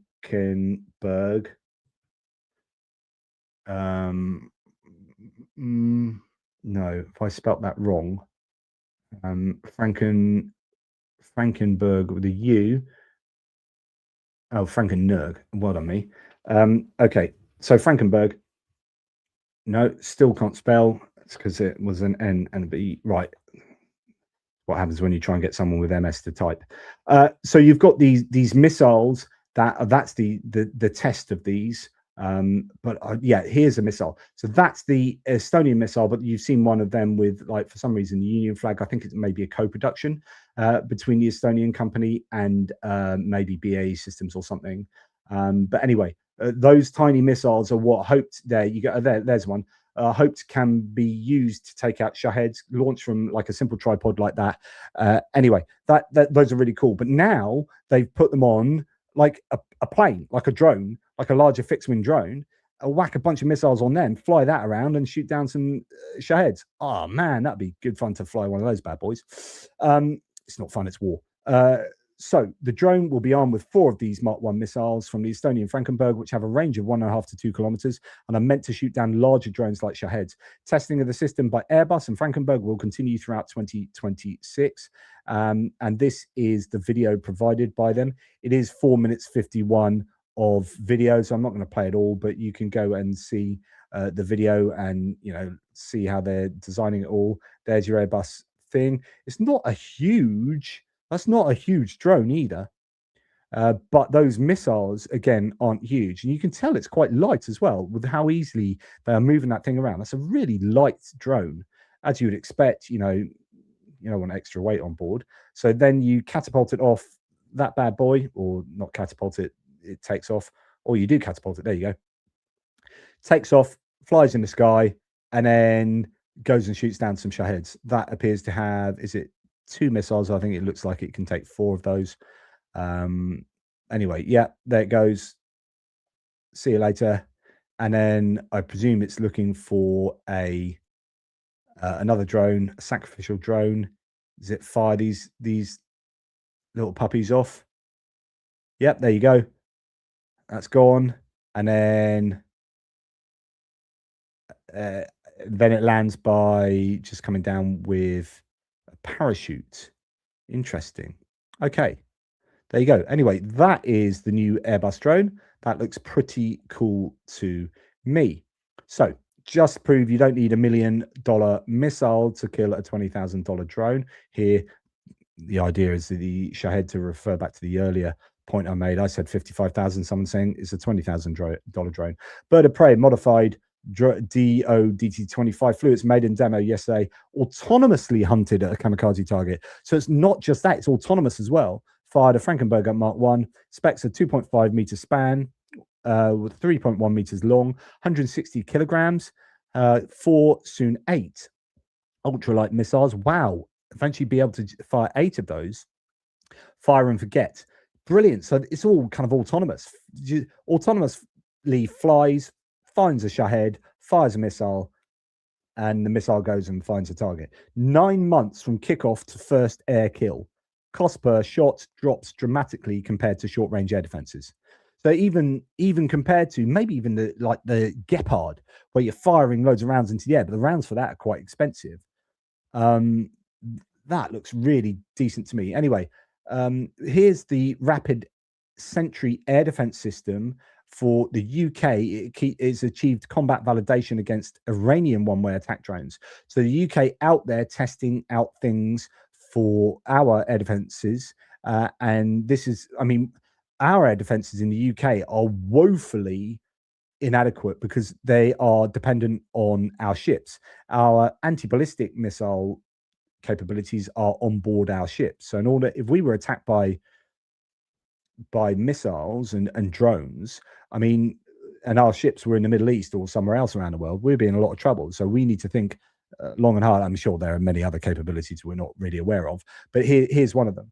No, if I spelt that wrong. Frankenberg with a U. Oh, Frankenberg. Well done, me. Okay, so Frankenberg. No, still can't spell. It's because it was an N and a B. Right. What happens when you try and get someone with MS to type? So you've got these missiles. That's the test of these. Yeah, here's a missile. So that's the Estonian missile, but you've seen one of them with, like, for some reason, the Union flag. I think it's maybe a co-production between the Estonian company and maybe BAE Systems or something. But anyway, those tiny missiles are what hoped. There you go. There's one. Hoped can be used to take out Shaheds, launched from like a simple tripod like that. Anyway, those are really cool. But now they've put them on like a plane, like a drone, like a larger fixed-wing drone. Whack a bunch of missiles on them, fly that around, and shoot down some Shaheds. Oh man, that'd be good fun to fly one of those bad boys. It's not fun; it's war. So the drone will be armed with 4 of these Mark 1 missiles from the Estonian Frankenberg, which have a range of 1.5 to 2 kilometers and are meant to shoot down larger drones like Shaheds. Testing of the system by Airbus and Frankenberg will continue throughout 2026. And this is the video provided by them. It is 4 minutes 51 of video, so I'm not going to play it all, but you can go and see the video and, you know, see how they're designing it all. There's your Airbus thing. It's not a huge... That's not a huge drone either. But those missiles, again, aren't huge. And you can tell it's quite light as well with how easily they are moving that thing around. That's a really light drone, as you would expect. You don't want extra weight on board. So then you catapult it off that bad boy, or not catapult it, it takes off. Or you do catapult it. There you go. Takes off, flies in the sky, and then goes and shoots down some Shaheds. That appears to have, is it 2 missiles? I think it looks like it can take 4 of those. Anyway, yeah, there it goes. See you later. And then I presume it's looking for another drone, a sacrificial drone. Does it fire these little puppies off? Yep, there you go. That's gone. And then it lands by just coming down with a parachute. Interesting. Okay, there you go. Anyway, that is the new Airbus drone. That looks pretty cool to me. So just to prove you don't need $1 million missile to kill a $20,000 drone. Here, the idea is the Shahed, to refer back to the earlier point I made. I said 55,000. Someone's saying it's a $20,000 drone. Bird of Prey modified DODT-25 flew its maiden demo yesterday, autonomously hunted at a kamikaze target. So it's not just that, it's autonomous as well. Fired a Frankenberg at Mark 1, specs a 2.5 meter span, with 3.1 meters long, 160 kilograms, 4, soon 8 ultralight missiles. Wow, eventually be able to fire 8 of those, fire and forget. Brilliant. So it's all kind of autonomous. Autonomously flies, finds a Shahed, fires a missile, and the missile goes and finds a target. 9 months from kickoff to first air kill. cost per shot drops dramatically compared to short range air defenses. So even compared to maybe even the Gepard, where you're firing loads of rounds into the air, but the rounds for that are quite expensive. That looks really decent to me. Anyway, here's the Rapid Sentry air defense system for the UK. It's achieved combat validation against Iranian one-way attack drones. So the UK out there testing out things for our air defenses. And this is, I mean, our air defenses in the UK are woefully inadequate because they are dependent on our ships. Our anti-ballistic missile capabilities are on board our ships. So in order, if we were attacked by missiles and drones, I mean, and our ships were in the Middle East or somewhere else around the world, we'd be in a lot of trouble. So we need to think long and hard. I'm sure there are many other capabilities we're not really aware of, but here's one of them.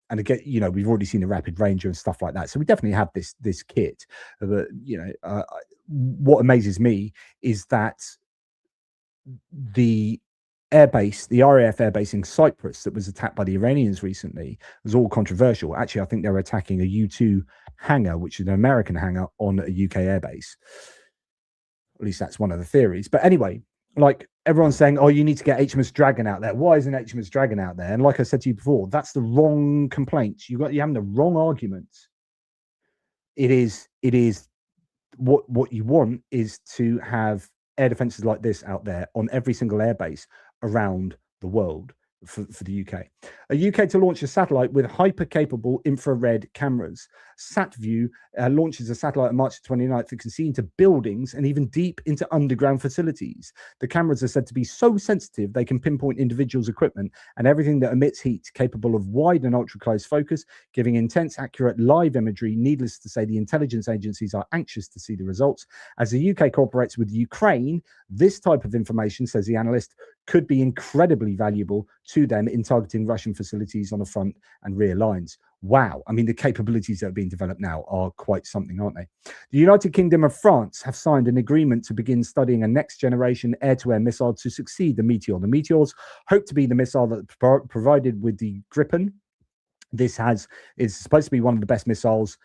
And again, you know, we've already seen the Rapid Ranger and stuff like that. So we definitely have this kit. But you know, what amazes me is that the airbase, the RAF airbase in Cyprus that was attacked by the Iranians recently, was all controversial. Actually, I think they were attacking a U-2 hangar, which is an American hangar on a UK airbase. At least that's one of the theories. But anyway, like everyone's saying, oh, you need to get HMS Dragon out there. Why isn't HMS Dragon out there? And like I said to you before, that's the wrong complaint. You're having the wrong arguments. It is what you want is to have air defenses like this out there on every single airbase around the world for the UK. A UK to launch a satellite with hyper-capable infrared cameras. SatView launches a satellite on March 29th that can see into buildings and even deep into underground facilities. The cameras are said to be so sensitive they can pinpoint individuals' equipment and everything that emits heat, capable of wide and ultra-close focus, giving intense, accurate live imagery. Needless to say, the intelligence agencies are anxious to see the results. As the UK cooperates with Ukraine, this type of information, says the analyst, could be incredibly valuable to them in targeting Russian facilities on the front and rear lines. Wow. I mean, the capabilities that are being developed now are quite something, aren't they? The United Kingdom and France have signed an agreement to begin studying a next-generation air-to-air missile to succeed the Meteor. The Meteors hope to be the missile that provided with the Gripen. This is supposed to be one of the best missiles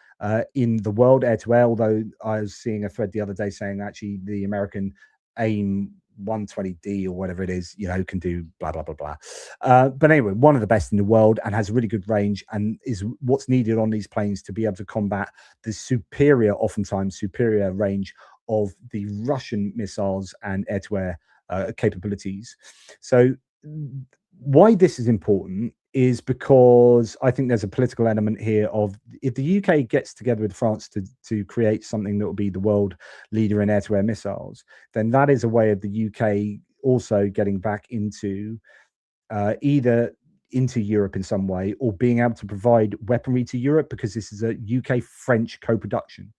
in the world, air-to-air, although I was seeing a thread the other day saying actually the American AIM 120D or whatever it is, you know, can do blah blah blah blah. But anyway, one of the best in the world and has a really good range and is what's needed on these planes to be able to combat the oftentimes superior range of the Russian missiles and air-to-air capabilities. So why this is important is because I think there's a political element here of, if the UK gets together with France to create something that will be the world leader in air-to-air missiles, then that is a way of the UK also getting back into either into Europe in some way or being able to provide weaponry to Europe, because this is a UK-French co-production.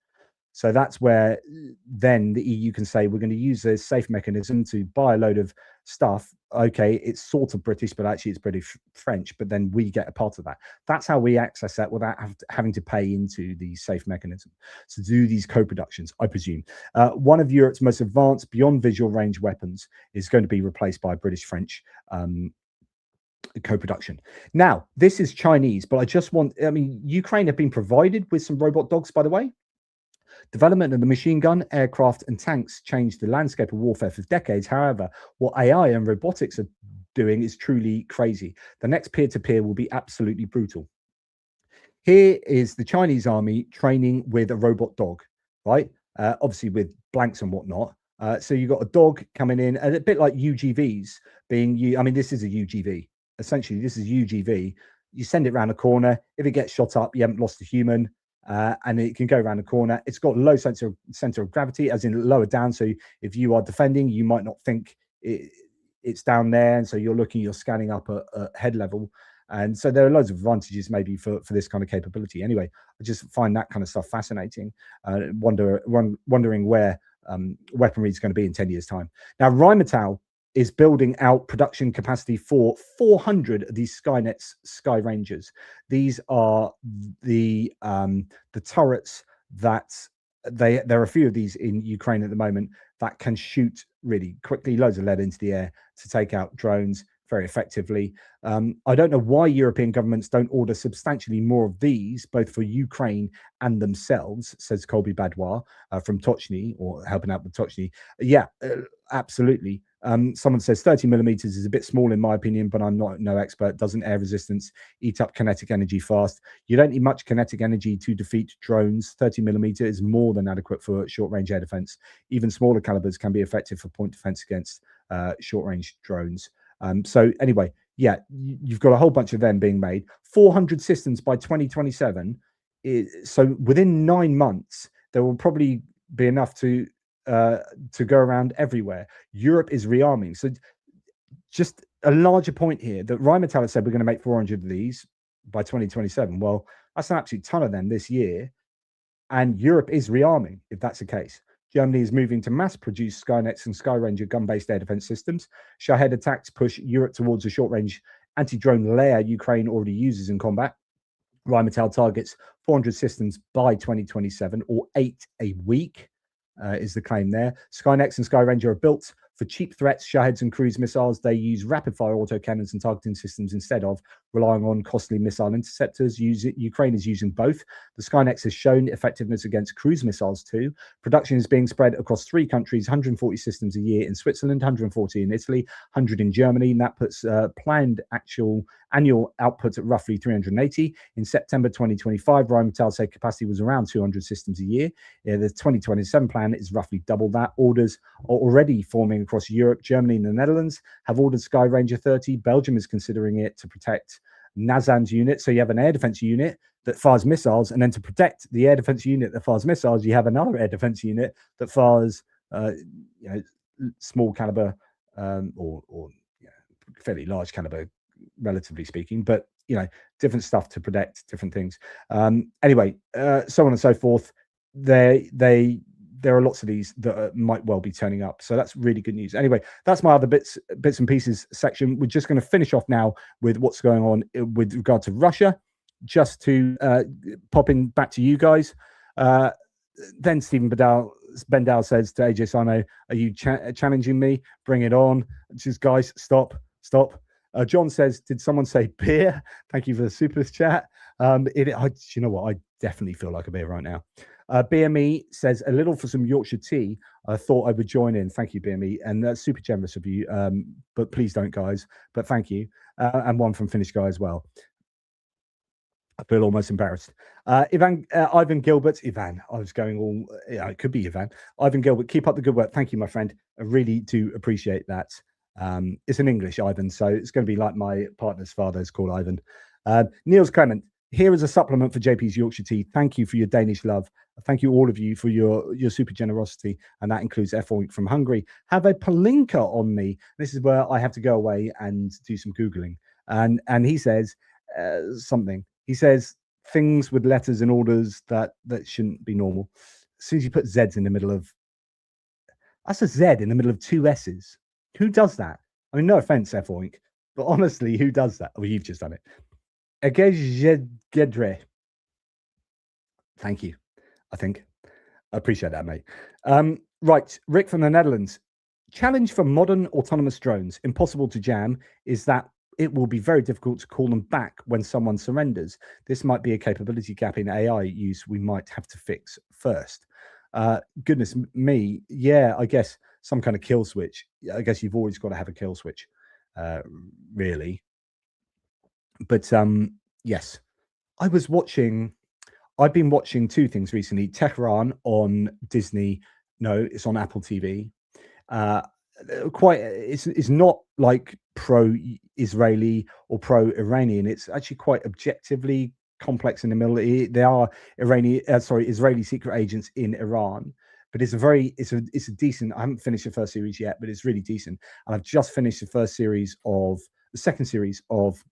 So that's where then the EU can say, we're going to use a safe mechanism to buy a load of stuff. Okay, it's sort of British, but actually it's British French, but then we get a part of that. That's how we access that without having to pay into the safe mechanism. So do these co-productions, I presume. One of Europe's most advanced beyond visual range weapons is going to be replaced by British-French co-production. Now, this is Chinese, but I mean, Ukraine have been provided with some robot dogs, by the way. Development of the machine gun, aircraft, and tanks changed the landscape of warfare for decades. However, what AI and robotics are doing is truly crazy. The next peer-to-peer will be absolutely brutal. Here is the Chinese army training with a robot dog, right? Obviously with blanks and whatnot. So you've got a dog coming in, and a bit like UGVs being, I mean, this is a UGV. Essentially, this is UGV. You send it around a corner. If it gets shot up, you haven't lost a human. And it can go around the corner. It's got low center of gravity, as in lower down. So if you are defending, you might not think it's down there. And so you're scanning up at head level. And so there are loads of advantages maybe for this kind of capability. Anyway, I just find that kind of stuff fascinating. Wondering where weaponry is going to be in 10 years' time. Now, Rheinmetall is building out production capacity for 400 of these Skynex Skyrangers. These are the turrets that there are a few of these in Ukraine at the moment that can shoot really quickly, loads of lead into the air to take out drones. very effectively. I don't know why European governments don't order substantially more of these, both for Ukraine and themselves, says Colby Badwa from Tochny, or helping out with Tochny. Yeah, absolutely. Someone says 30 millimeters is a bit small in my opinion, but I'm not no expert. Doesn't air resistance eat up kinetic energy fast? You don't need much kinetic energy to defeat drones. 30 millimeter is more than adequate for short range air defense. Even smaller calibers can be effective for point defense against short range drones. So anyway, yeah, you've got a whole bunch of them being made. 400 systems by 2027. So within 9 months, there will probably be enough to go around everywhere. Europe is rearming. So just a larger point here that Rheinmetall has said we're going to make 400 of these by 2027. Well, that's an absolute ton of them this year. And Europe is rearming, if that's the case. Germany is moving to mass produce Skynex and Skyranger gun-based air defense systems. Shahed attacks push Europe towards a short-range anti-drone layer Ukraine already uses in combat. Rheinmetall targets 400 systems by 2027, or 8 a week, is the claim there. Skynex and Skyranger are built for cheap threats, Shaheds and cruise missiles. They use rapid-fire autocannons and targeting systems instead of relying on costly missile interceptors. Ukraine is using both. The Skynex has shown effectiveness against cruise missiles too. Production is being spread across 3 countries, 140 systems a year in Switzerland, 140 in Italy, 100 in Germany, and that puts planned annual output at roughly 380. In September 2025, Rheinmetall said capacity was around 200 systems a year. The 2027 plan is roughly double that. Orders are already forming across Europe. Germany and the Netherlands have ordered Skyranger 30. Belgium is considering it to protect Nazan's unit. So you have an air defense unit that fires missiles, and then to protect the air defense unit that fires missiles, you have another air defense unit that fires small caliber or fairly large caliber, relatively speaking, but different stuff to protect different things. Anyway, so on and so forth. There are lots of these that might well be turning up, so that's really good news. Anyway, that's my other bits and pieces section. We're just going to finish off now with what's going on with regard to Russia, just to pop in back to you guys. Then Stephen Bendal says to AJ Sano, are you challenging me? Bring it on. Just guys, stop. John says, did someone say beer? Thank you for the super chat. You know what? I definitely feel like a beer right now. BME says, a little for some Yorkshire tea. I thought I would join in. Thank you, BME. And that's super generous of you. But please don't, guys. But thank you. And one from Finnish guy as well. I feel almost embarrassed. Ivan Gilbert. Ivan. I was going all... Yeah, it could be Ivan. Ivan Gilbert, keep up the good work. Thank you, my friend. I really do appreciate that. It's an English Ivan, so it's going to be like my partner's father is called Ivan. Niels Clement, here is a supplement for JP's Yorkshire tea. Thank you for your Danish love. Thank you, all of you, for your super generosity, and that includes F-Oink from Hungary. Have a palinka on me. This is where I have to go away and do some Googling. And he says something. He says things with letters and orders that shouldn't be normal. As soon as you put Zs in the middle of... That's a Z in the middle of 2 S's. Who does that? I mean, no offense, F-Oink, but honestly, who does that? Well, you've just done it. Egedre. Thank you. I think. I appreciate that, mate. Right. Rick from the Netherlands. Challenge for modern autonomous drones, impossible to jam, is that it will be very difficult to call them back when someone surrenders. This might be a capability gap in AI use we might have to fix first. Goodness me. Yeah, I guess some kind of kill switch. I guess you've always got to have a kill switch, really. But yes, I've been watching 2 things recently. Tehran on Disney. No, it's on Apple TV. It's not like pro-Israeli or pro-Iranian. It's actually quite objectively complex in the middle. They are Israeli secret agents in Iran. But it's a decent. I haven't finished the first series yet, but it's really decent. And I've just finished the second series of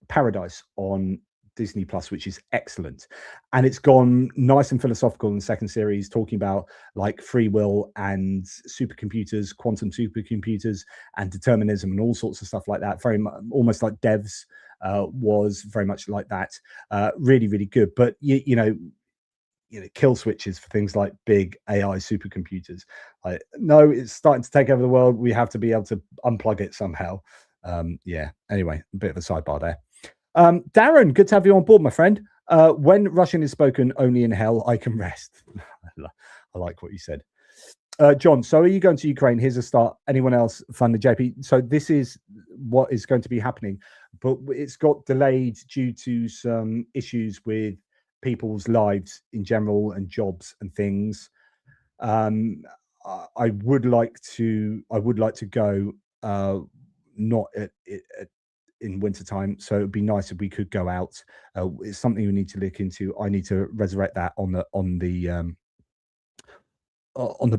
Paradise on Disney Plus, which is excellent. And it's gone nice and philosophical in the second series, talking about like free will and supercomputers, quantum supercomputers, and determinism and all sorts of stuff like that. Very much, almost like Devs was very much like that. Really, really good. But kill switches for things like big AI supercomputers. No, it's starting to take over the world. We have to be able to unplug it somehow. Yeah. Anyway, a bit of a sidebar there. Darren, good to have you on board, my friend. When Russian is spoken only in hell, I can rest. I like what you said. John, so are you going to Ukraine? Here's a start. Anyone else fund the JP? So this is what is going to be happening, but it's got delayed due to some issues with people's lives in general and jobs and things. I would like to go, not in winter time, so it'd be nice if we could go out. It's something we need to look into. I need to resurrect that on the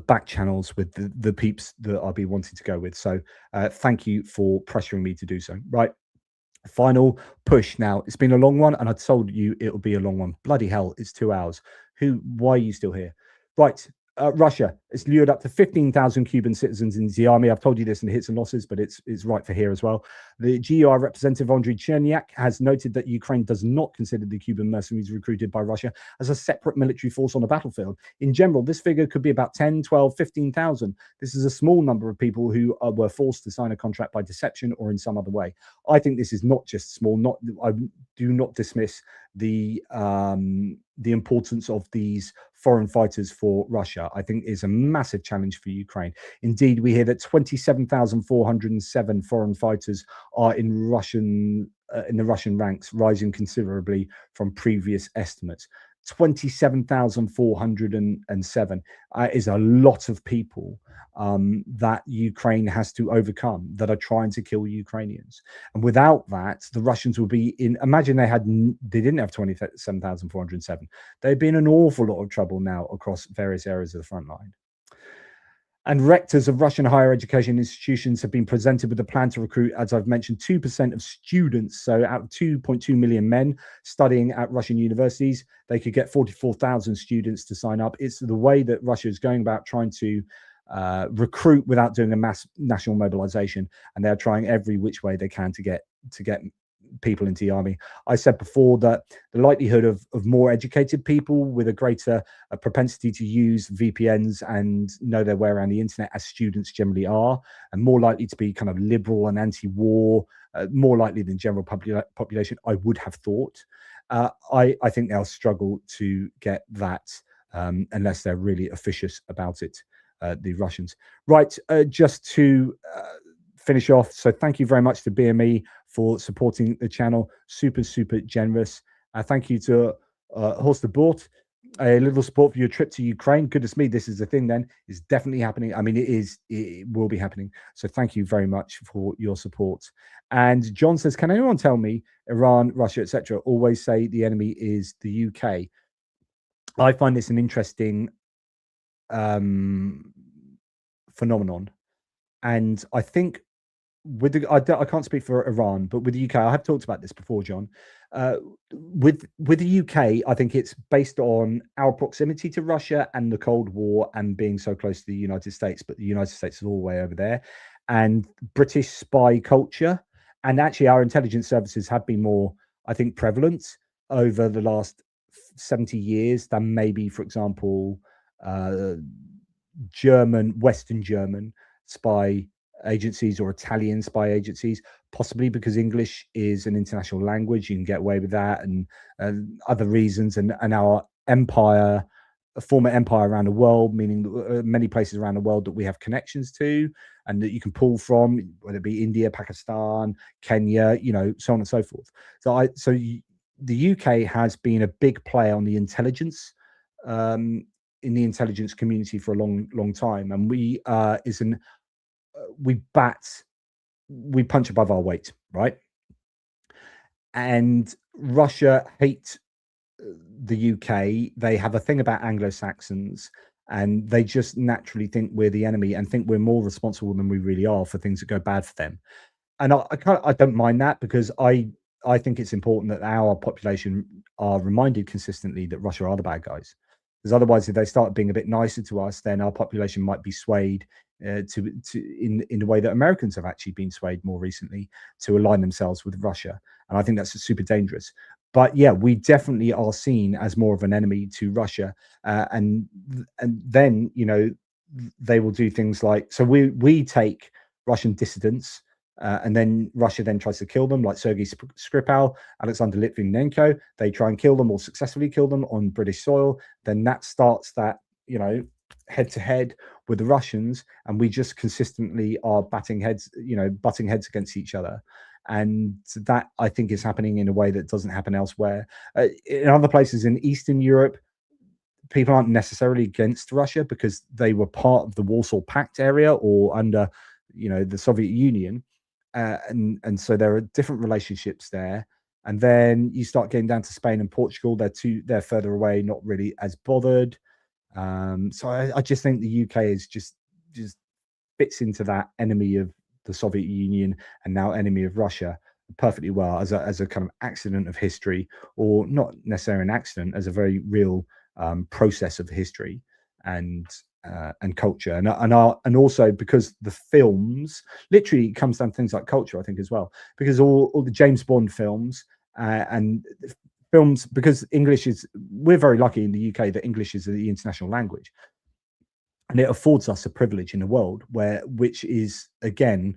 back channels with the peeps that I'll be wanting to go with. So thank you for pressuring me to do so. Right, final push now. It's been a long one, and I told you it'll be a long one. Bloody hell, it's 2 hours. Why are you still here? Right. Russia has lured up to 15,000 Cuban citizens into the army. I've told you this in hits and losses, but it's right for here as well. The GUI representative Andriy Cherniak has noted that Ukraine does not consider the Cuban mercenaries recruited by Russia as a separate military force on the battlefield. In general, this figure could be about 10, 12, 15,000. This is a small number of people who were forced to sign a contract by deception or in some other way. I think this is not just small. I do not dismiss the importance of these foreign fighters for Russia. I think is a massive challenge for Ukraine. Indeed, we hear that 27,407 foreign fighters are in the Russian ranks, rising considerably from previous estimates. 27,407 is a lot of people that Ukraine has to overcome that are trying to kill Ukrainians. And without that, the Russians will be in, imagine they didn't have 27,407. They'd be in an awful lot of trouble now across various areas of the front line. And rectors of Russian higher education institutions have been presented with a plan to recruit, as I've mentioned, 2% of students. So out of 2.2 million men studying at Russian universities, they could get 44,000 students to sign up. It's the way that Russia is going about trying to recruit without doing a mass national mobilization. And they're trying every which way they can to get people into the army. I said before that the likelihood of more educated people with a greater propensity to use VPNs and know their way around the internet, as students generally are, and more likely to be kind of liberal and anti-war, more likely than general population, I would have thought. I think they'll struggle to get that unless they're really officious about it, the Russians. Right, just to finish off, so thank you very much to BME for supporting the channel. Super generous. Thank you to Horst de Boort. A little support for your trip to Ukraine. Goodness me, this is the thing then. It's definitely happening. I mean, it will be happening. So thank you very much for your support. And John says, can anyone tell me Iran, Russia, etc. always say the enemy is the UK? I find this an interesting phenomenon. And I think with I can't speak for Iran, but with the UK, I have talked about this before, John. With the UK, I think it's based on our proximity to Russia and the Cold War and being so close to the United States, but the United States is all the way over there, and British spy culture. And actually, our intelligence services have been more, I think, prevalent over the last 70 years than maybe, for example, Western German spy agencies or Italian spy agencies, possibly because English is an international language. You can get away with that, and other reasons, and our empire, a former empire around the world, meaning many places around the world that we have connections to and that you can pull from, whether it be India, Pakistan, Kenya, so on and so forth. So the UK has been a big player on the intelligence in the intelligence community for a long time, and we punch above our weight, right? And Russia hate the UK. They have a thing about Anglo-Saxons, and they just naturally think we're the enemy and think we're more responsible than we really are for things that go bad for them. And I don't mind that, because I think it's important that our population are reminded consistently that Russia are the bad guys. Because otherwise, if they start being a bit nicer to us, then our population might be swayed in the way that Americans have actually been swayed more recently to align themselves with Russia. And I think that's super dangerous. But yeah, we definitely are seen as more of an enemy to Russia. And then, they will do things like, so we take Russian dissidents and then Russia then tries to kill them, like Sergei Skripal, Alexander Litvinenko. They try and kill them, or successfully kill them, on British soil. Then that starts that, head to head with the Russians, and we just consistently are butting heads against each other. And that, I think, is happening in a way that doesn't happen elsewhere. In other places in Eastern Europe, people aren't necessarily against Russia because they were part of the Warsaw Pact area or under, the Soviet Union. And so there are different relationships there. And then you start getting down to Spain and Portugal. They're further away, not really as bothered. So I just think the UK is just fits into that enemy of the Soviet Union and now enemy of Russia perfectly well as a kind of accident of history, or not necessarily an accident, as a very real process of history and culture, and also because the films literally comes down to things like culture, I think, as well, because all the James Bond films and films, because we're very lucky in the UK that English is the international language, and it affords us a privilege in the world which is, again,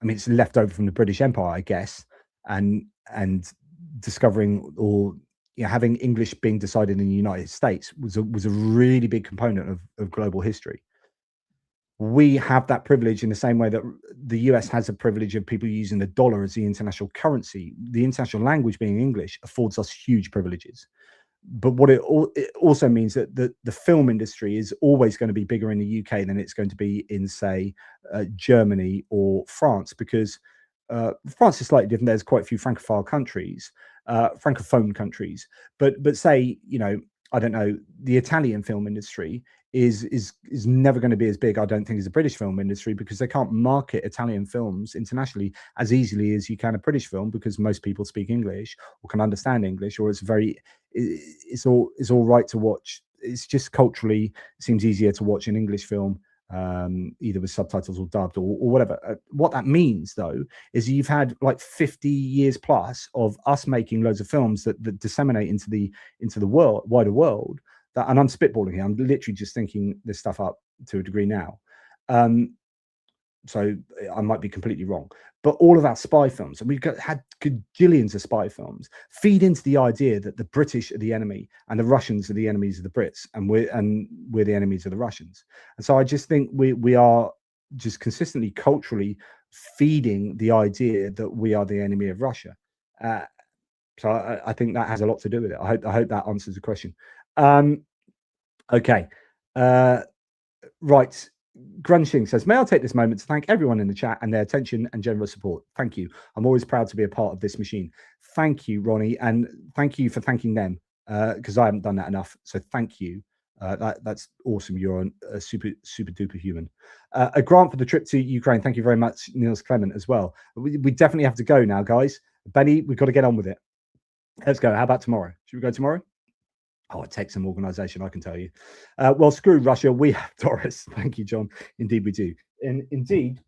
it's left over from the British Empire, I guess, and discovering, or having English being decided in the United States was a really big component of global history. We have that privilege in the same way that the US has a privilege of people using the dollar as the international currency. The international language being English affords us huge privileges. But what it also means that the film industry is always going to be bigger in the UK than it's going to be in, say, Germany or France, because France is slightly different. There's quite a few francophone countries, but say, I don't know, the Italian film industry is never going to be as big, I don't think, as the British film industry, because they can't market Italian films internationally as easily as you can a British film, because most people speak English or can understand English, or it's all right to watch. It's just culturally, it seems easier to watch an English film, either with subtitles or dubbed or whatever. What that means, though, is you've had like 50 years plus of us making loads of films that disseminate into the wider world. And I'm spitballing here. I'm literally just thinking this stuff up to a degree now. So I might be completely wrong. But all of our spy films, and we've had gajillions of spy films, feed into the idea that the British are the enemy and the Russians are the enemies of the Brits, and we're the enemies of the Russians. And so I just think we are just consistently culturally feeding the idea that we are the enemy of Russia. So I think that has a lot to do with it. I hope that answers the question. Okay. Right. Grunching says, may I take this moment to thank everyone in the chat and their attention and generous support. Thank you. I'm always proud to be a part of this machine. Thank you, Ronnie, and thank you for thanking them, because I haven't done that enough. So thank you. That's awesome. You're a super duper human. A grant for the trip to Ukraine. Thank you very much, Niels Clement, as well. We definitely have to go now, guys. Benny, we've got to get on with it. Let's go. How about tomorrow? Should we go tomorrow? Oh, it takes some organization, I can tell you. Well, screw Russia. We have Doris. Thank you, John. Indeed, we do. And indeed,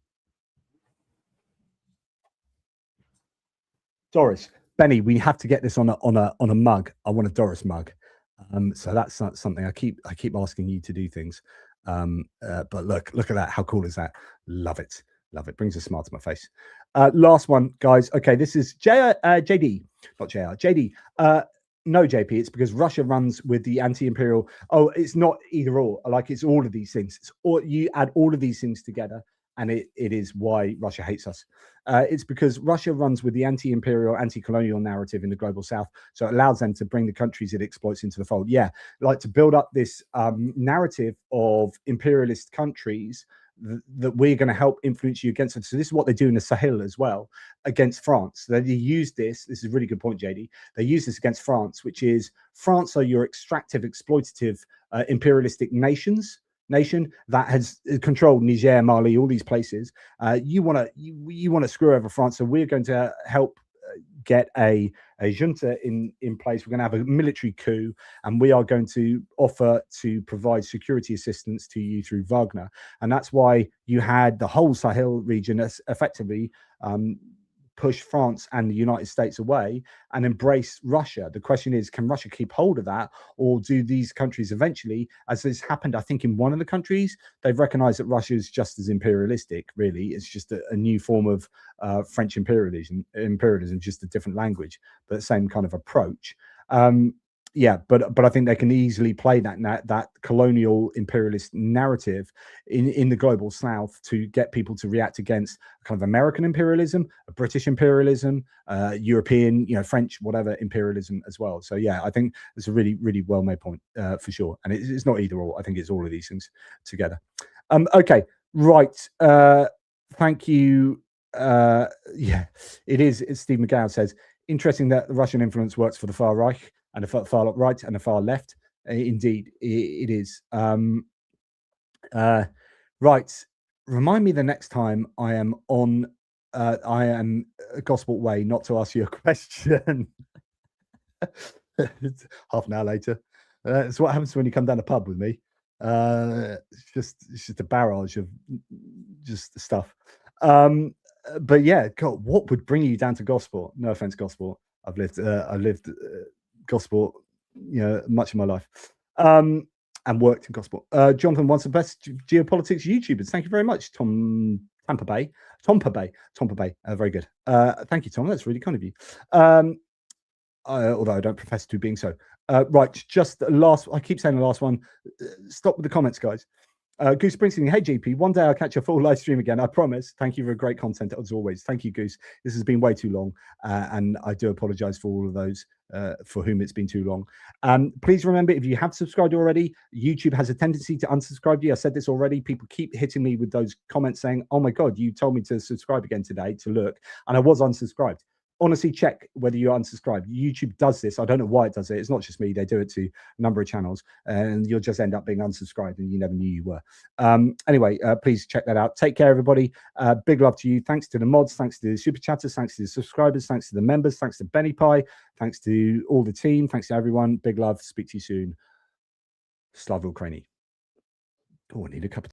Doris, Benny, we have to get this on a mug. I want a Doris mug. So that's not something I keep asking you to do things. But look at that. How cool is that? Love it. Love it. Brings a smile to my face. Last one, guys. Okay, this is JD, not JR. JD. No, JP, it's because Russia runs with the anti-imperial. Oh, it's not either or. Like, it's all of these things. You add all of these things together, and it is why Russia hates us. It's because Russia runs with the anti-imperial, anti-colonial narrative in the global south, so it allows them to bring the countries it exploits into the fold. Yeah, like to build up this narrative of imperialist countries that we're going to help influence you against them. So this is what they do in the Sahel as well, against France. They use this is a really good point, JD. They use this against France, which is, France are your extractive, exploitative, imperialistic nation that has controlled Niger, Mali, all these places. You want to screw over France, so we're going to help get a junta in place. We're going to have a military coup, and we are going to offer to provide security assistance to you through Wagner. And that's why you had the whole Sahel region effectively push France and the United States away and embrace Russia. The question is, can Russia keep hold of that, or do these countries eventually, as this happened, I think in one of the countries, they've recognized that Russia is just as imperialistic, really. It's just a new form of French imperialism, just a different language, but same kind of approach. Yeah, but I think they can easily play that colonial imperialist narrative in the global South to get people to react against kind of American imperialism, British imperialism, European, French, whatever imperialism as well. So yeah, I think it's a really, really well made point for sure. And it's not either or. I think it's all of these things together. Okay, right. Thank you. Yeah, it is. Steve McGowan says, interesting that the Russian influence works for the far right and the far right and the far left. Indeed, it is. Right. Remind me the next time I am on. I am Gosport Way, not to ask you a question. Half an hour later. It's what happens when you come down the pub with me. It's just a barrage of just stuff. But yeah, God, what would bring you down to Gosport? No offense, Gosport. I've lived Gosport, much of my life, and worked in Gosport. Jonathan wants the best geopolitics YouTubers. Thank you very much, Tompa Bay. Very good. Thank you, Tom. That's really kind of you. Although I don't profess to being so. Right, just the last. I keep saying the last one. Stop with the comments, guys. Goose Springsteen, hey GP, one day I'll catch a full live stream again, I promise. Thank you for great content as always. Thank you, Goose. This has been way too long, and I do apologize for all of those for whom it's been too long. Please remember, if you have subscribed already, YouTube has a tendency to unsubscribe you. I said this already. People keep hitting me with those comments saying, oh my God, you told me to subscribe again today to look, and I was unsubscribed. Honestly, check whether you're unsubscribed. YouTube does this. I don't know why it does it. It's not just me. They do it to a number of channels, and you'll just end up being unsubscribed and you never knew you were. Anyway, please check that out. Take care, everybody. Big love to you. Thanks to the mods. Thanks to the super chatters. Thanks to the subscribers. Thanks to the members. Thanks to Benny Pie. Thanks to all the team. Thanks to everyone. Big love. Speak to you soon. Slava Ukraini. Oh, I need a cup of